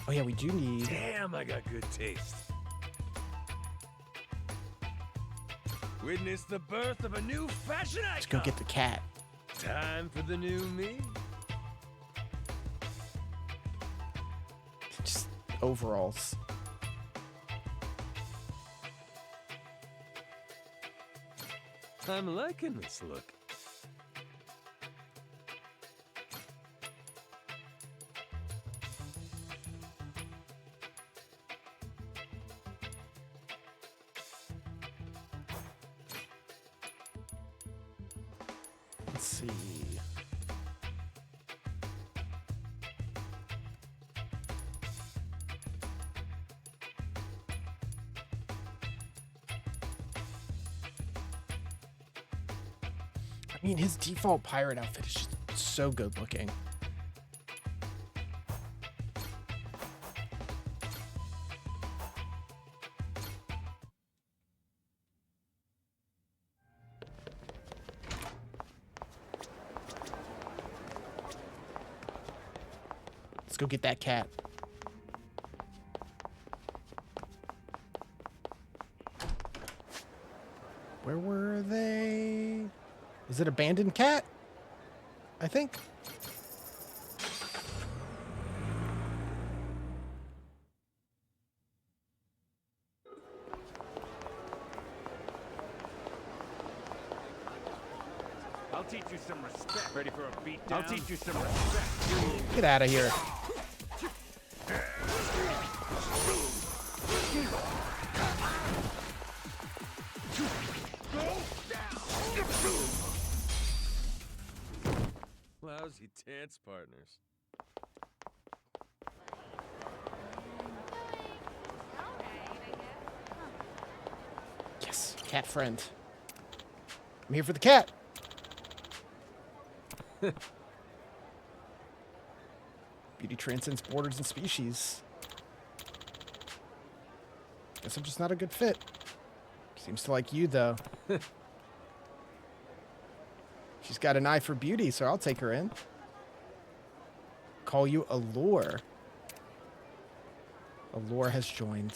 Oh yeah, we do need... Damn, I got good taste. Witness the birth of a new fashion icon. Let's go get the cat. Time for the new me. Just overalls. I'm liking this look. Let's see. I mean, his default pirate outfit is just so good looking. Let's go get that cat. Where were they? Is it abandoned cat? I think. I'll teach you some respect. Ready for a beatdown? I'll teach you some respect. Get out of here. Lousy dance partners. Yes, cat friend. I'm here for the cat. Beauty transcends borders and species. Guess I'm just not a good fit. Seems to like you, though. She's got an eye for beauty, so I'll take her in. Call you Allure. Allure has joined.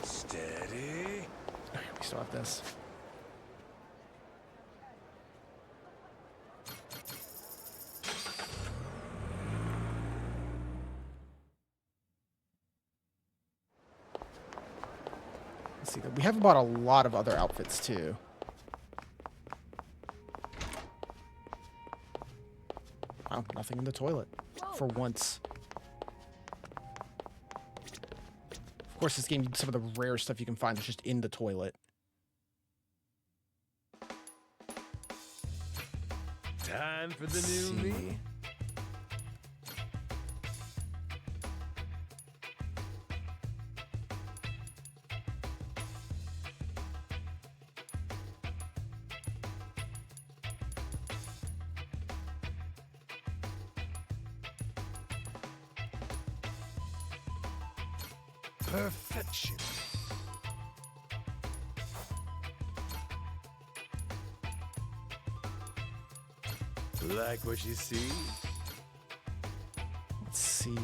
Steady. Okay, we still have this. Let's see. We have bought a lot of other outfits too. Wow, nothing in the toilet. For once. Of course, this game, some of the rare stuff you can find is just in the toilet. Time for the new me. Perfection. Like what you see? Let's see.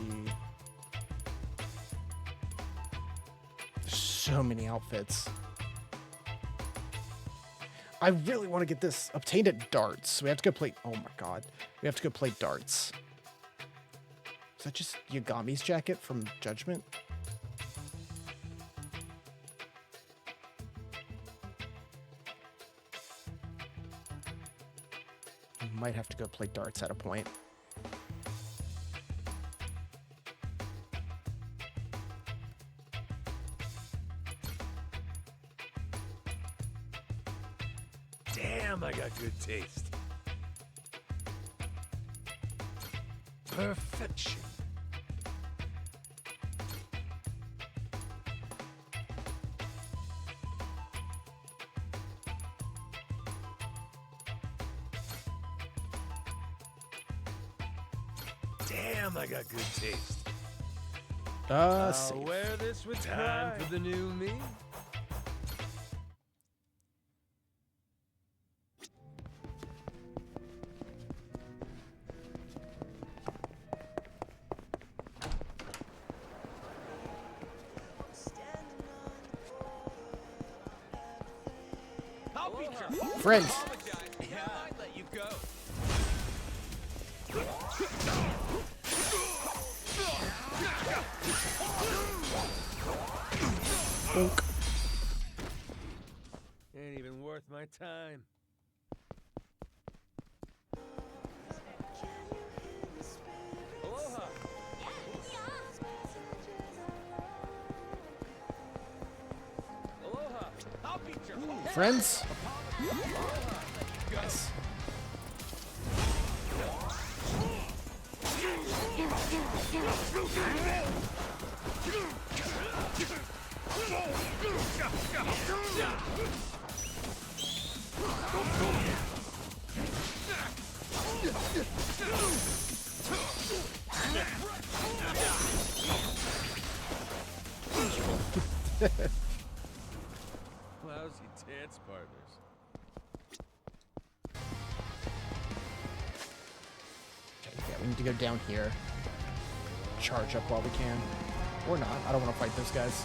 There's so many outfits. I really want to get this obtained at darts. We have to go play. Oh my god. We have to go play darts. Is that just Yagami's jacket from Judgment? Might have to go play darts at a point. Damn, I got good taste. Perfection. Damn, I got good taste. Safe. Wear this with time for the new me. Friends. Yeah, I'd let you go. Bonk. Ain't even worth my time. Aloha. Aloha. I'll beat your Friends? Nice. Lousy dance partners. Okay, yeah, we need to go down here. Charge up while we can. Or not. I don't want to fight those guys.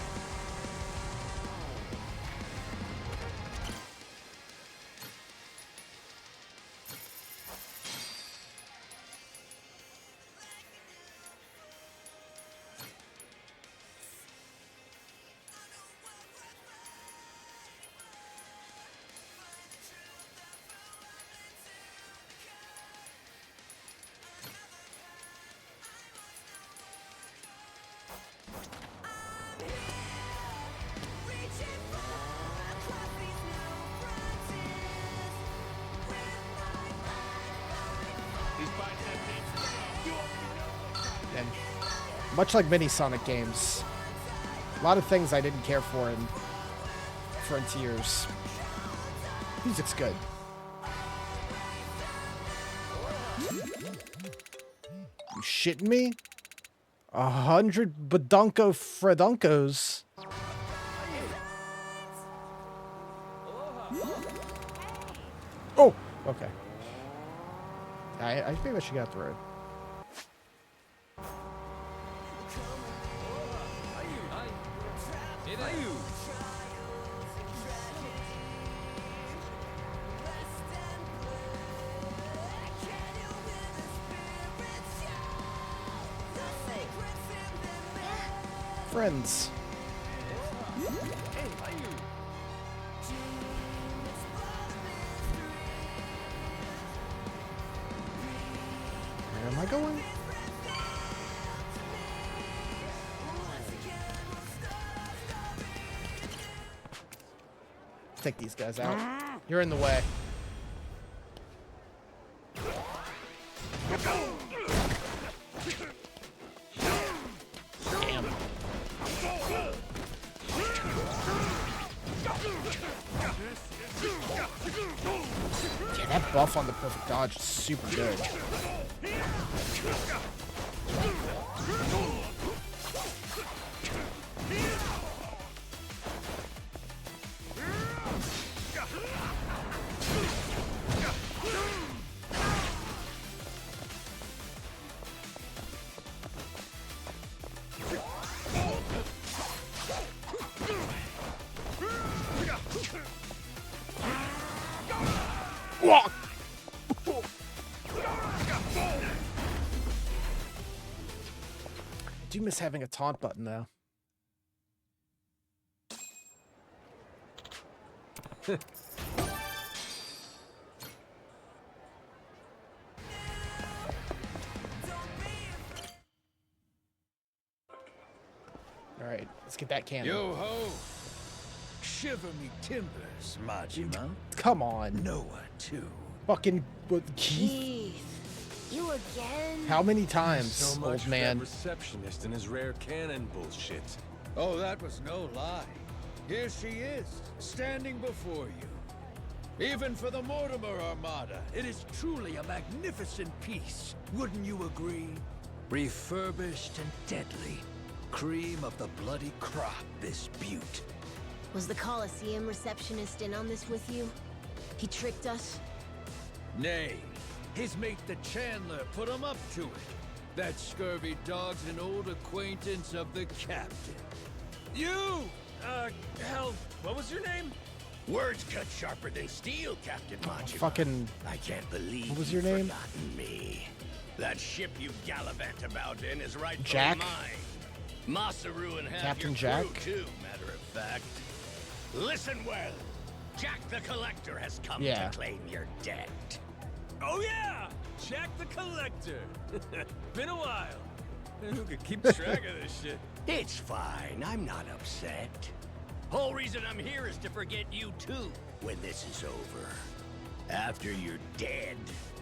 And much like many Sonic games, a lot of things I didn't care for in Frontiers. Music's good. You shitting me? 100 Badunko Fredunkos. Oh, okay. I think I should get out the road. Friends. Where am I going? Take these guys out. You're in the way. Damn. Yeah, that buff on the perfect dodge is super good. Whoa! I do miss having a taunt button, though. Alright, let's get that cannon. Yo ho! Shiver me timbers, Majima. Come on. Noah, too. Fucking Keith. Keith, you again? How many times, So much old for man? that receptionist and his rare cannon bullshit. Oh, that was no lie. Here she is, standing before you. Even for the Mortimer Armada, it is truly a magnificent piece. Wouldn't you agree? Refurbished and deadly. Cream of the bloody crop, this beaut. Was the Coliseum receptionist in on this with you? He tricked us? Nay, his mate the Chandler put him up to it. That scurvy dog's an old acquaintance of the captain. You! Hell, what was your name? Words cut sharper than steel, Captain Majima. Fucking... I can't believe What was you've your name? forgotten me. That ship you gallivant about in is rightfully Jack? mine. Masaru and half Captain your Jack? crew, too, matter of fact. Listen well. Jack the Collector has come Yeah. to claim your debt. Oh yeah! Jack the Collector. Been a while. Who could keep track of this shit? It's fine. I'm not upset. Whole reason I'm here is to forget you too when this is over. After you're dead,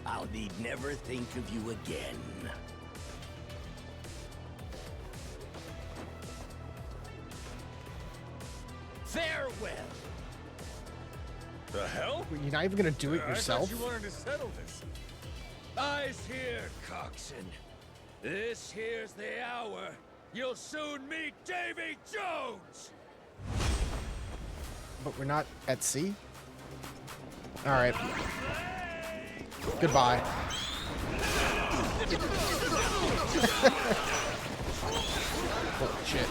I'll need never think of you again. Farewell. The hell? You're not even gonna do it I yourself? thought you wanted to settle this. Eyes here, Coxswain. This here's the hour. You'll soon meet Davy Jones! But we're not at sea? Alright. Goodbye. Holy shit.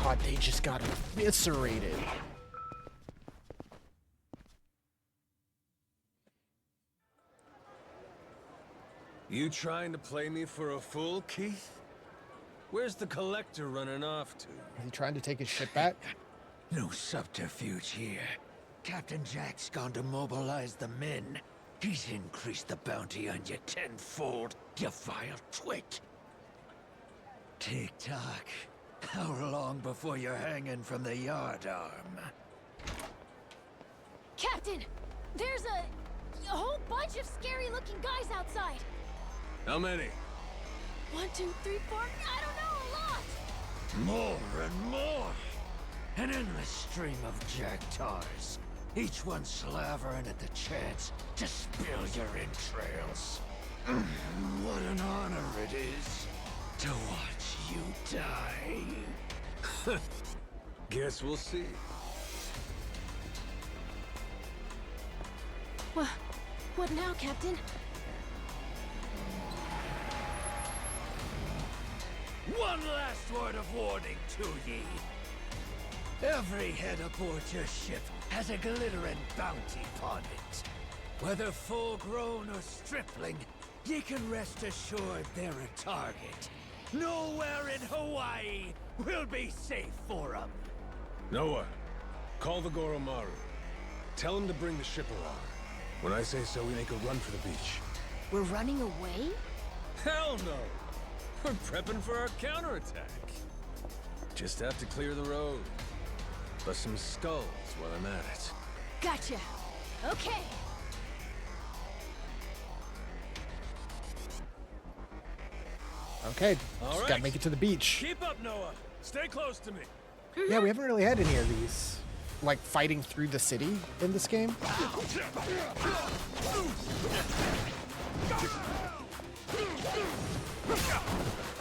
God, they just got eviscerated. You trying to play me for a fool, Keith? Where's the Collector running off to? Is he trying to take his ship back? No subterfuge here. Captain Jack's gone to mobilize the men. He's increased the bounty on you tenfold, you vile twit. Tick-tock. How long before you're hanging from the yardarm? Captain, there's a whole bunch of scary-looking guys outside. How many? 1, 2, 3, 4, I don't know, a lot. More and more. An endless stream of jacktars. Each one slavering at the chance to spill your entrails. What an honor it is to watch you die. Guess we'll see. What now, Captain? One last word of warning to ye. Every head aboard your ship has a glittering bounty upon it. Whether full-grown or stripling, ye can rest assured they're a target. Nowhere in Hawaii will be safe for 'em. Noah, call the Goromaru. Tell him to bring the ship around. When I say so, we make a run for the beach. We're running away? Hell no! We're prepping for our counterattack. Just have to clear the road. Bust some skulls while I'm at it. Gotcha. Okay. Okay, All just right. gotta make it to the beach. Keep up, Noah. Stay close to me. Yeah, we haven't really had any of these, like, fighting through the city in this game.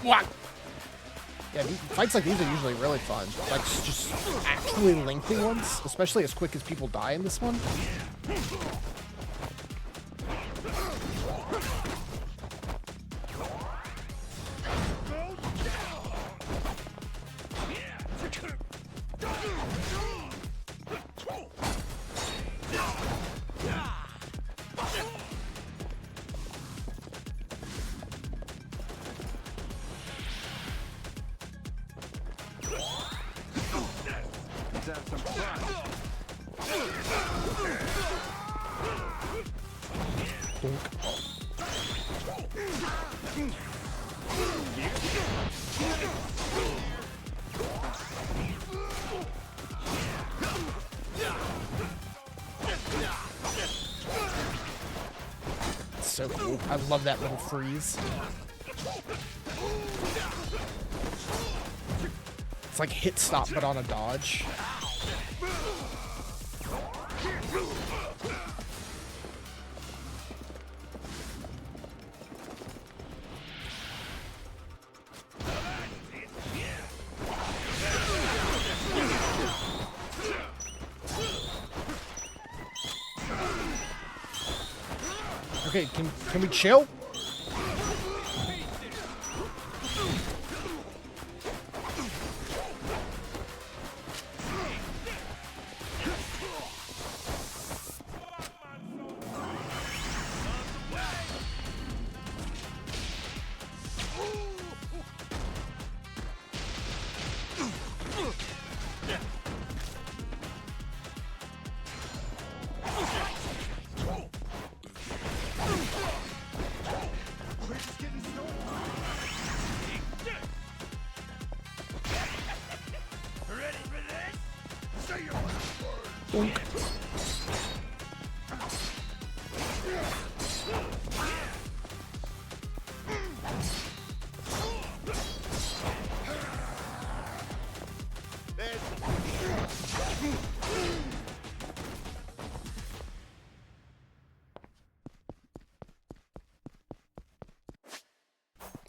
What? Yeah, fights like these are usually really fun. Like, just actually lengthy ones, especially as quick as people die in this one. So cool. I love that little freeze. It's like hit stop, but on a dodge. Okay, can we chill?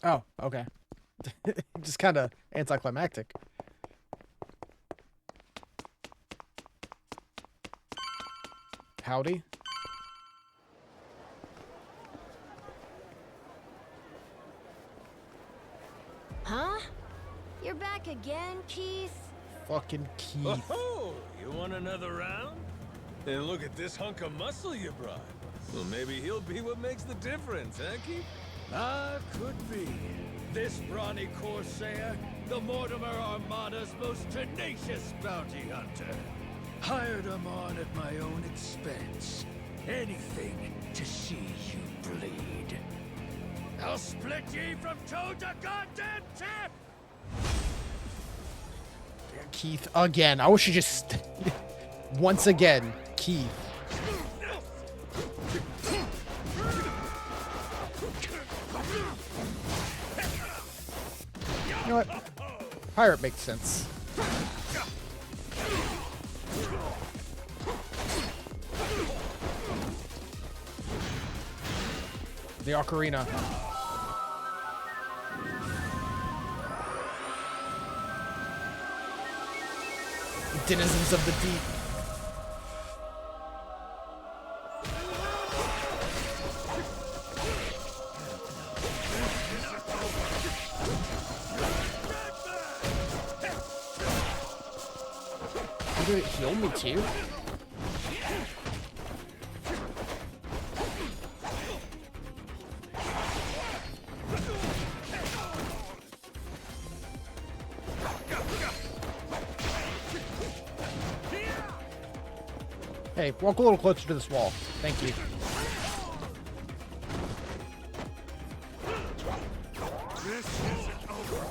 Oh, okay. Just kind of anticlimactic. Howdy. Huh? You're back again, Keith? Fucking Keith. Oh, you want another round? And look at this hunk of muscle you brought. Well, maybe he'll be what makes the difference, huh, Keith? Ah, could be. This brawny Corsair, the Mortimer Armada's most tenacious bounty hunter. Hired him on at my own expense. Anything to see you bleed. I'll split ye from toe to goddamn tip! Keith again. I wish you just... Once again, Keith. You know what? Pirate makes sense. The ocarina. Denizens of the deep. Did it heal me too? Hey, walk a little closer to this wall. Thank you. This isn't over.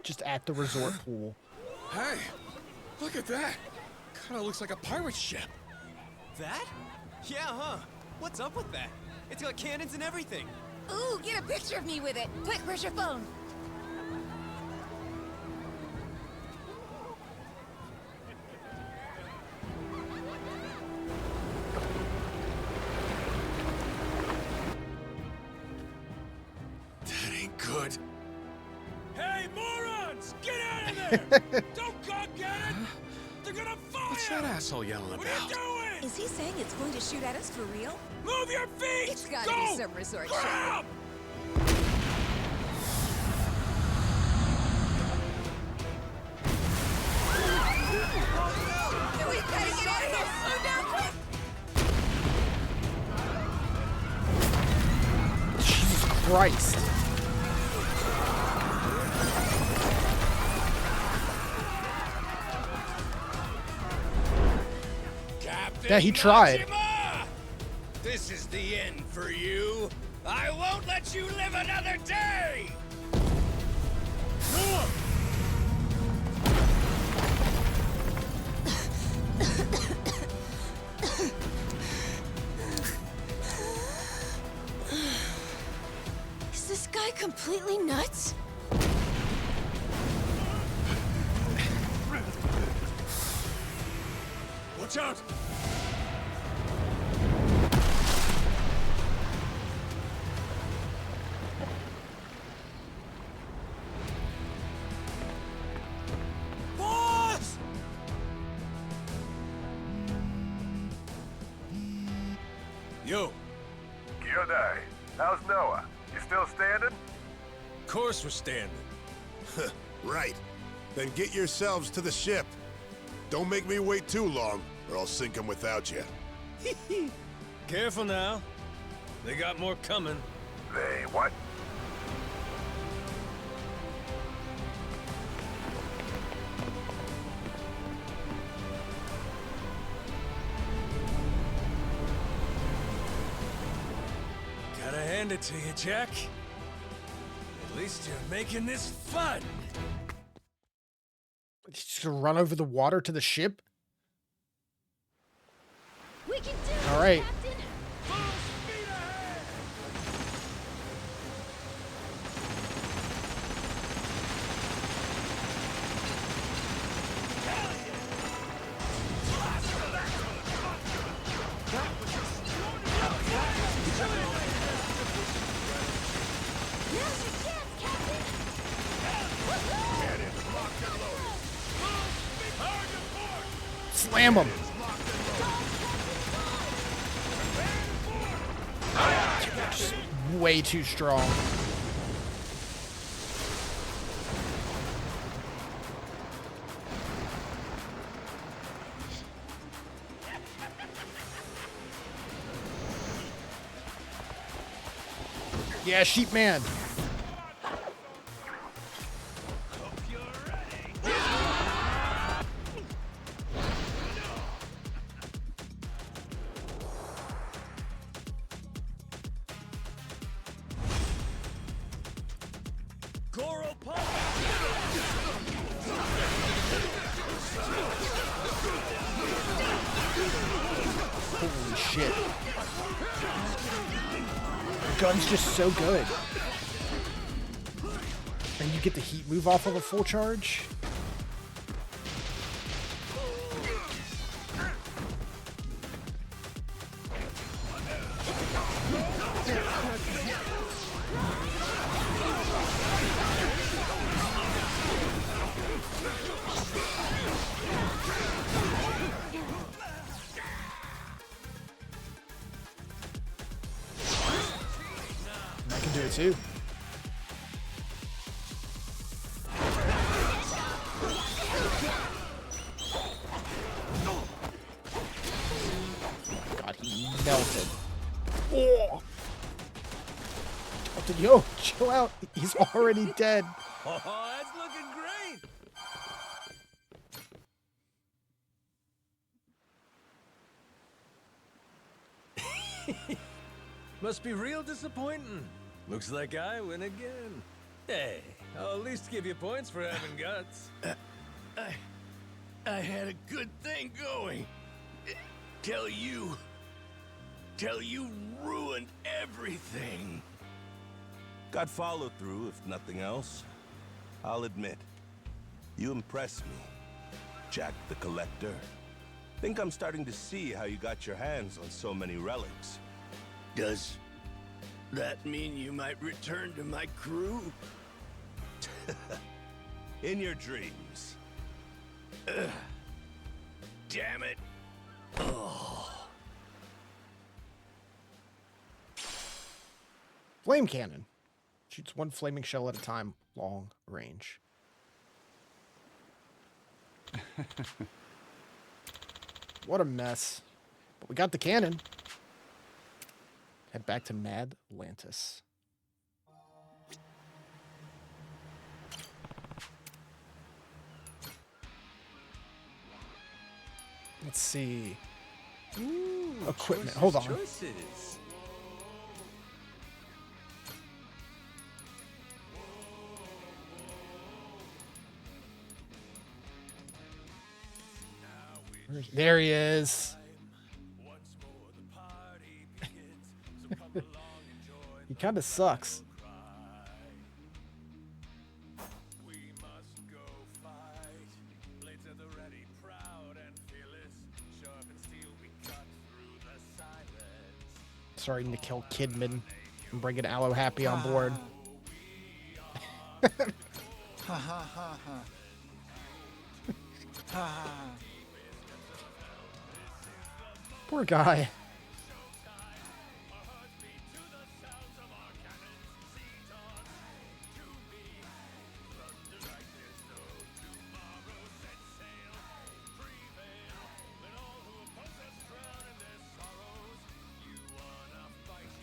Just at the resort pool. Hey, look at that. Kinda looks like a pirate ship. That? Yeah, huh? What's up with that? It's got cannons and everything. Ooh, get a picture of me with it. Quick, where's your phone? That ain't good. Hey, morons! Get out of there! Don't go get it! They're gonna fire! What's that asshole yelling What about? are you doing? Is he saying it's going to shoot at us for real? Move your feet! It's gotta Go! be some resort Grab! shit. Christ. Captain Yeah, he tried. Majima! This is the end for you. I won't let you live another day! Is this guy completely nuts? Watch out! Boss! Yo, Kyodai, how's Noah? You still standing? of course we're standing. Right. Then get yourselves to the ship. Don't make me wait too long, or I'll sink him without you. Careful now. They got more coming. They what? Gotta hand it to you, Jack. At least you're making this fun. Just gonna run over the water to the ship? We can do this, All right. Captain! Now's your chance, Captain! Slam him. Just way too strong. Yeah, sheep man. Holy shit. The gun's just so good. And you get the heat move off of a full charge. I can do it too. God, he melted. Oh. Yo, chill out. He's already dead. Oh, that's looking great. Must be real disappointing. Looks like I win again. Hey, I'll at least give you points for having guts. I had a good thing going. Till you ruined everything. Got follow through, if nothing else. I'll admit, you impress me, Jack the Collector. Think I'm starting to see how you got your hands on so many relics. Does that mean you might return to my crew? In your dreams. Ugh. Damn it. Oh. Flame cannon. Shoots one flaming shell at a time, long range. What a mess. But we got the cannon. Head back to Mad Atlantis. Let's see. Ooh, Equipment. choices, Hold on. Choices. There he is. He kind of sucks. Starting to kill Kidman and bringing Aloe Happy on board. Ha ha ha ha. Ha ha. Poor guy.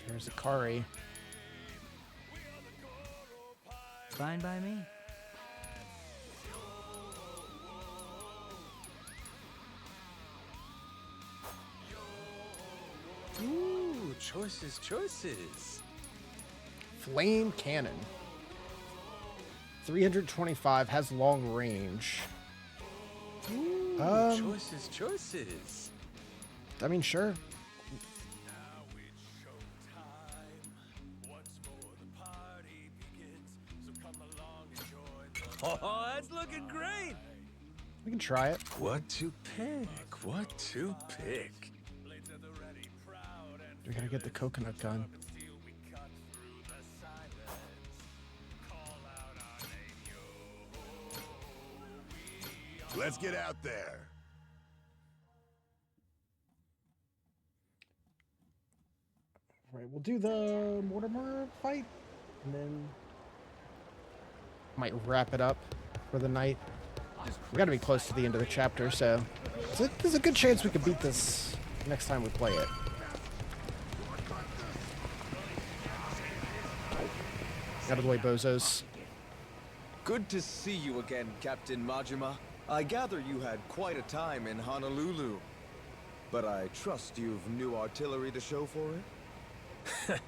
There's Akari. Fine by me. Ooh, choices, choices. Flame cannon. 325 has long range. Ooh, choices, choices. I mean, sure. Oh, that's looking great. We can try it. What to pick? What to pick? We gotta get the coconut gun. Let's get out there. Right, we'll do the Mortimer fight, and then might wrap it up for the night. We gotta be close to the end of the chapter, so there's a good chance we can beat this next time we play it. Out of the way, bozos. Good to see you again, Captain Majima. I gather you had quite a time in Honolulu. But I trust you've new artillery to show for it?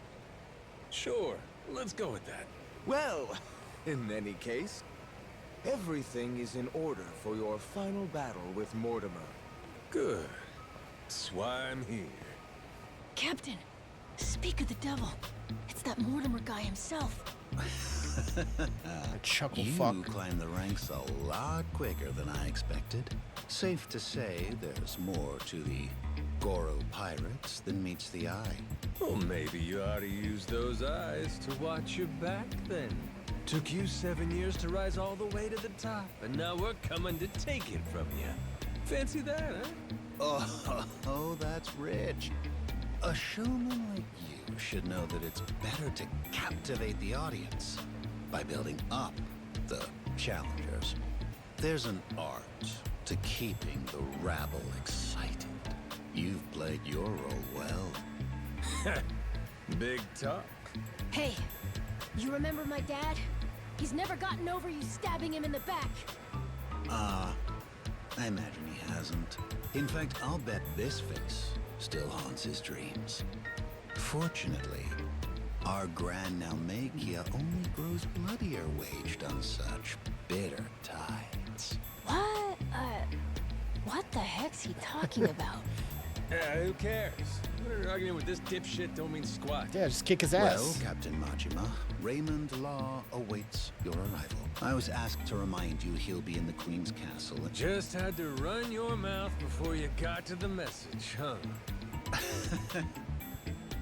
Sure, let's go with that. Well, in any case, everything is in order for your final battle with Mortimer. Good. That's why I'm here. Captain, speak of the devil. It's that Mortimer guy himself. Chuckle you fuck. climbed the ranks a lot quicker than I expected. Safe to say there's more to the Goro pirates than meets the eye. Well, maybe you ought to use those eyes to watch your back then. Took you 7 years to rise all the way to the top, and now we're coming to take it from you. Fancy that, huh? Oh, that's rich. A showman like you should know that it's better to captivate the audience by building up the challengers. There's an art to keeping the rabble excited. You've played your role well. Big talk. Hey, you remember my dad? He's never gotten over you stabbing him in the back. I imagine he hasn't. In fact, I'll bet this face still haunts his dreams. Fortunately, our Grand Naumachia only grows bloodier waged on such bitter tides. What the heck's he talking about? Yeah, who cares? Arguing with this dipshit don't mean squat. Yeah, just kick his Well, ass. Captain Majima, Raymond Law awaits your arrival. I was asked to remind you he'll be in the Queen's castle. Just had to run your mouth before you got to the message, huh?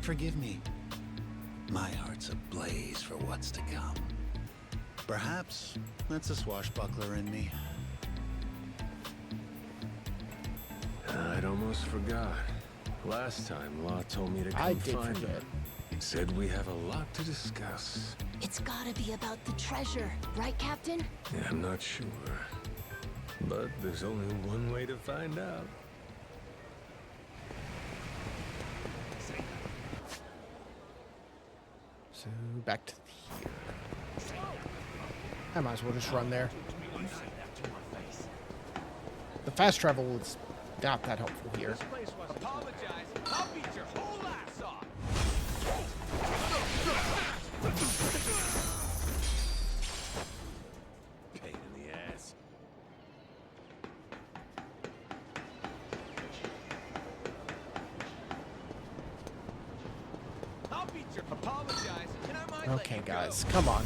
Forgive me. My heart's ablaze for what's to come. Perhaps that's a swashbuckler in me. I'd almost forgot. Last time, Law told me to come I did find forget. him. Said we have a lot to discuss. It's gotta be about the treasure, right, Captain? Yeah, I'm not sure. But there's only one way to find out. So back to here. I might as well just run there. The fast travel is not that helpful here. Apologize. I'll beat your whole ass off. Pain in the ass. I'll beat your apologize. And I might Okay, guys, come on.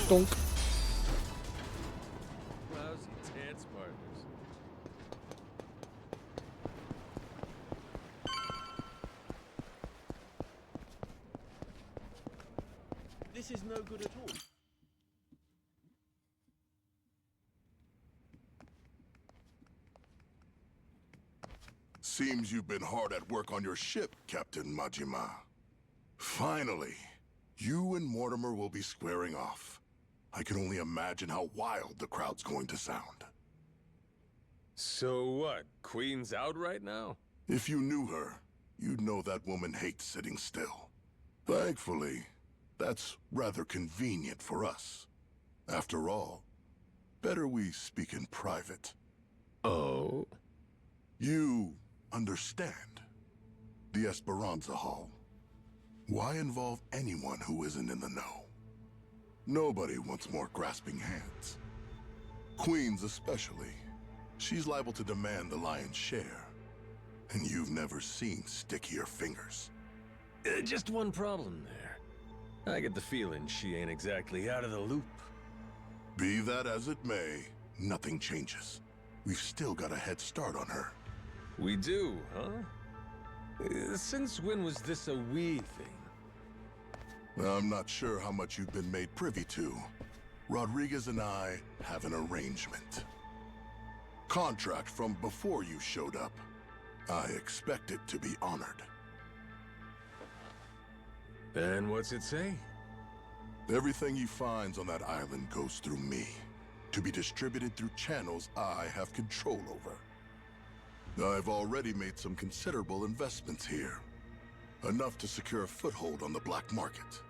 Donk. Lousy dance partners. This is no good at all. Seems you've been hard at work on your ship, Captain Majima. Finally, you and Mortimer will be squaring off. I can only imagine how wild the crowd's going to sound. So what? Queen's out right now? If you knew her, you'd know that woman hates sitting still. Thankfully, that's rather convenient for us. After all, better we speak in private. Oh? You understand. The Esperanza Hall. Why involve anyone who isn't in the know? Nobody wants more grasping hands. Queens especially. She's liable to demand the lion's share. And you've never seen stickier fingers. Just one problem there. I get the feeling she ain't exactly out of the loop. Be that as it may, nothing changes. We've still got a head start on her. We do, huh? Since when was this a we thing? I'm not sure how much you've been made privy to. Rodriguez and I have an arrangement. Contract from before you showed up. I expect it to be honored. And what's it say? Everything he finds on that island goes through me, to be distributed through channels I have control over. I've already made some considerable investments here, enough to secure a foothold on the black market.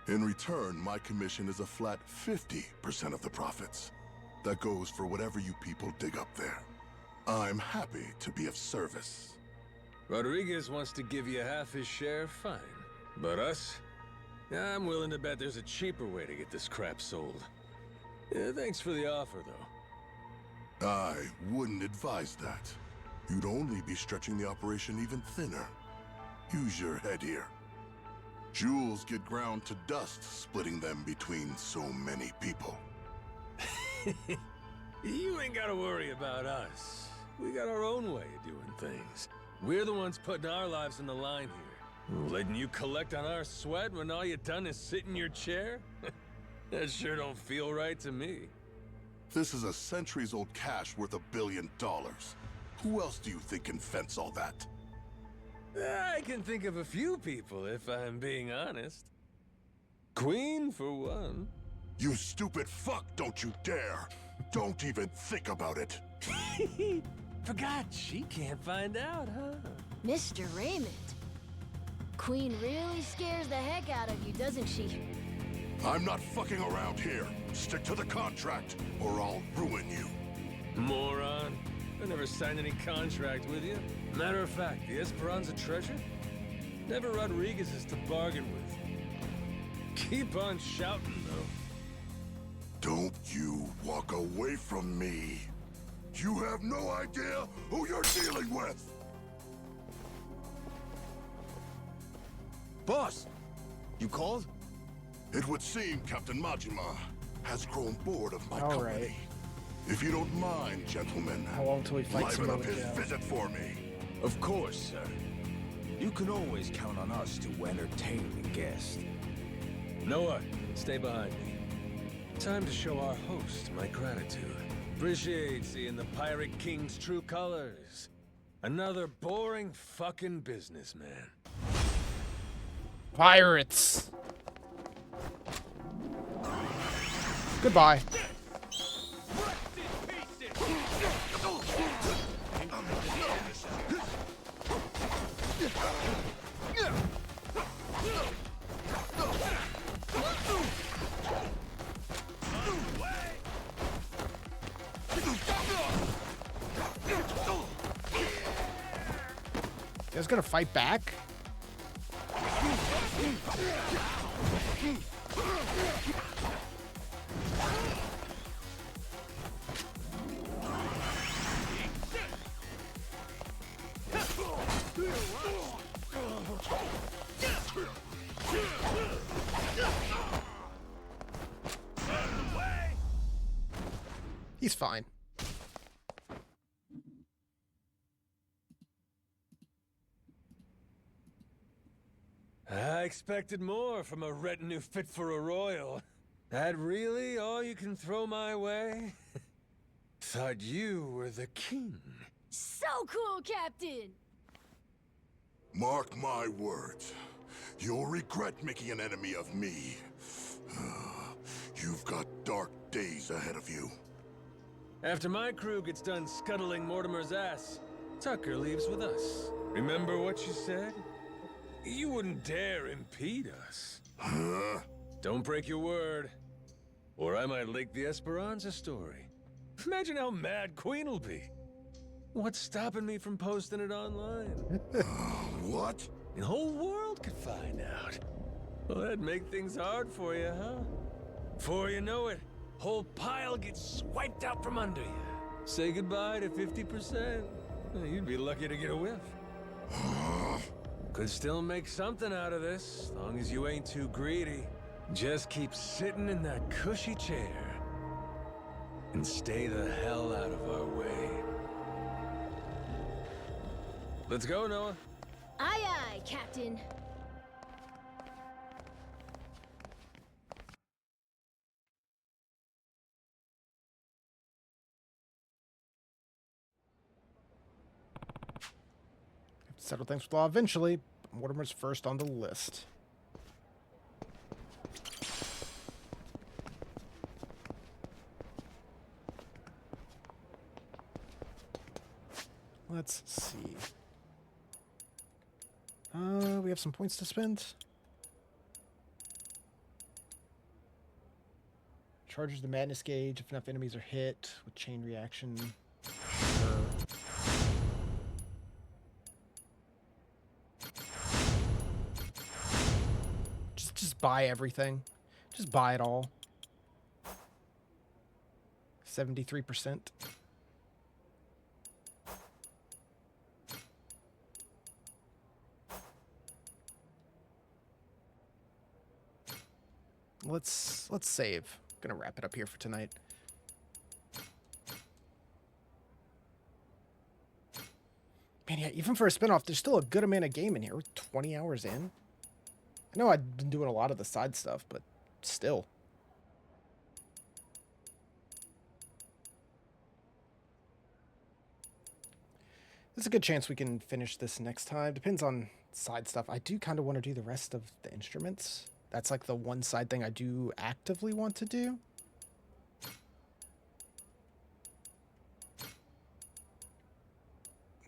In return, my commission is a flat 50% of the profits. That goes for whatever you people dig up there. I'm happy to be of service. Rodriguez wants to give you half his share, fine. But us? I'm willing to bet there's a cheaper way to get this crap sold. Thanks for the offer, though. I wouldn't advise that. You'd only be stretching the operation even thinner. Use your head here. Jewels get ground to dust splitting them between so many people. You ain't gotta worry about us. We got our own way of doing things. We're the ones putting our lives on the line here. Letting you collect on our sweat when all you done is sit in your chair? That sure don't feel right to me. This is a centuries-old cache worth $1 billion. Who else do you think can fence all that? I can think of a few people, if I'm being honest. Queen, for one. You stupid fuck, don't you dare! Don't even think about it! Forgot she can't find out, huh? Mr. Raymond. Queen really scares the heck out of you, doesn't she? I'm not fucking around here. Stick to the contract, or I'll ruin you. Moron. I never signed any contract with you. Matter of fact, the Esperanza treasure? Never Rodriguez's to bargain with. Keep on shouting, though. Don't you walk away from me. You have no idea who you're dealing with! Boss! You called? It would seem Captain Majima has grown bored of my All company. right. If you don't mind, gentlemen, How long till we fight liven up Samoa his Joe? visit for me. Of course, sir. You can always count on us to entertain the guest. Noah, stay behind me. Time to show our host my gratitude. Appreciate seeing the Pirate King's true colors. Another boring fucking businessman. Pirates. Goodbye. You guys gonna fight back? He's fine. I expected more from a retinue fit for a royal. That really all you can throw my way? Thought you were the king. So cool, Captain! Mark my words. You'll regret making an enemy of me. You've got dark days ahead of you. After my crew gets done scuttling Mortimer's ass, Tucker leaves with us. Remember what you said? You wouldn't dare impede us. Huh? Don't break your word, or I might leak the Esperanza story. Imagine how mad Queen will be. What's stopping me from posting it online? What? The whole world could find out. Well, that'd make things hard for you, huh? Before you know it, whole pile gets swiped out from under you. Say goodbye to 50%. You'd be lucky to get a whiff. Could still make something out of this, as long as you ain't too greedy. Just keep sitting in that cushy chair. And stay the hell out of our way. Let's go, Noah. Aye, aye, Captain. Settle things with law eventually. But Mortimer's first on the list. Let's see. We have some points to spend. Charges the madness gauge if enough enemies are hit with chain reaction. Just buy everything. Just buy it all. 73%. Let's save. Gonna wrap it up here for tonight. Man, yeah, even for a spinoff, there's still a good amount of game in here. We're 20 hours in. I know I've been doing a lot of the side stuff, but still. There's a good chance we can finish this next time. Depends on side stuff. I do kind of want to do the rest of the instruments. That's like the one side thing I do actively want to do.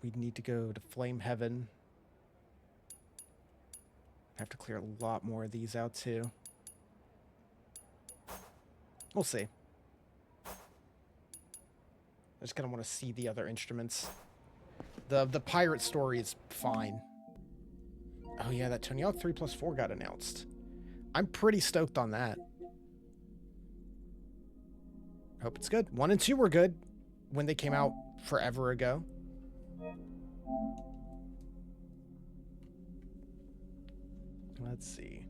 We'd need to go to Flame Heaven. I have to clear a lot more of these out too. We'll see. I just kind of want to see the other instruments. The pirate story is fine. Oh yeah, that Tony Hawk 3+4 got announced. I'm pretty stoked on that. Hope it's good. 1 and 2 were good when they came out forever ago. Let's see.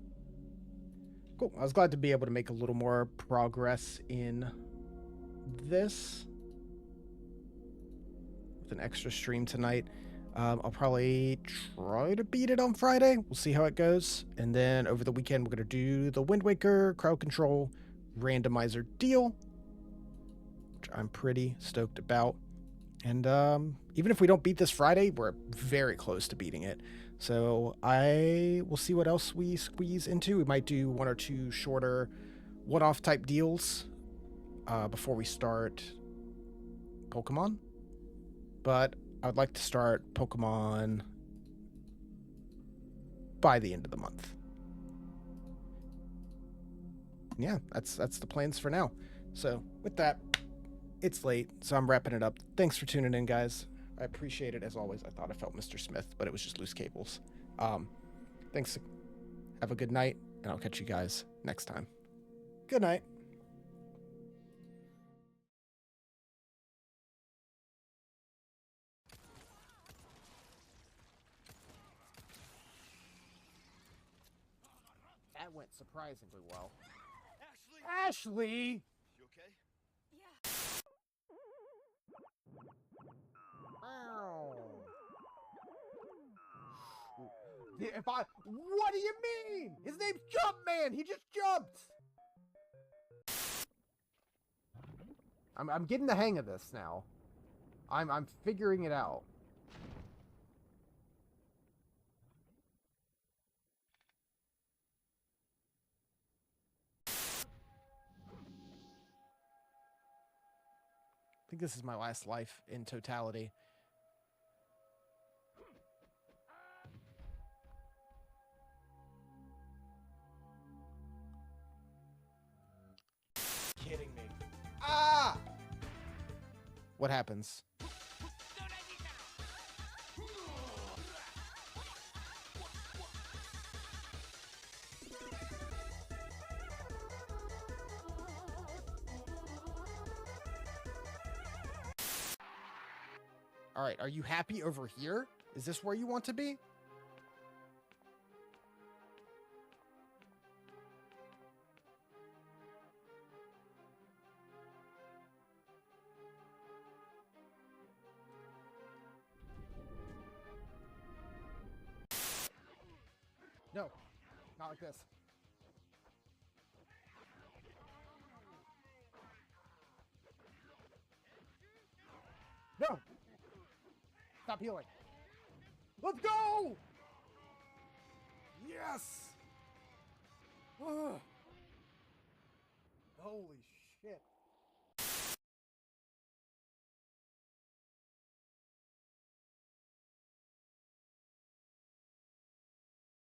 Cool. I was glad to be able to make a little more progress in this. With an extra stream tonight. I'll probably try to beat it on Friday. We'll see how it goes. And then over the weekend, we're going to do the Wind Waker crowd control randomizer deal, which I'm pretty stoked about. And even if we don't beat this Friday, we're very close to beating it. So I will see what else we squeeze into. We might do 1 or 2 shorter one-off type deals before we start Pokemon. But I would like to start Pokemon by the end of the month. Yeah, that's the plans for now. So with that, it's late, so I'm wrapping it up. Thanks for tuning in, guys. I appreciate it as always. I thought I felt Mr. Smith, but it was just loose cables. Thanks. Have a good night, and I'll catch you guys next time. Good night. That went surprisingly well. Ashley! You okay? What do you mean? His name's Jumpman! He just jumped! I'm getting the hang of this now. I'm figuring it out. I think this is my last life in totality. Kidding me. Ah! What happens? All right, are you happy over here? Is this where you want to be? No, not like this. No! Stop healing. Let's go! Yes! Ugh. Holy shit.